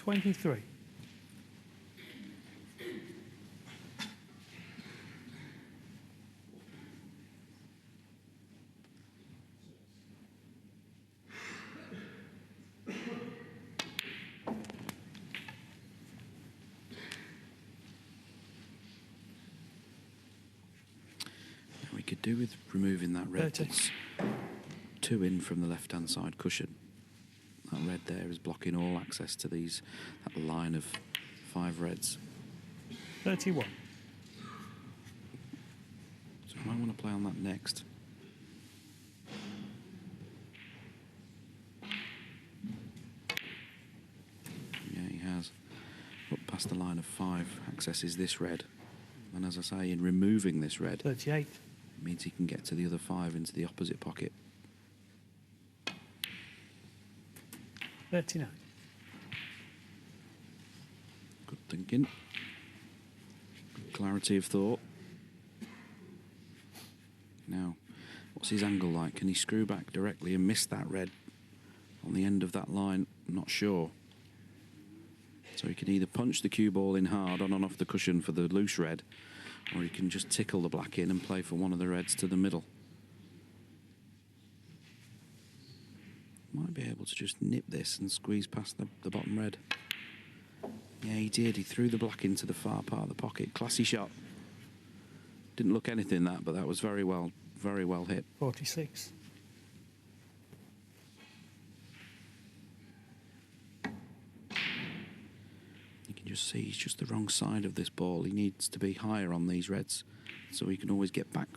$23. do with removing that red 30. that's 2 in from the left-hand side cushion? That red there is blocking all access to that line of 5 reds. 31. So I might want to play on that next. Yeah, he has. Up past the line of 5 accesses this red. And as I say, in removing this red, 38. it means he can get to the other 5 into the opposite pocket. 39. Good thinking. Good clarity of thought. Now, what's his angle like? Can he screw back directly and miss that red on the end of that line? I'm not sure. So he can either punch the cue ball in hard on and off the cushion for the loose red, or he can just tickle the black in and play for one of the reds to the middle. Might be able to just nip this and squeeze past the bottom red. Yeah, he did. He threw the black into the far part of the pocket. Classy shot. Didn't look anything that, but that was very well hit. 46. You can just see he's just the wrong side of this ball. He needs to be higher on these reds so he can always get back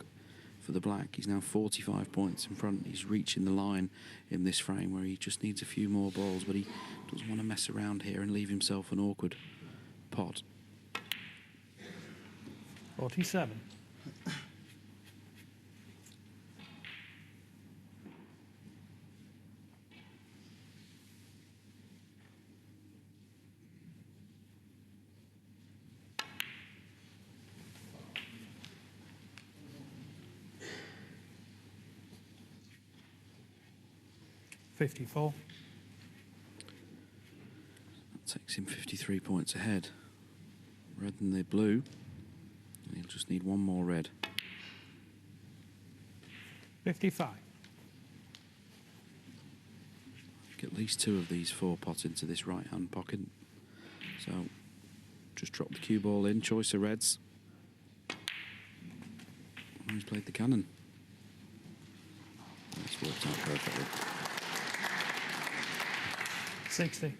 for the black. He's now 45 points in front. He's reaching the line in this frame where he just needs a few more balls, but he doesn't want to mess around here and leave himself an awkward pot. 47. $54. That takes him 53 points ahead. Red than the blue. And he'll just need one more red. 55. Get at least 2 of these 4 pots into this right-hand pocket. So just drop the cue ball in. Choice of reds. Oh, he's played the cannon. That's worked out perfectly. 60.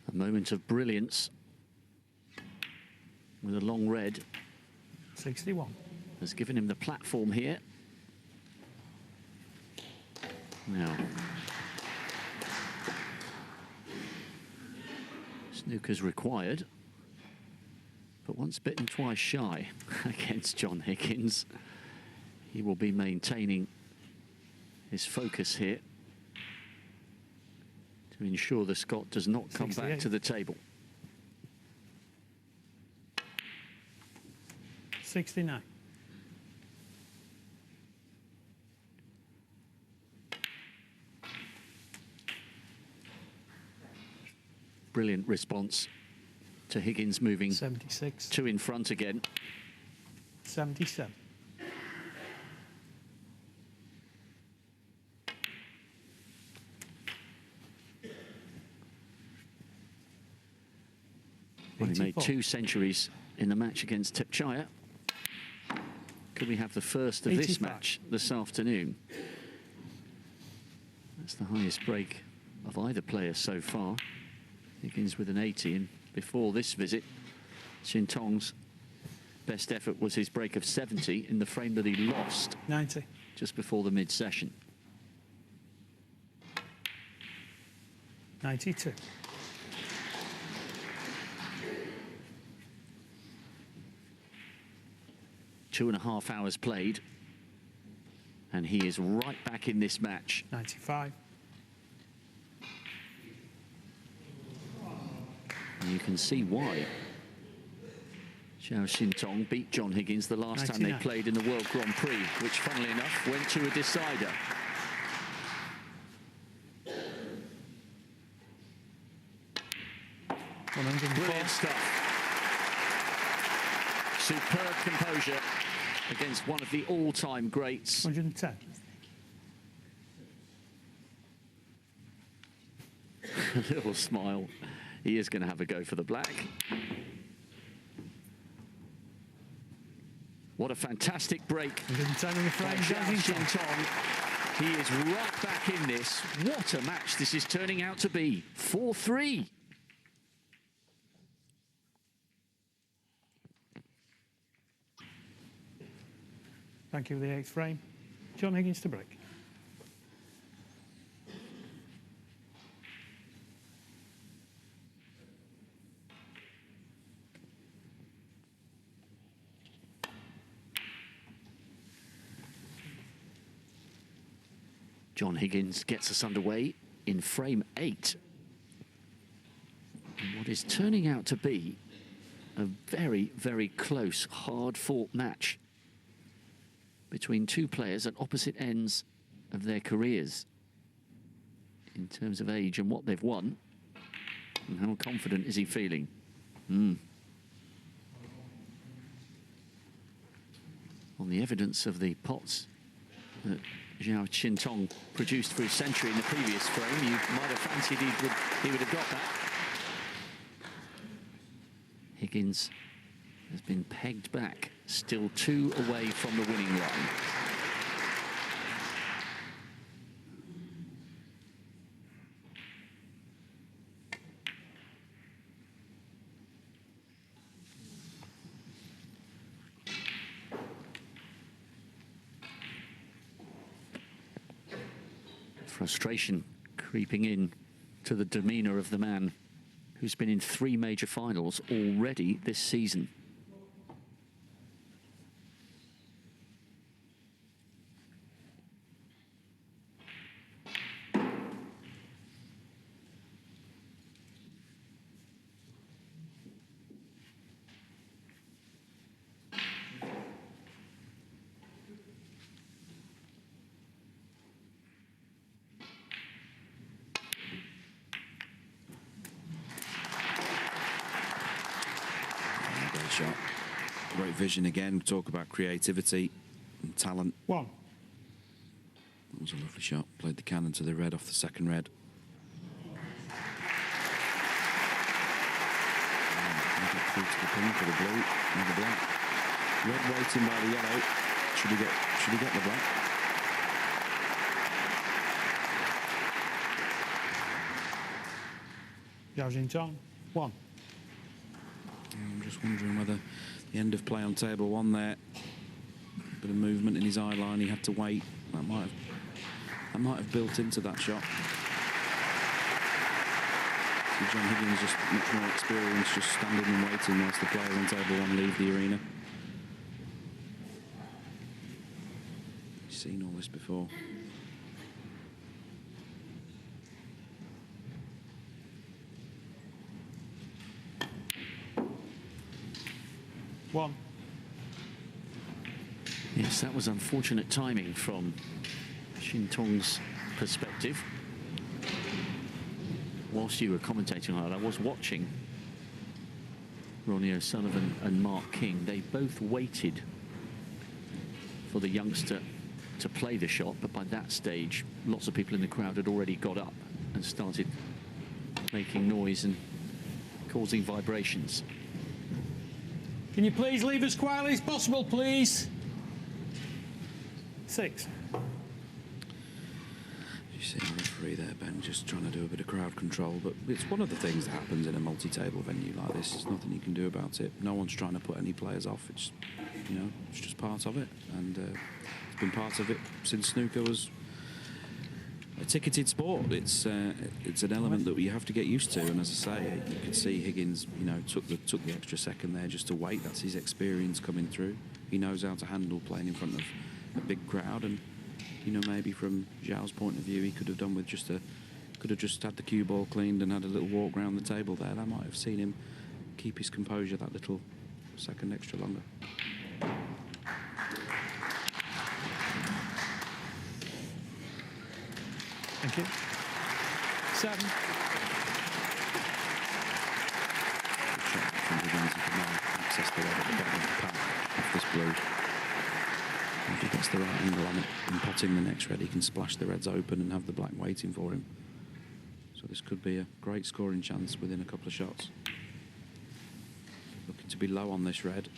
A moment of brilliance with a long red 61. has given him the platform here. Now, snooker's required, but once bitten, twice shy against John Higgins. He will be maintaining his focus here to ensure the Scot does not come back 68. to the table. 69. Brilliant response to Higgins moving 76. 2 in front again. 77. Well, he made 84. 2 centuries in the match against Tepchaya. Could we have the first of this 85. match this afternoon? That's the highest break of either player so far. Higgins with an 80, and before this visit, Xintong's best effort was his break of 70 in the frame that he lost 90. just before the mid-session. 92. Two and a half hours played, and he is right back in this match. 95. And you can see why Zhao Xintong beat John Higgins the last time they 99. played in the World Grand Prix, which, funnily enough, went to a decider. Brilliant stuff. Superb composure against one of the all-time greats. 110. A little smile. He is going to have a go for the black. What a fantastic break. 110 in the frame. Zhao Zhao Xintong. He is right back in this. What a match this is turning out to be. 4-3. Thank you for the 8th frame. John Higgins to break. John Higgins gets us underway in frame 8. In what is turning out to be a very, very close, hard-fought match between two players at opposite ends of their careers in terms of age and what they've won. And how confident is he feeling? On the evidence of the pots that Zhao Xintong produced for his century in the previous frame, you might have fancied he would have got that. Higgins has been pegged back, still 2 away from the winning line. Frustration creeping in to the demeanour of the man who's been in 3 major finals already this season. Shot. Great vision again. We talk about creativity and talent. 1. That was a lovely shot. Played the cannon to the red off the second red. Get through to the pink or the blue and the black. Red waiting by the yellow. Should he get the black? Zhao Xintong. 1. I'm just wondering whether the end of play on table 1 there, a bit of movement in his eye line, he had to wait. That might have built into that shot. So John Higgins just much more experienced, just standing and waiting whilst the players on table 1 leave the arena. You've seen all this before. Yes, that was unfortunate timing from Xintong's perspective. Whilst you were commentating on it, I was watching Ronnie O'Sullivan and Mark King. They both waited for the youngster to play the shot, but by that stage, lots of people in the crowd had already got up and started making noise and causing vibrations. Can you please leave as quietly as possible, please? 6. You see the referee there, Ben, just trying to do a bit of crowd control, but it's one of the things that happens in a multi-table venue like this. There's nothing you can do about it. No one's trying to put any players off. It's, you know, it's just part of it, and it's been part of it since snooker was a ticketed sport. It's an element that you have to get used to, and as I say, you could see Higgins, you know, took the extra second there just to wait. That's his experience coming through. He knows how to handle playing in front of a big crowd, and you know, maybe from Zhao's point of view, he could have done with could have just had the cue ball cleaned and had a little walk around the table there. That might have seen him keep his composure that little second extra longer. Thank you. 7. Good shot from Higgins. He could now access the red at the bottom of the pack off this blue. gets the right angle on it and potting the next red, he can splash the reds open and have the black waiting for him. So this could be a great scoring chance within a couple of shots. Looking to be low on this red,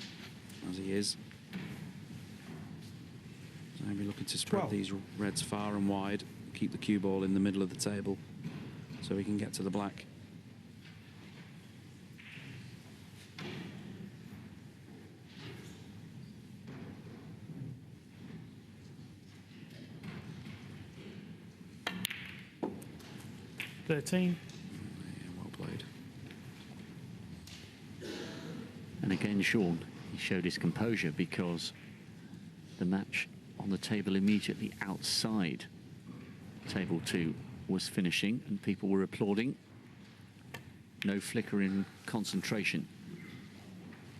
as he is. So maybe looking to spread 12. these reds far and wide, keep the cue ball in the middle of the table so he can get to the black. $13. Yeah, well played. And again, Sean, he showed his composure because the match on the table immediately outside table 2 was finishing and people were applauding. No flicker in concentration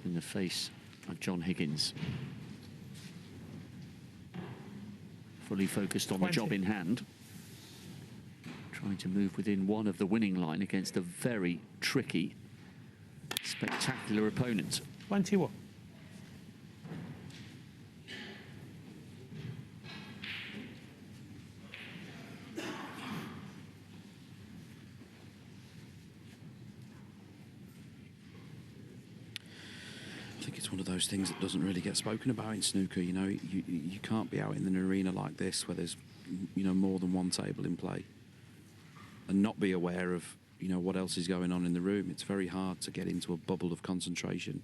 in the face of John Higgins. Fully focused on 20. the job in hand. Trying to move within one of the winning line against a very tricky, spectacular opponent. 21. I think it's one of those things that doesn't really get spoken about in snooker. You know, you can't be out in an arena like this where there's, you know, more than one table in play and not be aware of, you know, what else is going on in the room. It's very hard to get into a bubble of concentration.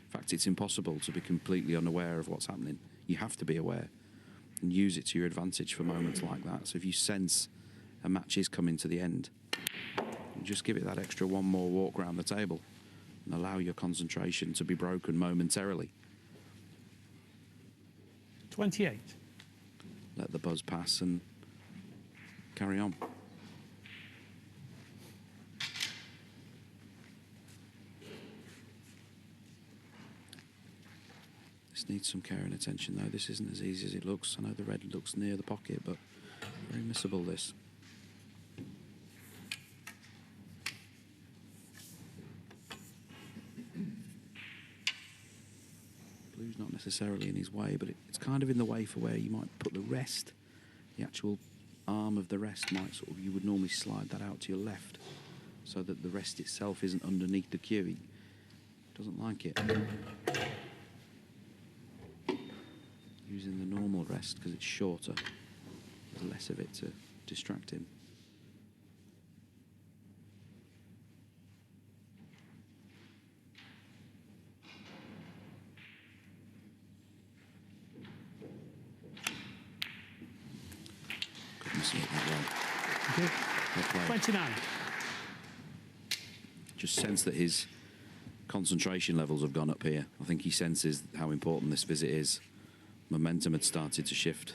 In fact, it's impossible to be completely unaware of what's happening. You have to be aware and use it to your advantage for moments like that. So if you sense a match is coming to the end, just give it that extra one more walk around the table and allow your concentration to be broken momentarily. 28. Let the buzz pass and carry on. This needs some care and attention though. This isn't as easy as it looks. I know the red looks near the pocket, but very missable this. Blue's not necessarily in his way, but it's kind of in the way for where you might put the rest. The actual arm of the rest might sort of, you would normally slide that out to your left so that the rest itself isn't underneath the cue. He doesn't like it. Using the normal rest because it's shorter. There's less of it to distract him. Couldn't see it that well. Well played. 29. Just sense that his concentration levels have gone up here. I think he senses how important this visit is. Momentum had started to shift,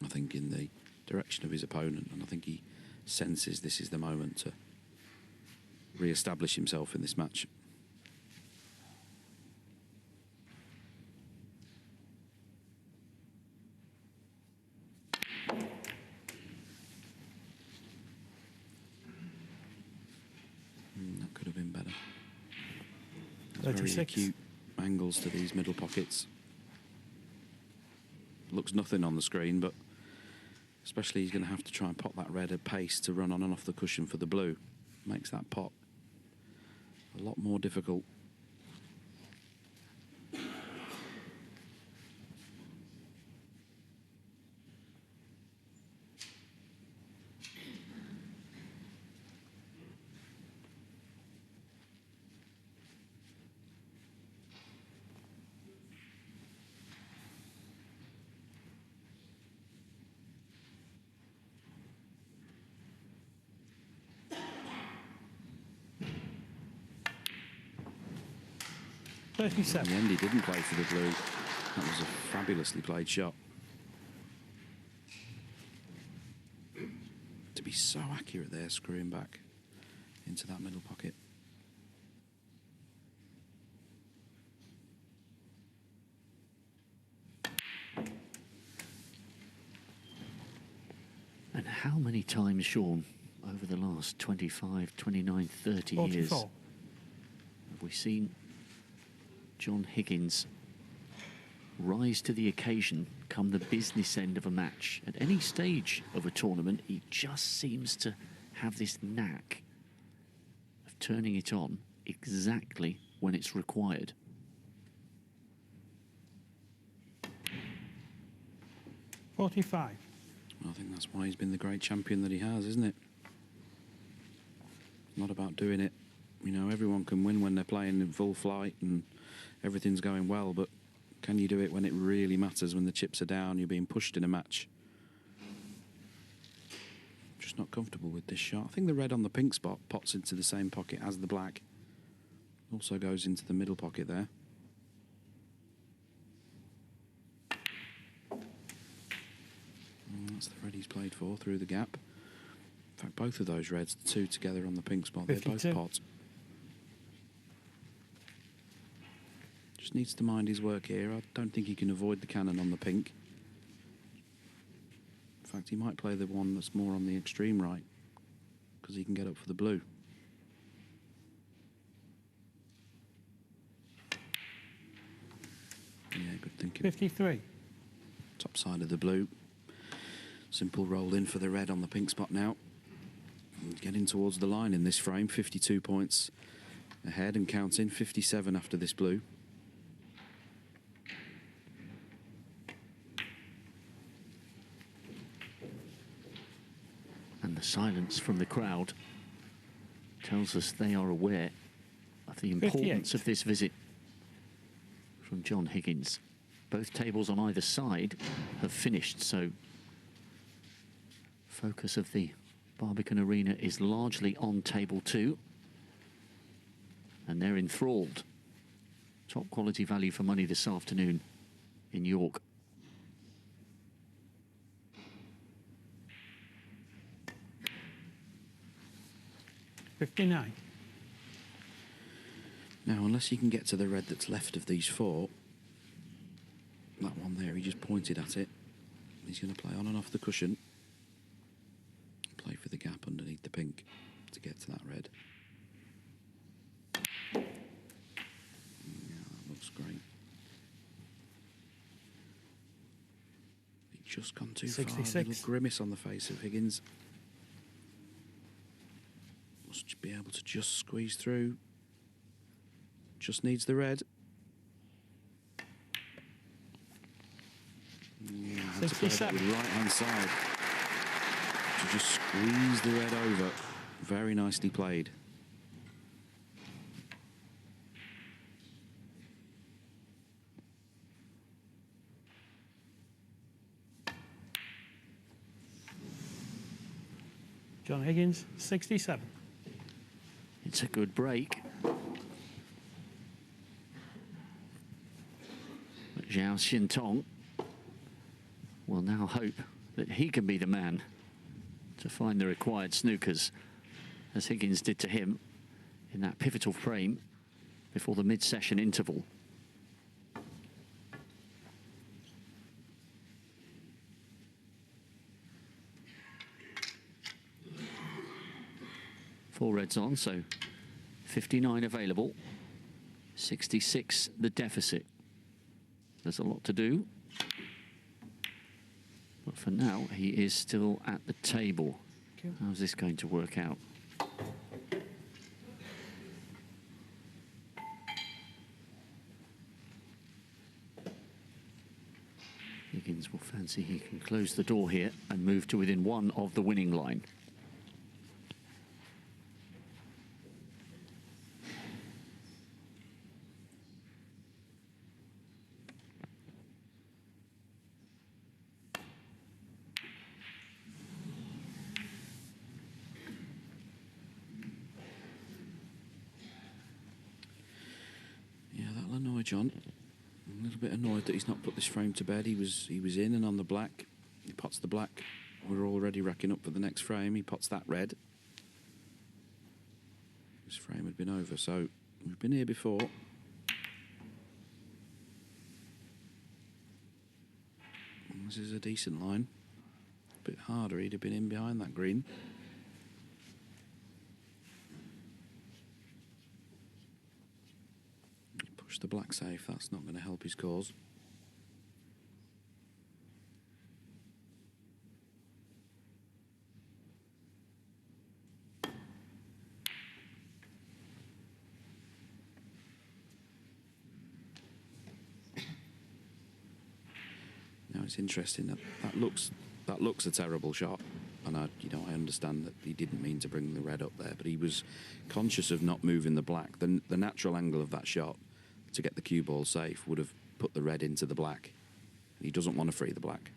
I think, in the direction of his opponent, and I think he senses this is the moment to re-establish himself in this match. That could have been better. There's very 36. acute angles to these middle pockets. Looks nothing on the screen, but especially he's going to have to try and pot that red at pace to run on and off the cushion for the blue. Makes that pot a lot more difficult. In 37. the end, he didn't play for the blue. That was a fabulously played shot. To be so accurate there, screwing back into that middle pocket. And how many times, Sean, over the last 25, 29, 30 years, 44. have we seen John Higgins rise to the occasion come the business end of a match. At any stage of a tournament, he just seems to have this knack of turning it on exactly when it's required. .45. I think that's why he's been the great champion that he has, isn't it? Not about doing it. You know, everyone can win when they're playing in full flight and everything's going well, but can you do it when it really matters, when the chips are down, you're being pushed in a match? Just not comfortable with this shot. I think the red on the pink spot pots into the same pocket as the black. Also goes into the middle pocket there. And that's the red he's played for, through the gap. In fact, both of those reds, the two together on the pink spot, they both 52. pot. Just needs to mind his work here. I don't think he can avoid the cannon on the pink. In fact, he might play the one that's more on the extreme right, because he can get up for the blue. Yeah, good thinking. 53. Top side of the blue. Simple roll in for the red on the pink spot now. And getting towards the line in this frame. 52 points ahead and counting. 57 after this blue. And the silence from the crowd tells us they are aware of the importance 58. of this visit from John Higgins. Both tables on either side have finished, so focus of the Barbican Arena is largely on table 2. And they're enthralled. Top quality value for money this afternoon in York. .59. Now, unless you can get to the red that's left of these four, that one there, he just pointed at it. He's going to play on and off the cushion. Play for the gap underneath the pink to get to that red. Yeah, that looks great. He just gone too far. A 66. little grimace on the face of Higgins. Must be able to just squeeze through. Just needs the red. Yeah, had to play that 67. with right hand side to just squeeze the red over. Very nicely played. John Higgins, 67. It's a good break. But Zhao Xintong will now hope that he can be the man to find the required snookers, as Higgins did to him in that pivotal frame before the mid-session interval. Four reds on, so 59 available, 66 the deficit. There's a lot to do, but for now he is still at the table. Okay. How's this going to work out? Higgins will fancy he can close the door here and move to within one of the winning line. John. A little bit annoyed that he's not put this frame to bed. He was in and on the black. He pots the black. We're already racking up for the next frame. He pots that red. This frame had been over, so we've been here before. And this is a decent line. A bit harder. He'd have been in behind that green. Push the black safe. That's not going to help his cause. It's interesting that looks a terrible shot, and I understand that he didn't mean to bring the red up there, but he was conscious of not moving the black. The natural angle of that shot to get the cue ball safe would have put the red into the black. He doesn't want to free the black.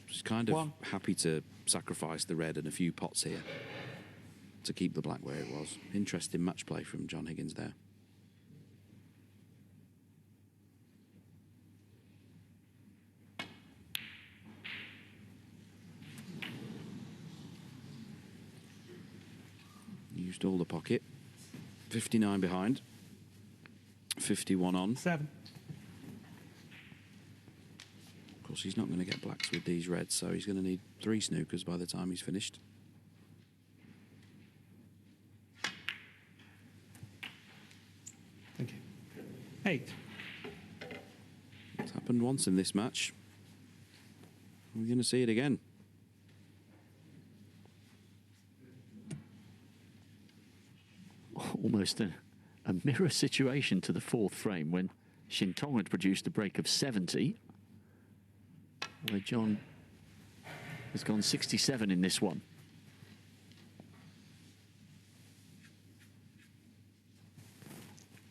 He's kind of happy to sacrifice the red and a few pots here to keep the black where it was. Interesting match play from John Higgins there. Used all the pocket. 59 behind. 51 on. 7. Of course, he's not going to get blacks with these reds, so he's going to need 3 snookers by the time he's finished. Thank you. 8. It's happened once in this match. We're going to see it again. Almost a mirror situation to the 4th frame when Xintong had produced a break of 70, where John has gone 67 in this one.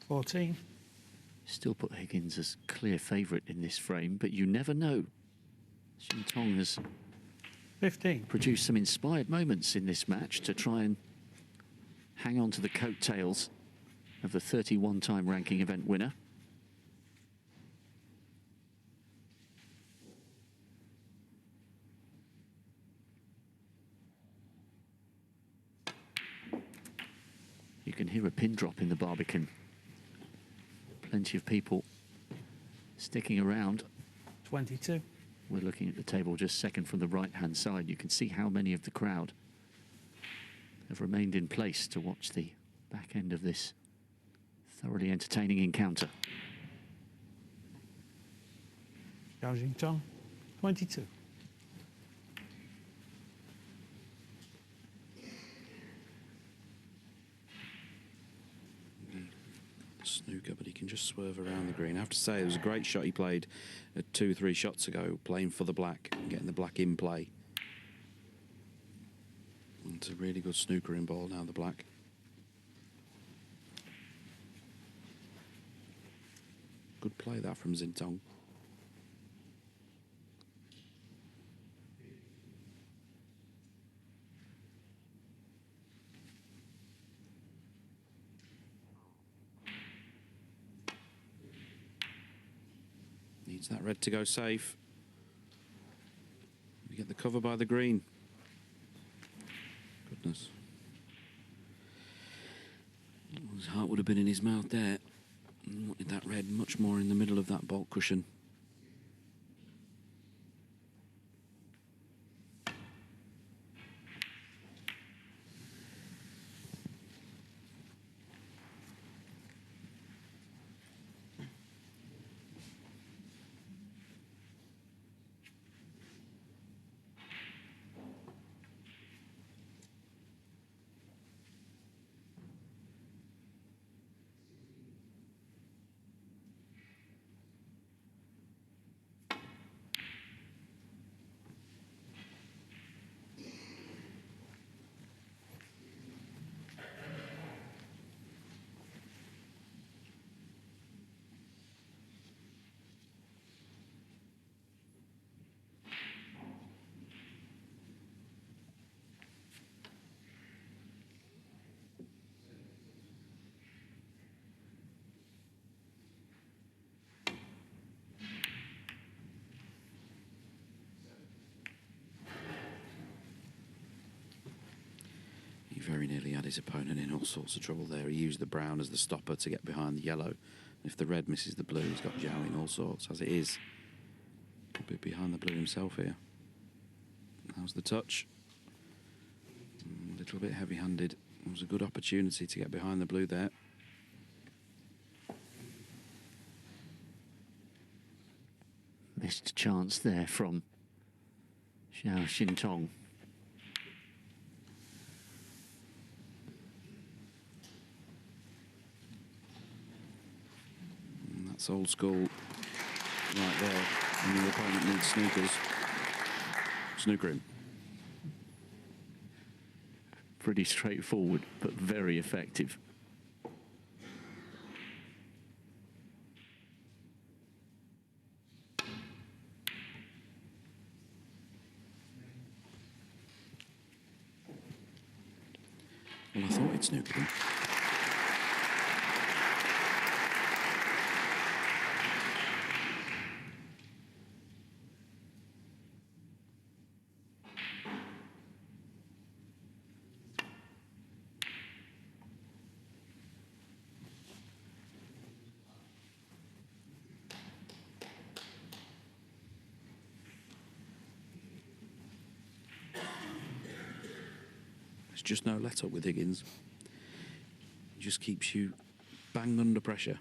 $14. Still put Higgins as clear favourite in this frame, but you never know. Xintong has $15. produced some inspired moments in this match to try and hang on to the coattails of the 31-time ranking event winner. You can hear a pin drop in the Barbican. Plenty of people sticking around. 22. We're looking at the table just second from the right-hand side. You can see how many of the crowd have remained in place to watch the back end of this thoroughly entertaining encounter. Zhao Xintong, 22. Snooker, but he can just swerve around the green. I have to say, it was a great shot he played 2-3 shots ago, playing for the black, getting the black in play. It's a really good snookering ball now, the black. Good play that from Xintong. Needs that red to go safe. We get the cover by the green. Goodness. His heart would have been in his mouth there. Wanted that red much more in the middle of that bolt cushion. Very nearly had his opponent in all sorts of trouble there. He used the brown as the stopper to get behind the yellow. And if the red misses the blue, he's got Zhao in all sorts. As it is, could be behind the blue himself here. How's the touch? A little bit heavy-handed. It was a good opportunity to get behind the blue there. Missed chance there from Zhao Xintong. It's old school right there. And your opponent needs snookers. Snooker him. Pretty straightforward, but very effective. Well, I thought he'd snookered him. There's just no let up with Higgins. He just keeps you bang under pressure.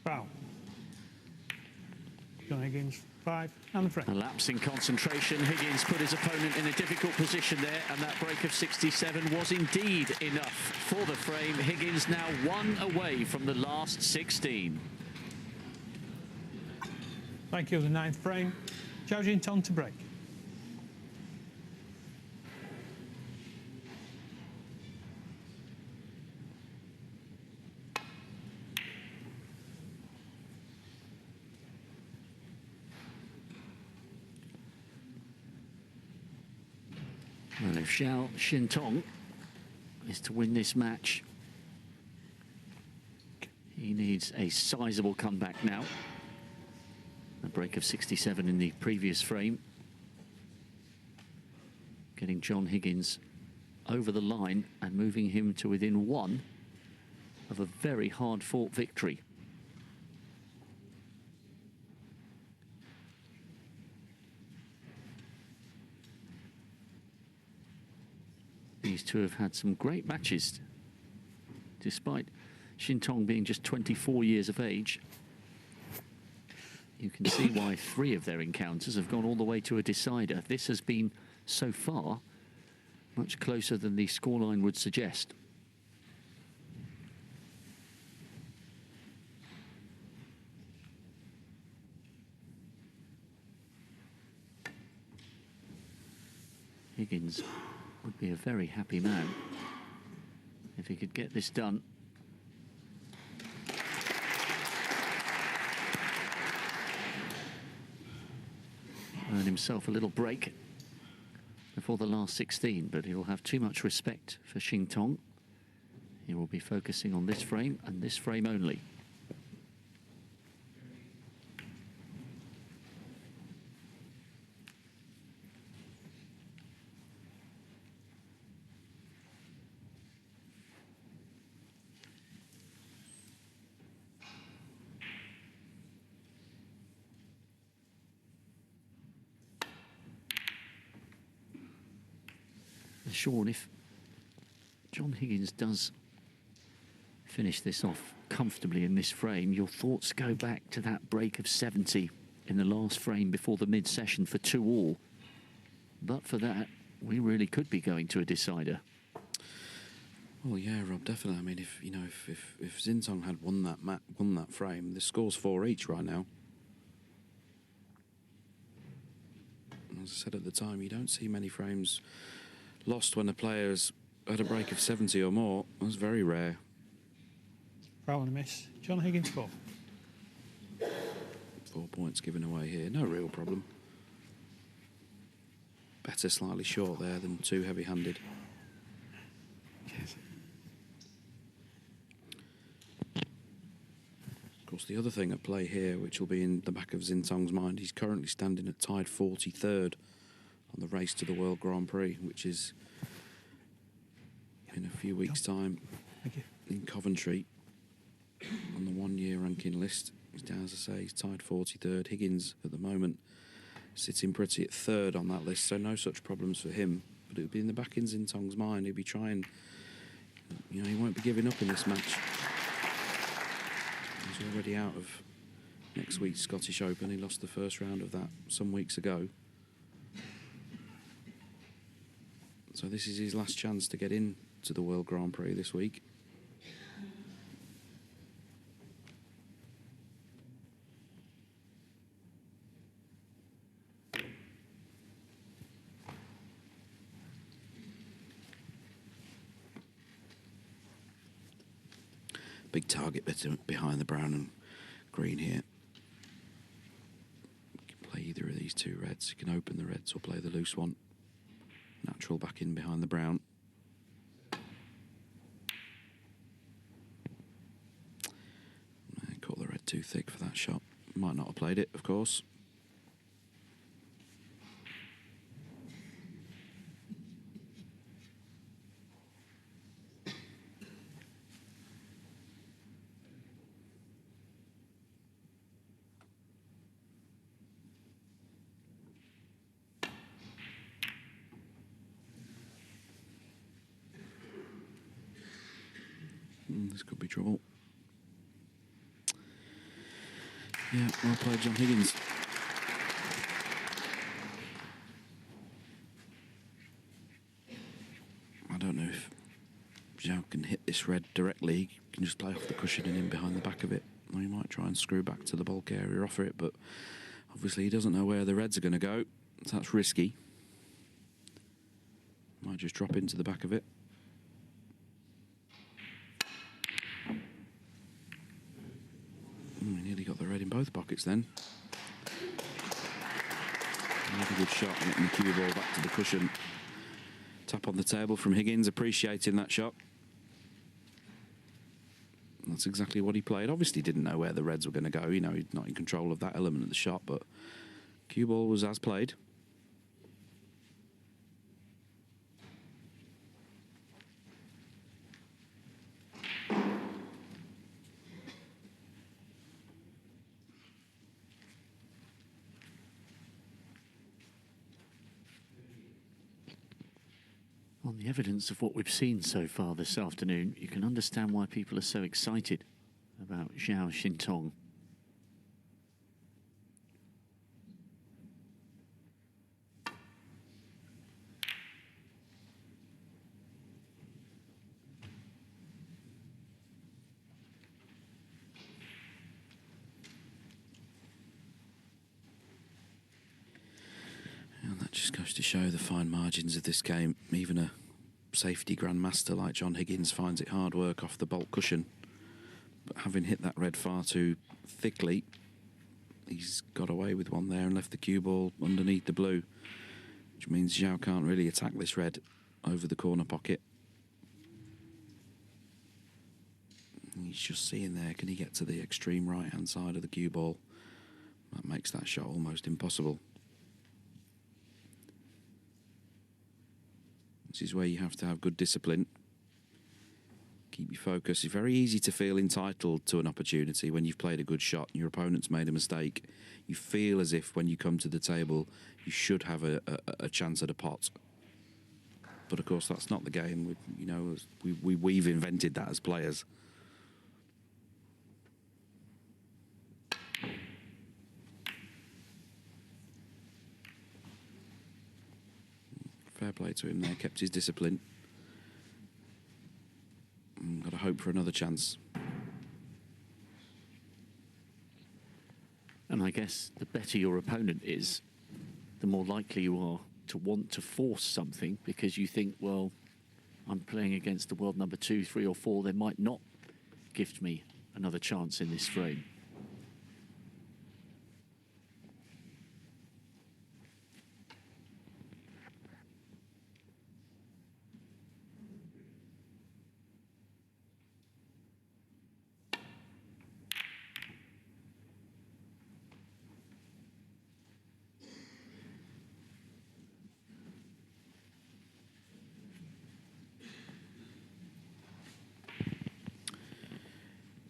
Foul. John Higgins, 5, and the frame. A lapse in concentration. Higgins put his opponent in a difficult position there, and that break of 67 was indeed enough for the frame. Higgins now 1 away from the last 16. Thank you, the 9th frame. Zhao Xintong to break. Well, if Zhao Xintong is to win this match, he needs a sizable comeback now. A break of 67 in the previous frame, getting John Higgins over the line and moving him to within 1 of a very hard-fought victory. These two have had some great matches, despite Xintong being just 24 years of age. You can see why 3 of their encounters have gone all the way to a decider. This has been, so far, much closer than the scoreline would suggest. Higgins would be a very happy man if he could get this done. Earn himself a little break before the last 16, but he will have too much respect for Xintong. He will be focusing on this frame and this frame only. Sean, if John Higgins does finish this off comfortably in this frame, your thoughts go back to that break of 70 in the last frame before the mid-session for 2-all. But for that, we really could be going to a decider. Well, yeah, Rob, definitely. I mean, if Xintong had won that frame, the score's 4 each right now. As I said at the time, you don't see many frames lost when a player's had a break of 70 or more. That's very rare. Foul and a miss. John Higgins, 4. 4 points given away here. No real problem. Better slightly short there than too heavy-handed. Yes. Of course, the other thing at play here, which will be in the back of Xintong's mind, he's currently standing at tied 43rd on the race to the World Grand Prix, which is in a few weeks' time in Coventry on the one-year ranking list. As I say, he's tied 43rd. Higgins, at the moment, sitting pretty at 3rd on that list, so no such problems for him. But it would be in the back in Xintong's mind. He'd be trying You know, he won't be giving up in this match. He's already out of next week's Scottish Open. He lost the first round of that some weeks ago. So this is his last chance to get in to the World Grand Prix this week. Big target behind the brown and green here. You can play either of these two reds. You can open the reds or play the loose one. Natural back in behind the brown. Caught the red too thick for that shot. Might not have played it, of course. This could be trouble. Yeah, well played, John Higgins. I don't know if Zhao can hit this red directly. He can just play off the cushion and in behind the back of it. Or he might try and screw back to the bulk area off it, but obviously he doesn't know where the reds are going to go, so that's risky. Might just drop into the back of it. He nearly got the red in both pockets then. Another good shot, getting the cue ball back to the cushion. Tap on the table from Higgins, appreciating that shot. That's exactly what he played. Obviously didn't know where the reds were going to go. You know, he's not in control of that element of the shot, but cue ball was as played. On the evidence of what we've seen so far this afternoon, you can understand why people are so excited about Zhao Xintong. And that just goes to show the fine margins of this game. Even a safety grandmaster like John Higgins finds it hard work off the bulk cushion. But having hit that red far too thickly, he's got away with one there and left the cue ball underneath the blue, which means Zhao can't really attack this red over the corner pocket. And he's just seeing there, can he get to the extreme right-hand side of the cue ball? That makes that shot almost impossible. This is where you have to have good discipline. Keep your focus. It's very easy to feel entitled to an opportunity when you've played a good shot and your opponent's made a mistake. You feel as if when you come to the table, you should have a chance at a pot. But of course, that's not the game. We've invented that as players. Fair play to him there, kept his discipline. Got to hope for another chance. And I guess the better your opponent is, the more likely you are to want to force something, because you think, well, I'm playing against the world number 2, 3 or 4, they might not gift me another chance in this frame.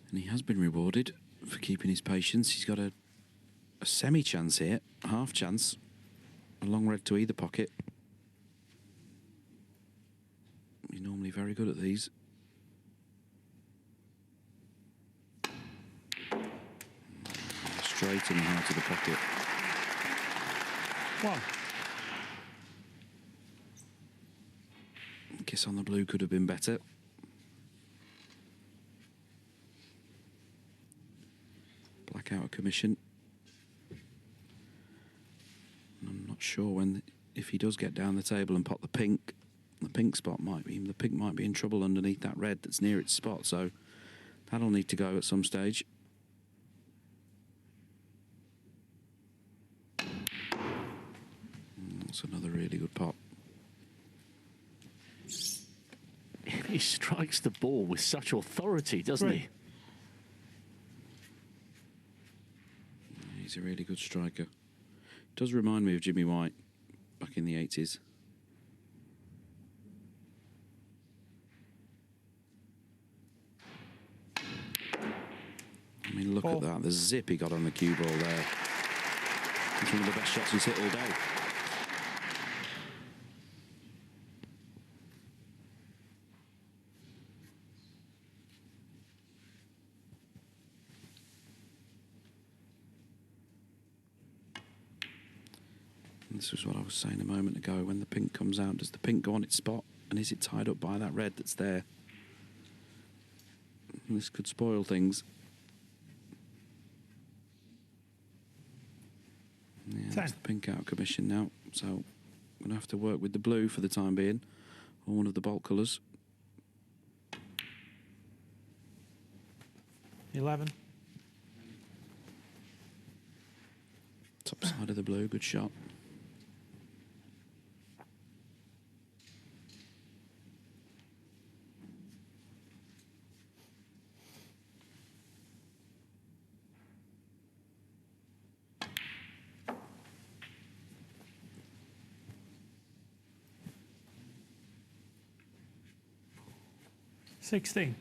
And he has been rewarded for keeping his patience. He's got a semi-chance here, a half chance. A long red to either pocket. He's normally very good at these. straight in the heart of the pocket. One. Kiss on the blue could have been better. Black out of commission. And I'm not sure if he does get down the table and pop the pink spot might be in trouble underneath that red that's near its spot. So that'll need to go at some stage. That's another really good pop. He strikes the ball with such authority, doesn't he? He's a really good striker. Does remind me of Jimmy White back in the 80s. I mean, look at that. The zip he got on the cue ball there. It's one of the best shots he's hit all day. And this was what I was saying a moment ago. When the pink comes out, does the pink go on its spot? And is it tied up by that red that's there? And this could spoil things. Yeah, that's the pink out of commission now. So I'm going to have to work with the blue for the time being, or one of the bolt colours. 11. Top side of the blue, good shot. $16.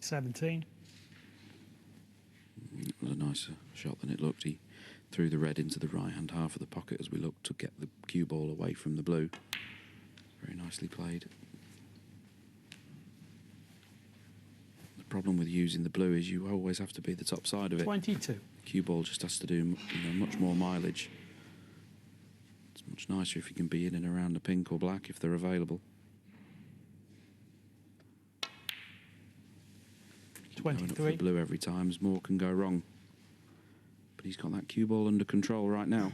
$17. It was a nicer shot than it looked. He threw the red into the right-hand half of the pocket as we looked to get the cue ball away from the blue. Very nicely played. The problem with using the blue is you always have to be the top side of it. 22. Cue ball just has to do much more mileage. It's much nicer if you can be in and around the pink or black if they're available. 23. For the blue every time, as more can go wrong. But he's got that cue ball under control right now.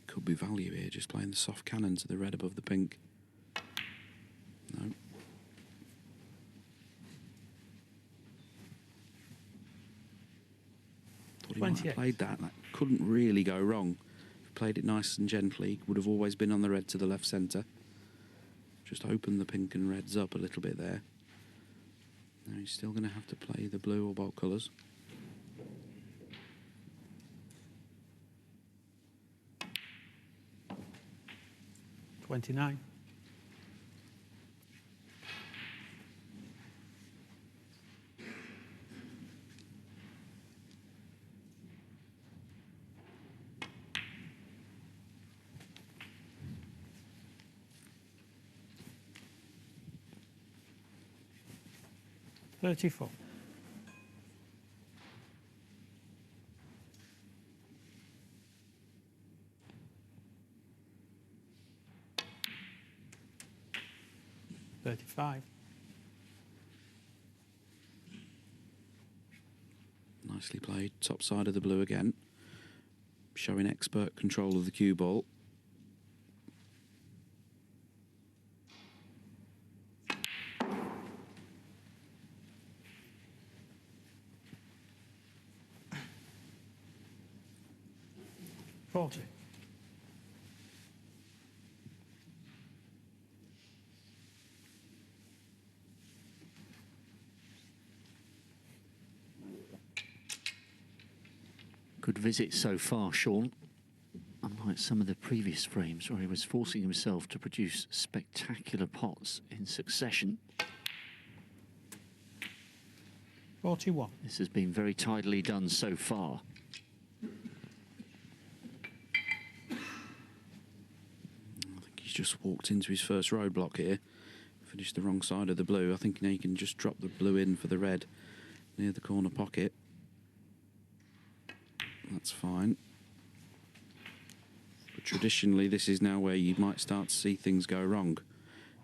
Could be value here, just playing the soft cannon to the red above the pink. No. Thought he might have played that. That couldn't really go wrong. Played it nice and gently, would have always been on the red to the left centre. Just opened the pink and reds up a little bit there. Now he's still going to have to play the blue or bolt colours. $29. $34. $35. Nicely played. Top side of the blue again. Showing expert control of the cue ball. $40. Good visit so far, Sean. Unlike some of the previous frames where he was forcing himself to produce spectacular pots in succession. 41. This has been very tidily done so far. I think he's just walked into his first roadblock here. Finished the wrong side of the blue. I think now you can just drop the blue in for the red near the corner pocket. That's fine. But traditionally, this is now where you might start to see things go wrong.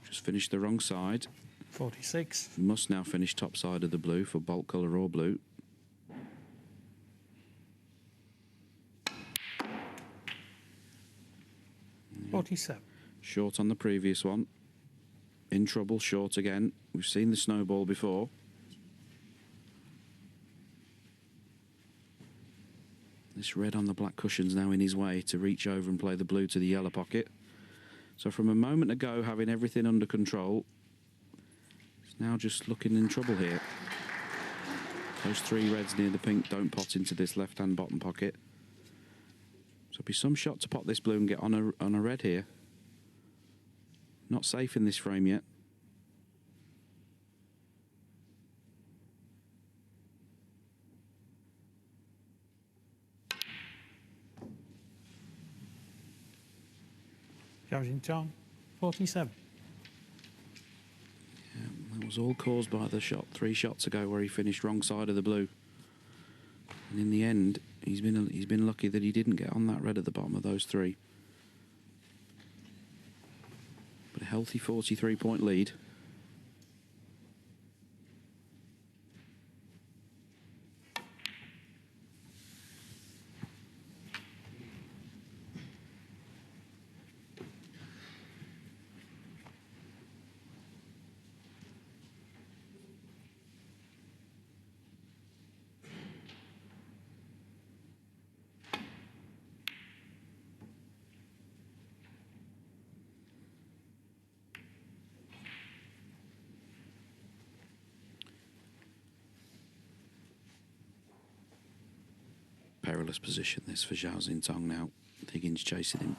Just finish the wrong side. 46. Must now finish top side of the blue for bulk colour or blue. Mm. 47. Short on the previous one. In trouble, short again. We've seen the snowball before. This red on the black cushion's now in his way to reach over and play the blue to the yellow pocket. So from a moment ago, having everything under control, he's now just looking in trouble here. Those three reds near the pink don't pot into this left-hand bottom pocket. So it'll be some shot to pot this blue and get on a red here. Not safe in this frame yet. Zhao Xintong, 47. Yeah, that was all caused by the shot 3 shots ago where he finished wrong side of the blue. And in the end, he's been lucky that he didn't get on that red at the bottom of those 3. But a healthy 43-point lead. Perilous position this for Zhao Xintong now. Higgins chasing him.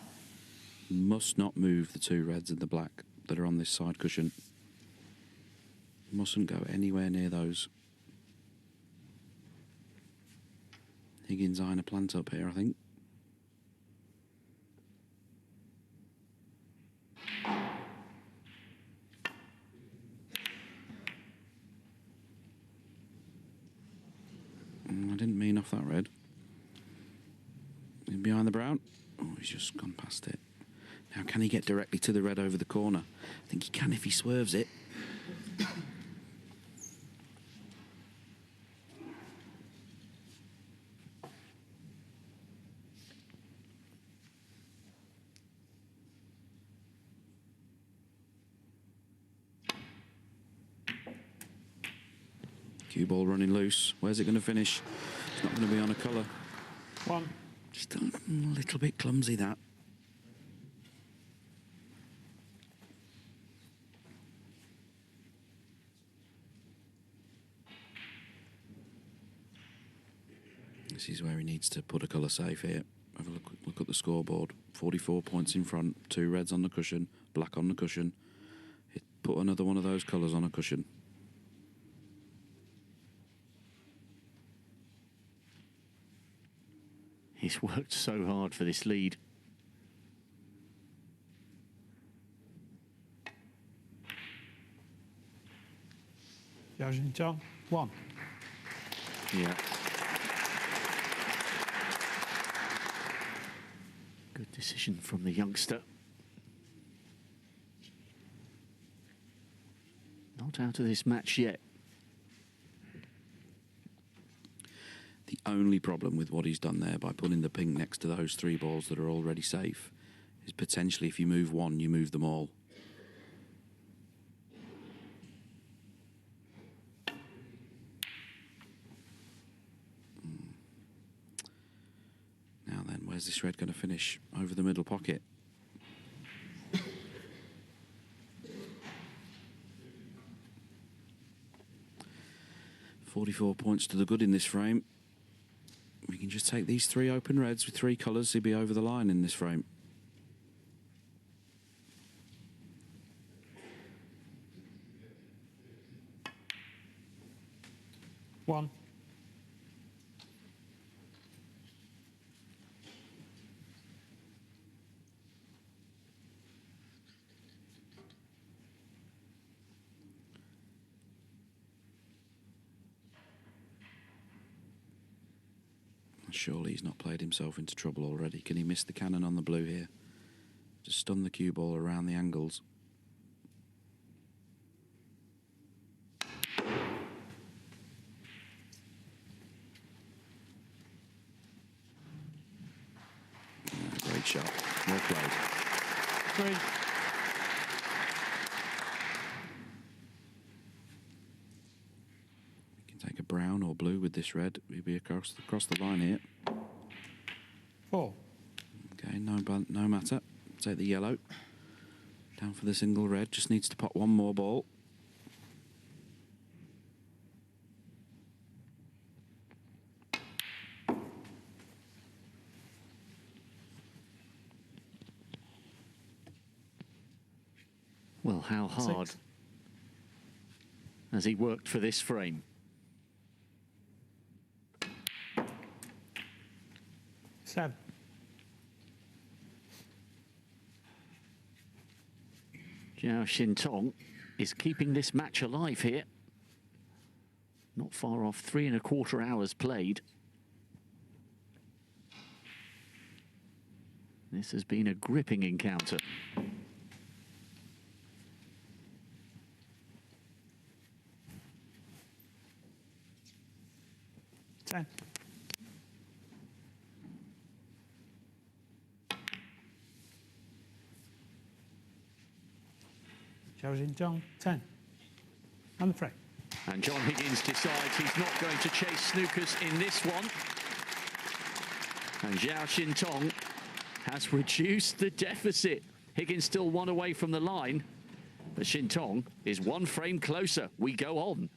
Must not move the 2 reds and the black that are on this side cushion. Mustn't go anywhere near those. Higgins eyeing a plant up here, I think. I didn't mean off that red. In behind the brown. Oh, he's just gone past it. Now, can he get directly to the red over the corner? I think he can if he swerves it. Cue ball running loose. Where's it going to finish? It's not going to be on a colour. 1. Just a little bit clumsy, that. This is where he needs to put a colour safe here. Have a look at the scoreboard. 44 points in front, 2 reds on the cushion, black on the cushion. Put another one of those colours on a cushion. He's worked so hard for this lead. Zhao Xintong, 1. Yeah. Good decision from the youngster. Not out of this match yet. The only problem with what he's done there by putting the pink next to those 3 balls that are already safe is potentially if you move one, you move them all. Now then, where's this red going to finish? Over the middle pocket. $44 points to the good in this frame. We can can just take these 3 open reds with 3 colours, he'd be over the line in this frame. One. Surely he's not played himself into trouble already. Can he miss the cannon on the blue here? Just stun the cue ball around the angles. Great shot. Well played. 3. Take a brown or blue with this red. We'll be across the line here. 4. Okay, no matter. Take the yellow. Down for the single red. Just needs to pop one more ball. Well, how hard 6. has he worked for this frame? 7. Zhao Xintong is keeping this match alive here. Not far off, 3¼ hours played. This has been a gripping encounter. 10. Zhao Xintong, 10. On the frame. And John Higgins decides he's not going to chase snookers in this one. And Zhao Xintong has reduced the deficit. Higgins still 1 away from the line, but Xintong is 1 frame closer. We go on.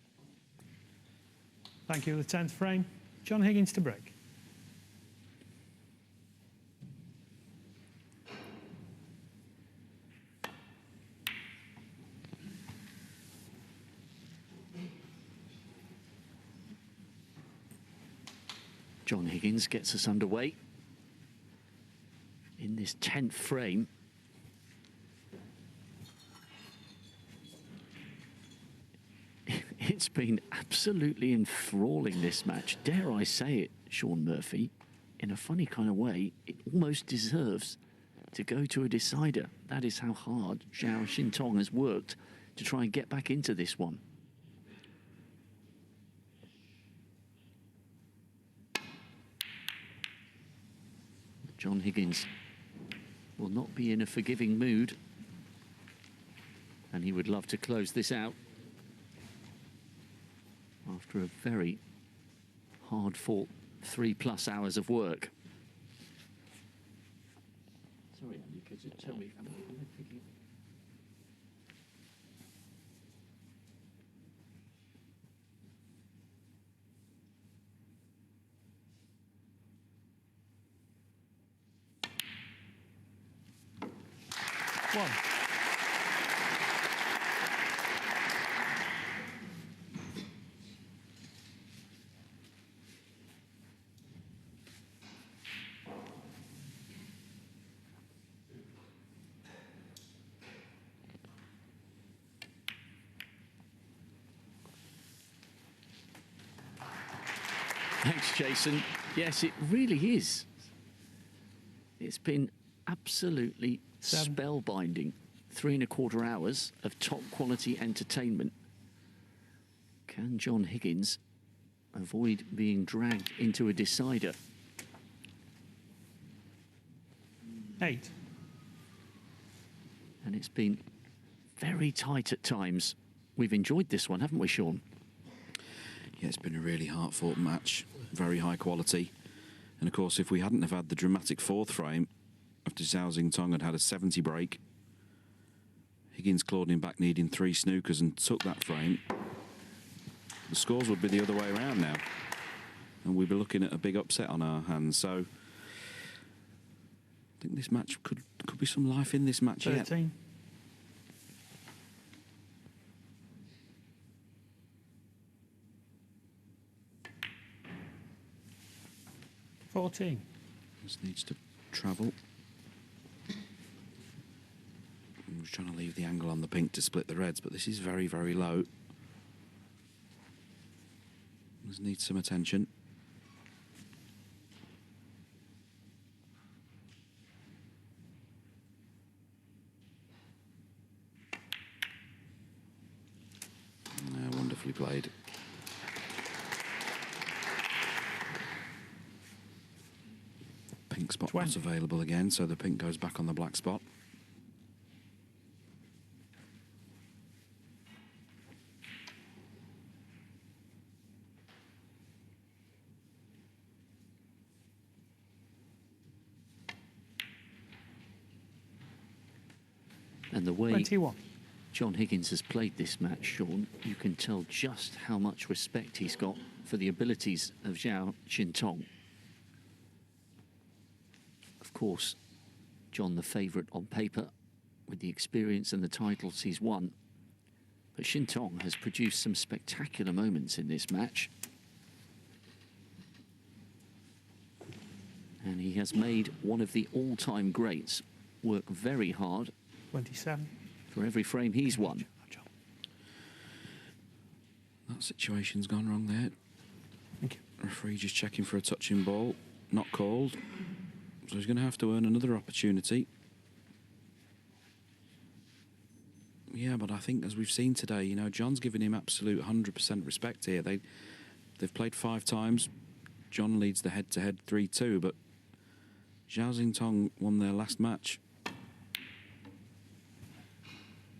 Thank you. The 10th frame. John Higgins to break. John Higgins gets us underway in this 10th frame. It's been absolutely enthralling, this match. Dare I say it, Sean Murphy, in a funny kind of way, it almost deserves to go to a decider. That is how hard Zhao Xintong has worked to try and get back into this one. John Higgins will not be in a forgiving mood, and he would love to close this out after a very hard-fought 3+ hours of work. Sorry, Andy, could you tell me? One. Thanks, Jason. Yes, it really is. It's been absolutely spellbinding. 3¼ hours of top quality entertainment. Can John Higgins avoid being dragged into a decider? 8. And it's been very tight at times. We've enjoyed this one, haven't we, Sean? Yeah, it's been a really hard-fought match, very high quality. And of course, if we hadn't have had the dramatic 4th frame, after Zhao Xintong had had a 70 break, Higgins clawed him back needing 3 snookers and took that frame, the scores would be the other way around now. and we'd be looking at a big upset on our hands. So I think this match could be some life in this match yet. 13. $14. This needs to travel. I was trying to leave the angle on the pink to split the reds, but this is very, very low. This needs some attention. Wonderfully played. Pink spot 20. not available again, so the pink goes back on the black spot. And the way 21. John Higgins has played this match, Sean, you can tell just how much respect he's got for the abilities of Zhao Xintong. Of course, John the favourite on paper with the experience and the titles he's won. But Xintong has produced some spectacular moments in this match. And he has made one of the all-time greats work very hard 27. for every frame he's won. That situation's gone wrong there. Thank you. Referee just checking for a touching ball. Not called. So he's going to have to earn another opportunity. Yeah, but I think as we've seen today, you know, John's giving him absolute 100% respect here. They've played 5 times. John leads the head-to-head 3-2, but Zhao Xintong won their last match.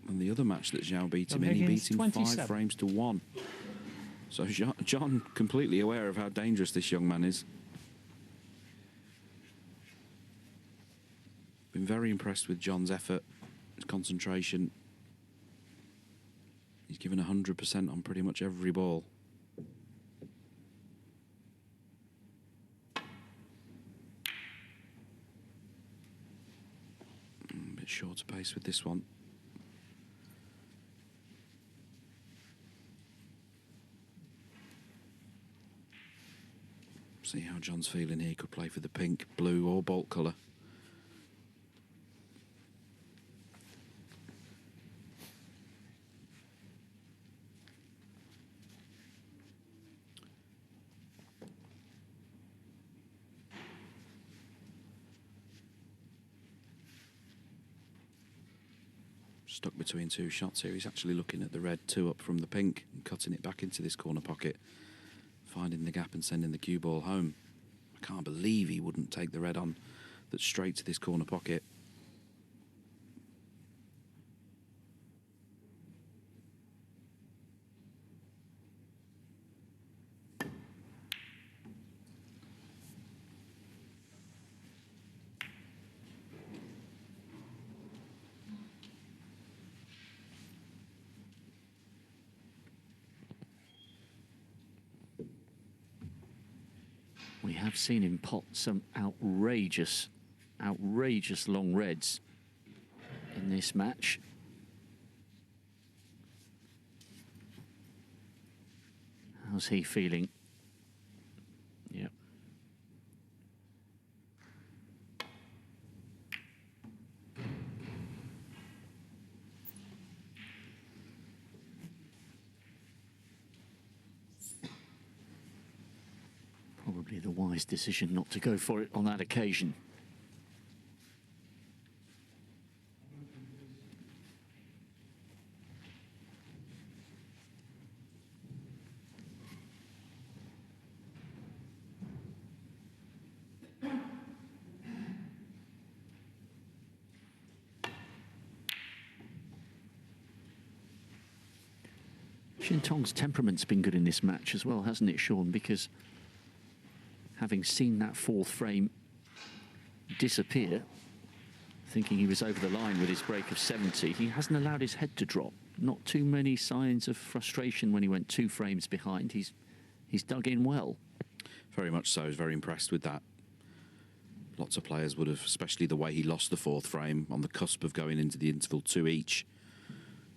And the other match that Zhao beat him in, he beat him 5 frames to 1. So John completely aware of how dangerous this young man is. Been very impressed with John's effort, his concentration. He's given 100% on pretty much every ball. A bit shorter pace with this one. See how John's feeling here. Could play for the pink, blue or bolt colour. Stuck between 2 shots here. He's actually looking at the red 2 up from the pink and cutting it back into this corner pocket, finding the gap and sending the cue ball home. I can't believe he wouldn't take the red on that's straight to this corner pocket. We have seen him pot some outrageous long reds in this match. How's he feeling? Yep. Probably the wise decision not to go for it on that occasion. Xintong's temperament's been good in this match as well, hasn't it, Sean? Because having seen that 4th frame disappear, thinking he was over the line with his break of 70, he hasn't allowed his head to drop. Not too many signs of frustration when he went 2 frames behind. He's dug in well. Very much so. I was very impressed with that. Lots of players would have, especially the way he lost the fourth frame on the cusp of going into the interval 2 each.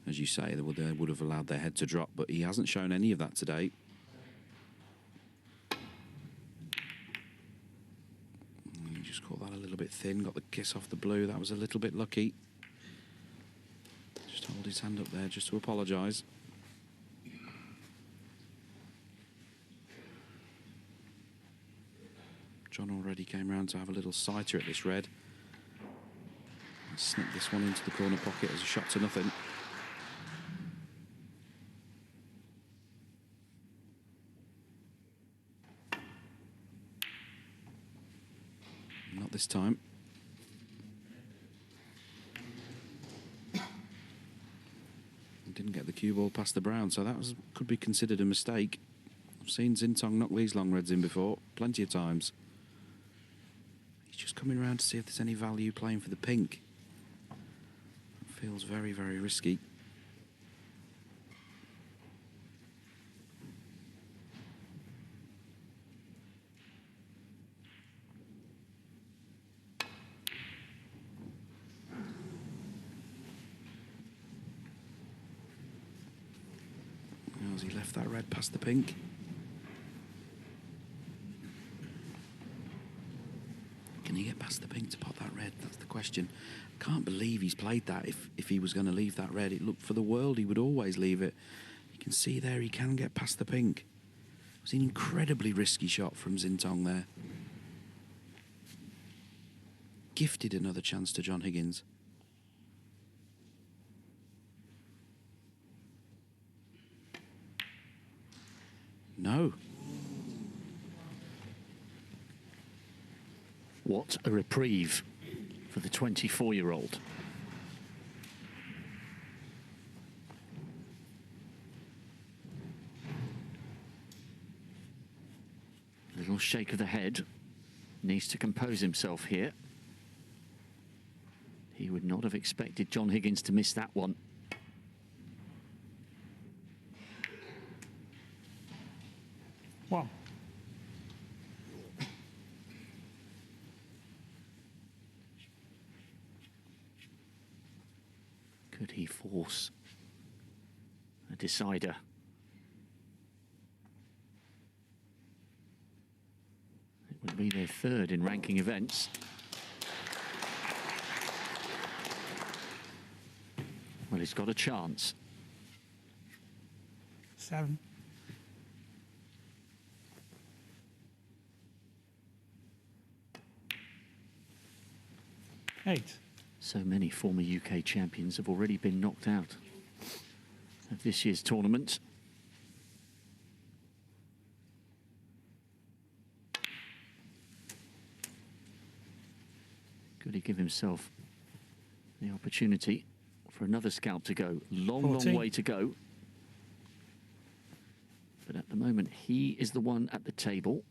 As you say, they would have allowed their head to drop, but he hasn't shown any of that today. He just caught that a little bit thin, got the kiss off the blue. That was a little bit lucky. Just hold his hand up there just to apologise. John already came round to have a little sighter at this red. Snipped this one into the corner pocket as a shot to nothing. Not this time. Didn't get the cue ball past the brown, so that could be considered a mistake. I've seen Xintong knock these long reds in before, plenty of times. He's just coming around to see if there's any value playing for the pink. It feels very, very risky. As he left that red past the pink. Can he get past the pink to pot that red? That's the question. I can't believe he's played that. If he was going to leave that red, it looked for the world he would always leave it. You can see there he can get past the pink. It was an incredibly risky shot from Xintong there. Gifted another chance to John Higgins. No. What a reprieve for the 24-year-old. A little shake of the head. Needs to compose himself here. He would not have expected John Higgins to miss that one. One. Could he force a decider? It would be their third in ranking events. Well, he's got a chance. 7. Eight. So many former UK champions have already been knocked out of this year's tournament. Could he give himself the opportunity for another scalp to go? Long, 14. long way to go. But at the moment, he is the one at the table.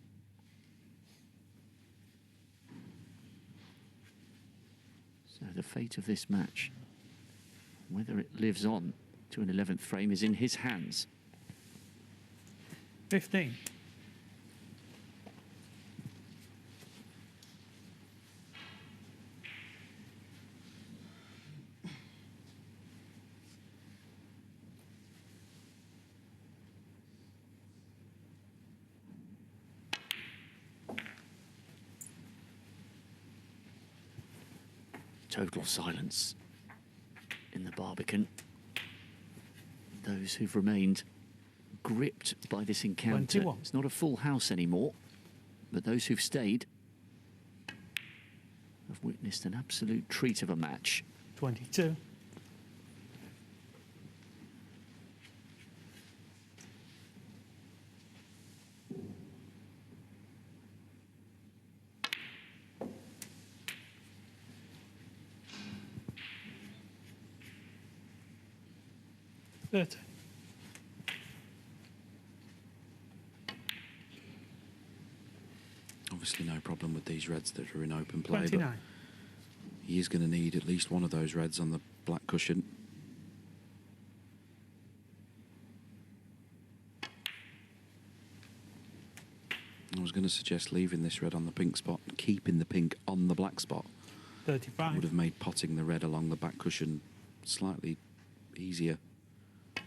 So the fate of this match, whether it lives on to an 11th frame, is in his hands. 15. Total silence in the Barbican. Those who've remained gripped by this encounter. 21. It's not a full house anymore, but those who've stayed have witnessed an absolute treat of a match. 22. Obviously no problem with these reds that are in open play, 29. but he is going to need at least one of those reds on the black cushion. was going to suggest leaving this red on the pink spot and keeping the pink on the black spot. 35. Would have made potting the red along the back cushion slightly easier. I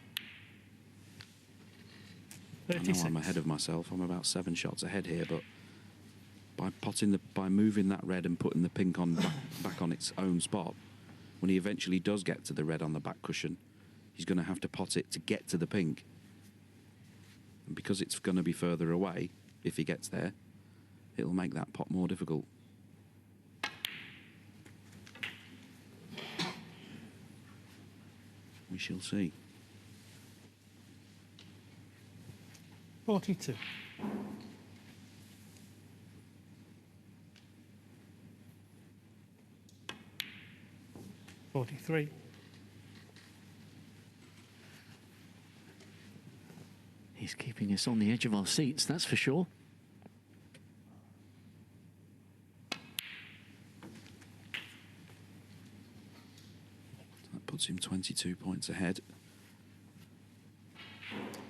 36. know I'm ahead of myself. I'm about 7 shots ahead here, but by moving that red and putting the pink on back on its own spot, when he eventually does get to the red on the back cushion, he's going to have to pot it to get to the pink. And because it's going to be further away, if he gets there, it'll make that pot more difficult. We shall see. 42. $43. He's keeping us on the edge of our seats, that's for sure. That puts him 22 points ahead.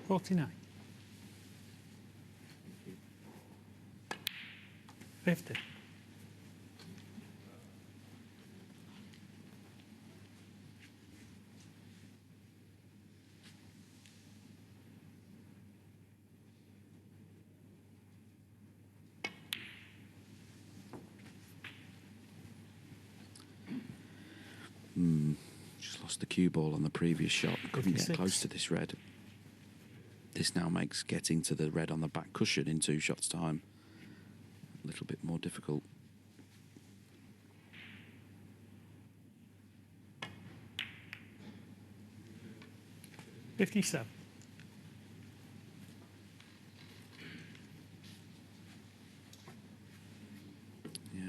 49. 50. Just lost the cue ball on the previous shot. Couldn't 56. get close to this red. This now makes getting to the red on the back cushion in 2 shots' time a little bit more difficult. $57. Yeah.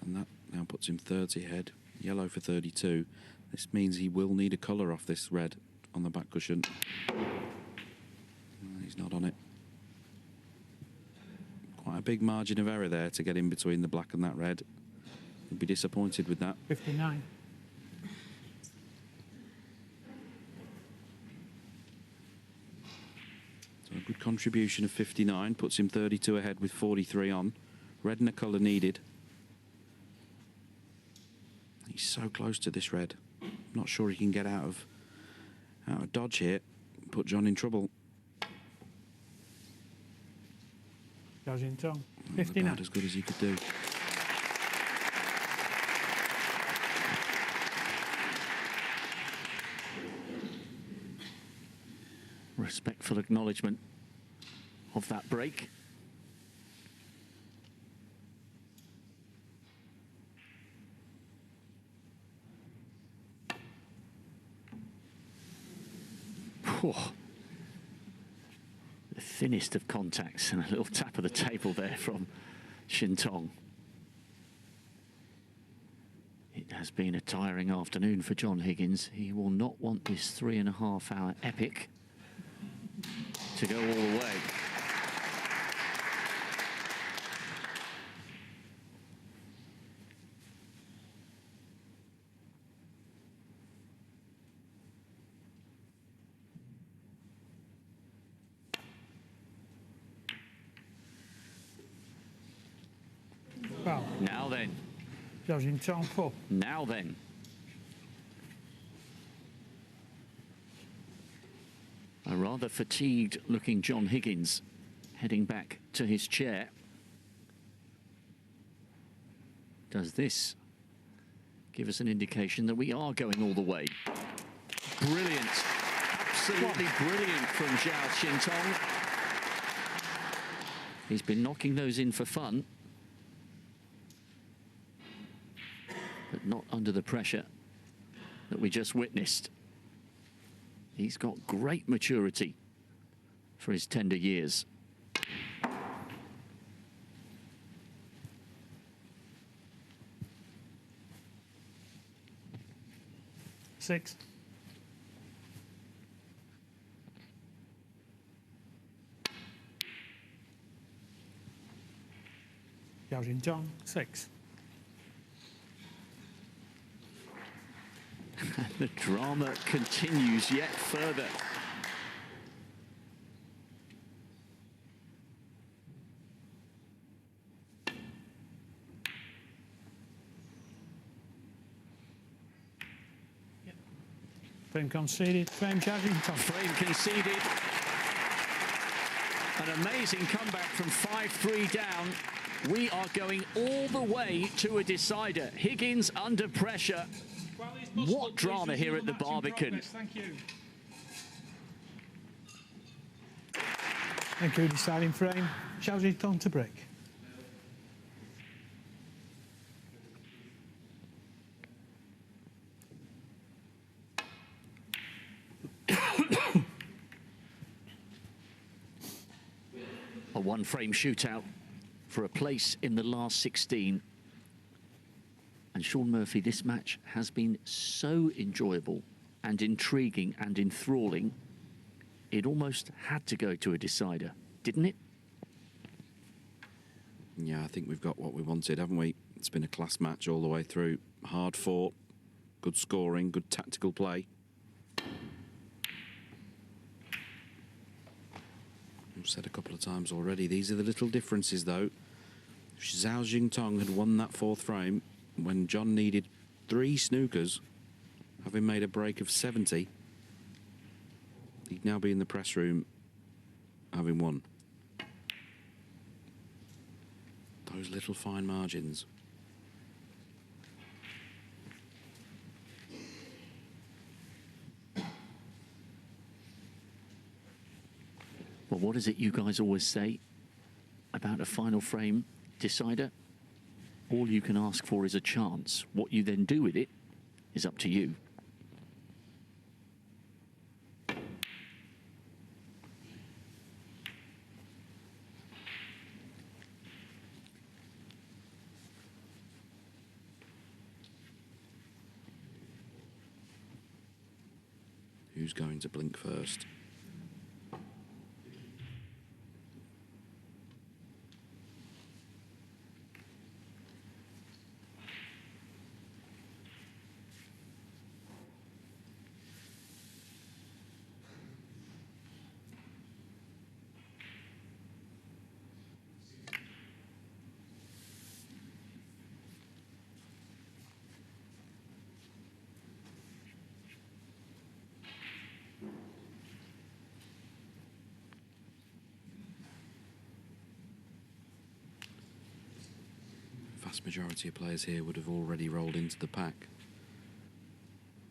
And that now puts him 30 ahead. Yellow for 32. This means he will need a colour off this red on the back cushion. He's not on it. Quite a big margin of error there to get in between the black and that red. He'll be disappointed with that. 59. So a good contribution of 59 puts him 32 ahead with 43 on. Red and a colour needed. He's so close to this red. Not sure he can get out of dodge here. Put John in trouble. Zhao Xintong. About 59. as good as he could do. Respectful acknowledgement of that break. Oh, the thinnest of contacts and a little tap of the table there from Xintong. It has been a tiring afternoon for John Higgins. He will not want this 3.5-hour epic to go all the way. Well, Now then, Zhao Xintong 4. now then. A rather fatigued looking John Higgins heading back to his chair. Does this give us an indication that we are going all the way? Brilliant. Absolutely brilliant from Zhao Xintong. He's been knocking those in for fun, but not under the pressure that we just witnessed. He's got great maturity for his tender years. Six. Zhao Xintong 6. The drama continues yet further. Frame conceded. Frame Zhao Xintong. Frame conceded. An amazing comeback from 5-3 down. We are going all the way to a decider. Higgins under pressure. What drama here at the Barbican. Thank you. Thank you. Deciding frame. Zhao Xintong to break. A one-frame shootout for a place in the last 16. And Sean Murphy, this match has been so enjoyable and intriguing and enthralling. It almost had to go to a decider, didn't it? Yeah, I think we've got what we wanted, haven't we? It's been a class match all the way through. Hard fought, good scoring, good tactical play. I've said a couple of times already, these are the little differences, though. If Zhao Xintong had won that fourth frame when John needed 3 snookers, having made a break of 70, he'd now be in the press room having won. Those little fine margins. Well, what is it you guys always say about a final frame decider? All you can ask for is a chance. What you then do with it is up to you. Who's going to blink first? Vast majority of players here would have already rolled into the pack.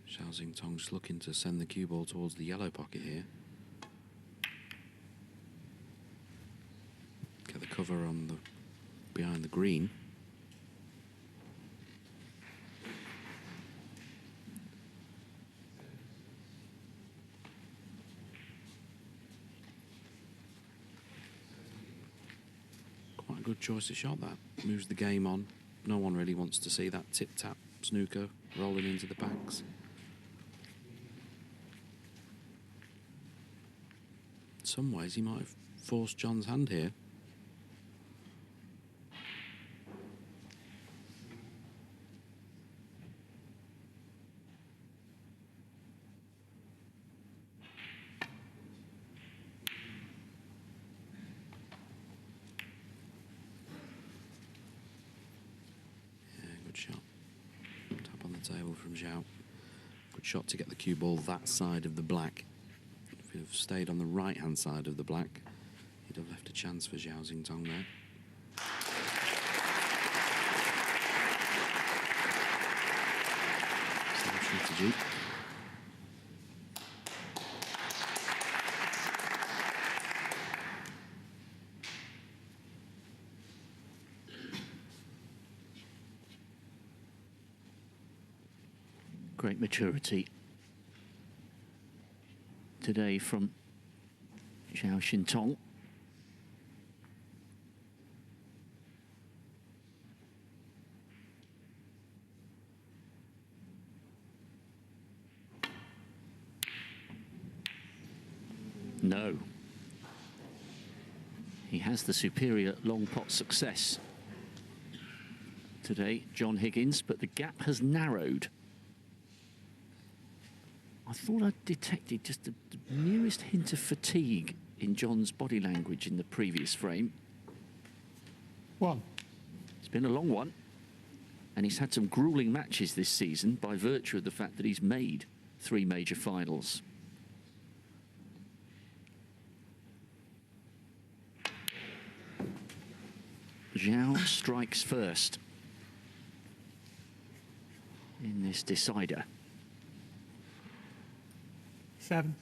Zhao Xintong just looking to send the cue ball towards the yellow pocket here. Get the cover on the behind the green. Quite a good choice of shot, that. Moves the game on. No one really wants to see that tip-tap snooker rolling into the packs. In some ways, he might have forced John's hand here. Good shot. Tap on the table from Zhao. Good shot to get the cue ball that side of the black. If he'd have stayed on the right-hand side of the black, he'd have left a chance for Zhao Xintong there. Same strategy. Great maturity today from Zhao Xintong. No. He has the superior long pot success today, John Higgins, but the gap has narrowed. I thought I detected just the merest hint of fatigue in John's body language in the previous frame. One. It's been a long one, and he's had some grueling matches this season by virtue of the fact that he's made 3 major finals. Zhao strikes first in this decider. 7.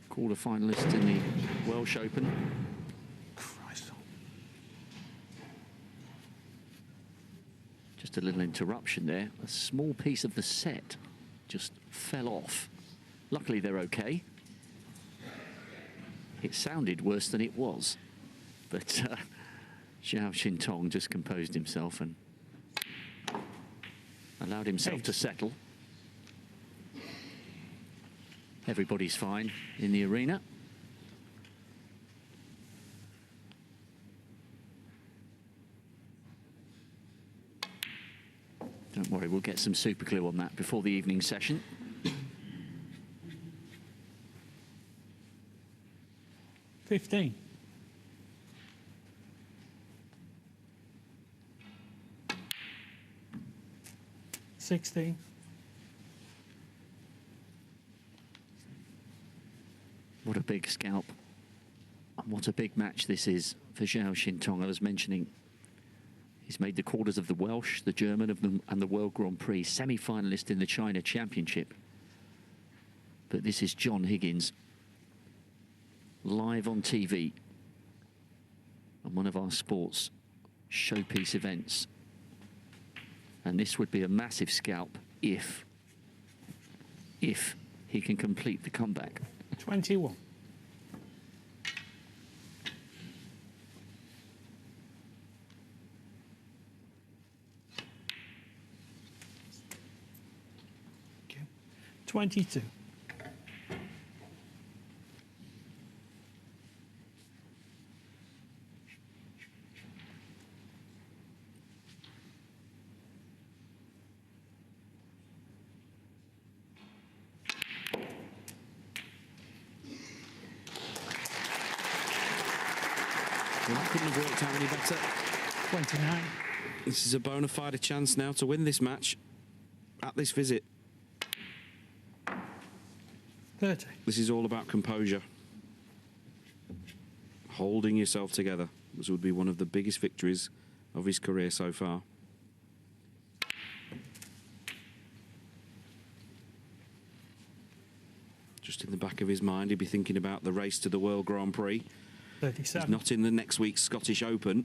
Quarter finalist in the Welsh Open. Christ. Just a little interruption there. A small piece of the set just fell off. Luckily they're okay. It sounded worse than it was, but Zhao Xintong just composed himself and allowed himself to settle. Everybody's fine in the arena. Don't worry, we'll get some super glue on that before the evening session. 15. 16. What a big scalp. And what a big match this is for Zhao Xintong. I was mentioning he's made the quarters of the Welsh, the German and the World Grand Prix, semi-finalist in the China Championship. But this is John Higgins, live on TV on one of our sports showpiece events. And this would be a massive scalp if he can complete the comeback. 21. Okay. 22. Well, that couldn't have worked out any better. 29. This is a bona fide chance now to win this match at this visit. 30. This is all about composure. Holding yourself together. This would be one of the biggest victories of his career so far. Just in the back of his mind, he'd be thinking about the race to the World Grand Prix. 37. He's not in the next week's Scottish Open.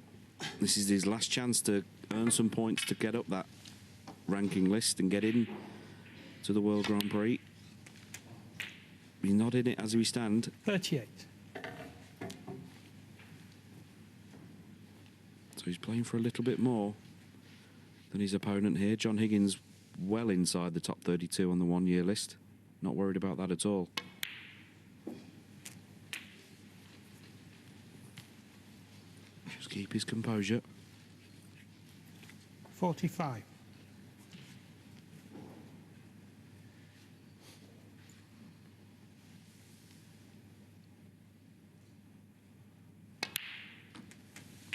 This is his last chance to earn some points to get up that ranking list and get in to the World Grand Prix. He's not in it as we stand. 38. So he's playing for a little bit more than his opponent here. John Higgins well inside the top 32 on the one-year list. Not worried about that at all. Just keep his composure. 45.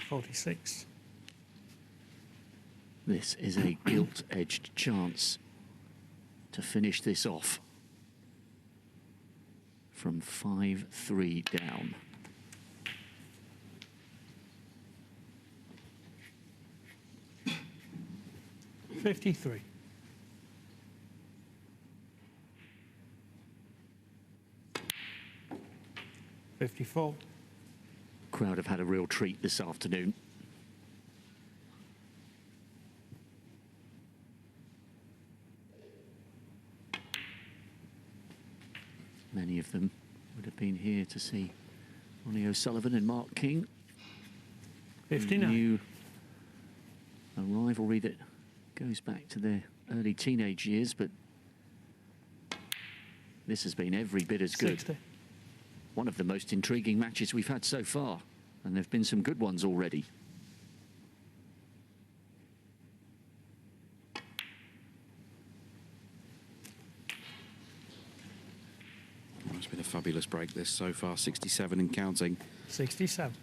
$46. This is a gilt-edged chance to finish this off from 5-3 down. $53. $54. Crowd have had a real treat this afternoon. Many of them would have been here to see Ronnie O'Sullivan and Mark King. 59. New a rivalry that goes back to their early teenage years, but this has been every bit as good. 60. One of the most intriguing matches we've had so far, and there have been some good ones already. Well, it's been a fabulous break this so far, 67 and counting. 67.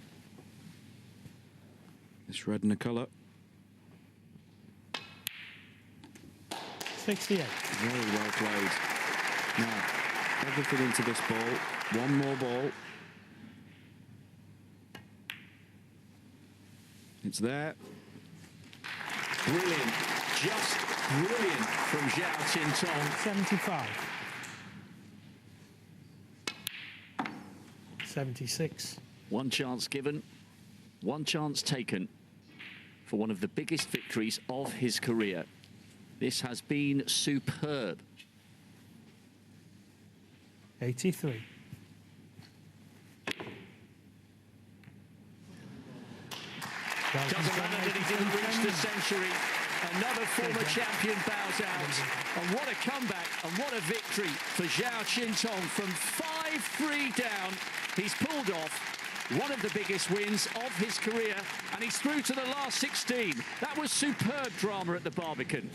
It's red in the colour. 68. Very well played. Now, everything into this ball. One more ball. It's there. Brilliant, just brilliant from Zhao Xintong. 75. 76. One chance given, one chance taken for one of the biggest victories of his career. This has been superb. 83. Doesn't matter that he didn't reach the century. Another former champion bows out. And what a comeback and what a victory for Zhao Xintong. From 5-3 down, he's pulled off one of the biggest wins of his career, and he's through to the last 16. That was superb drama at the Barbican.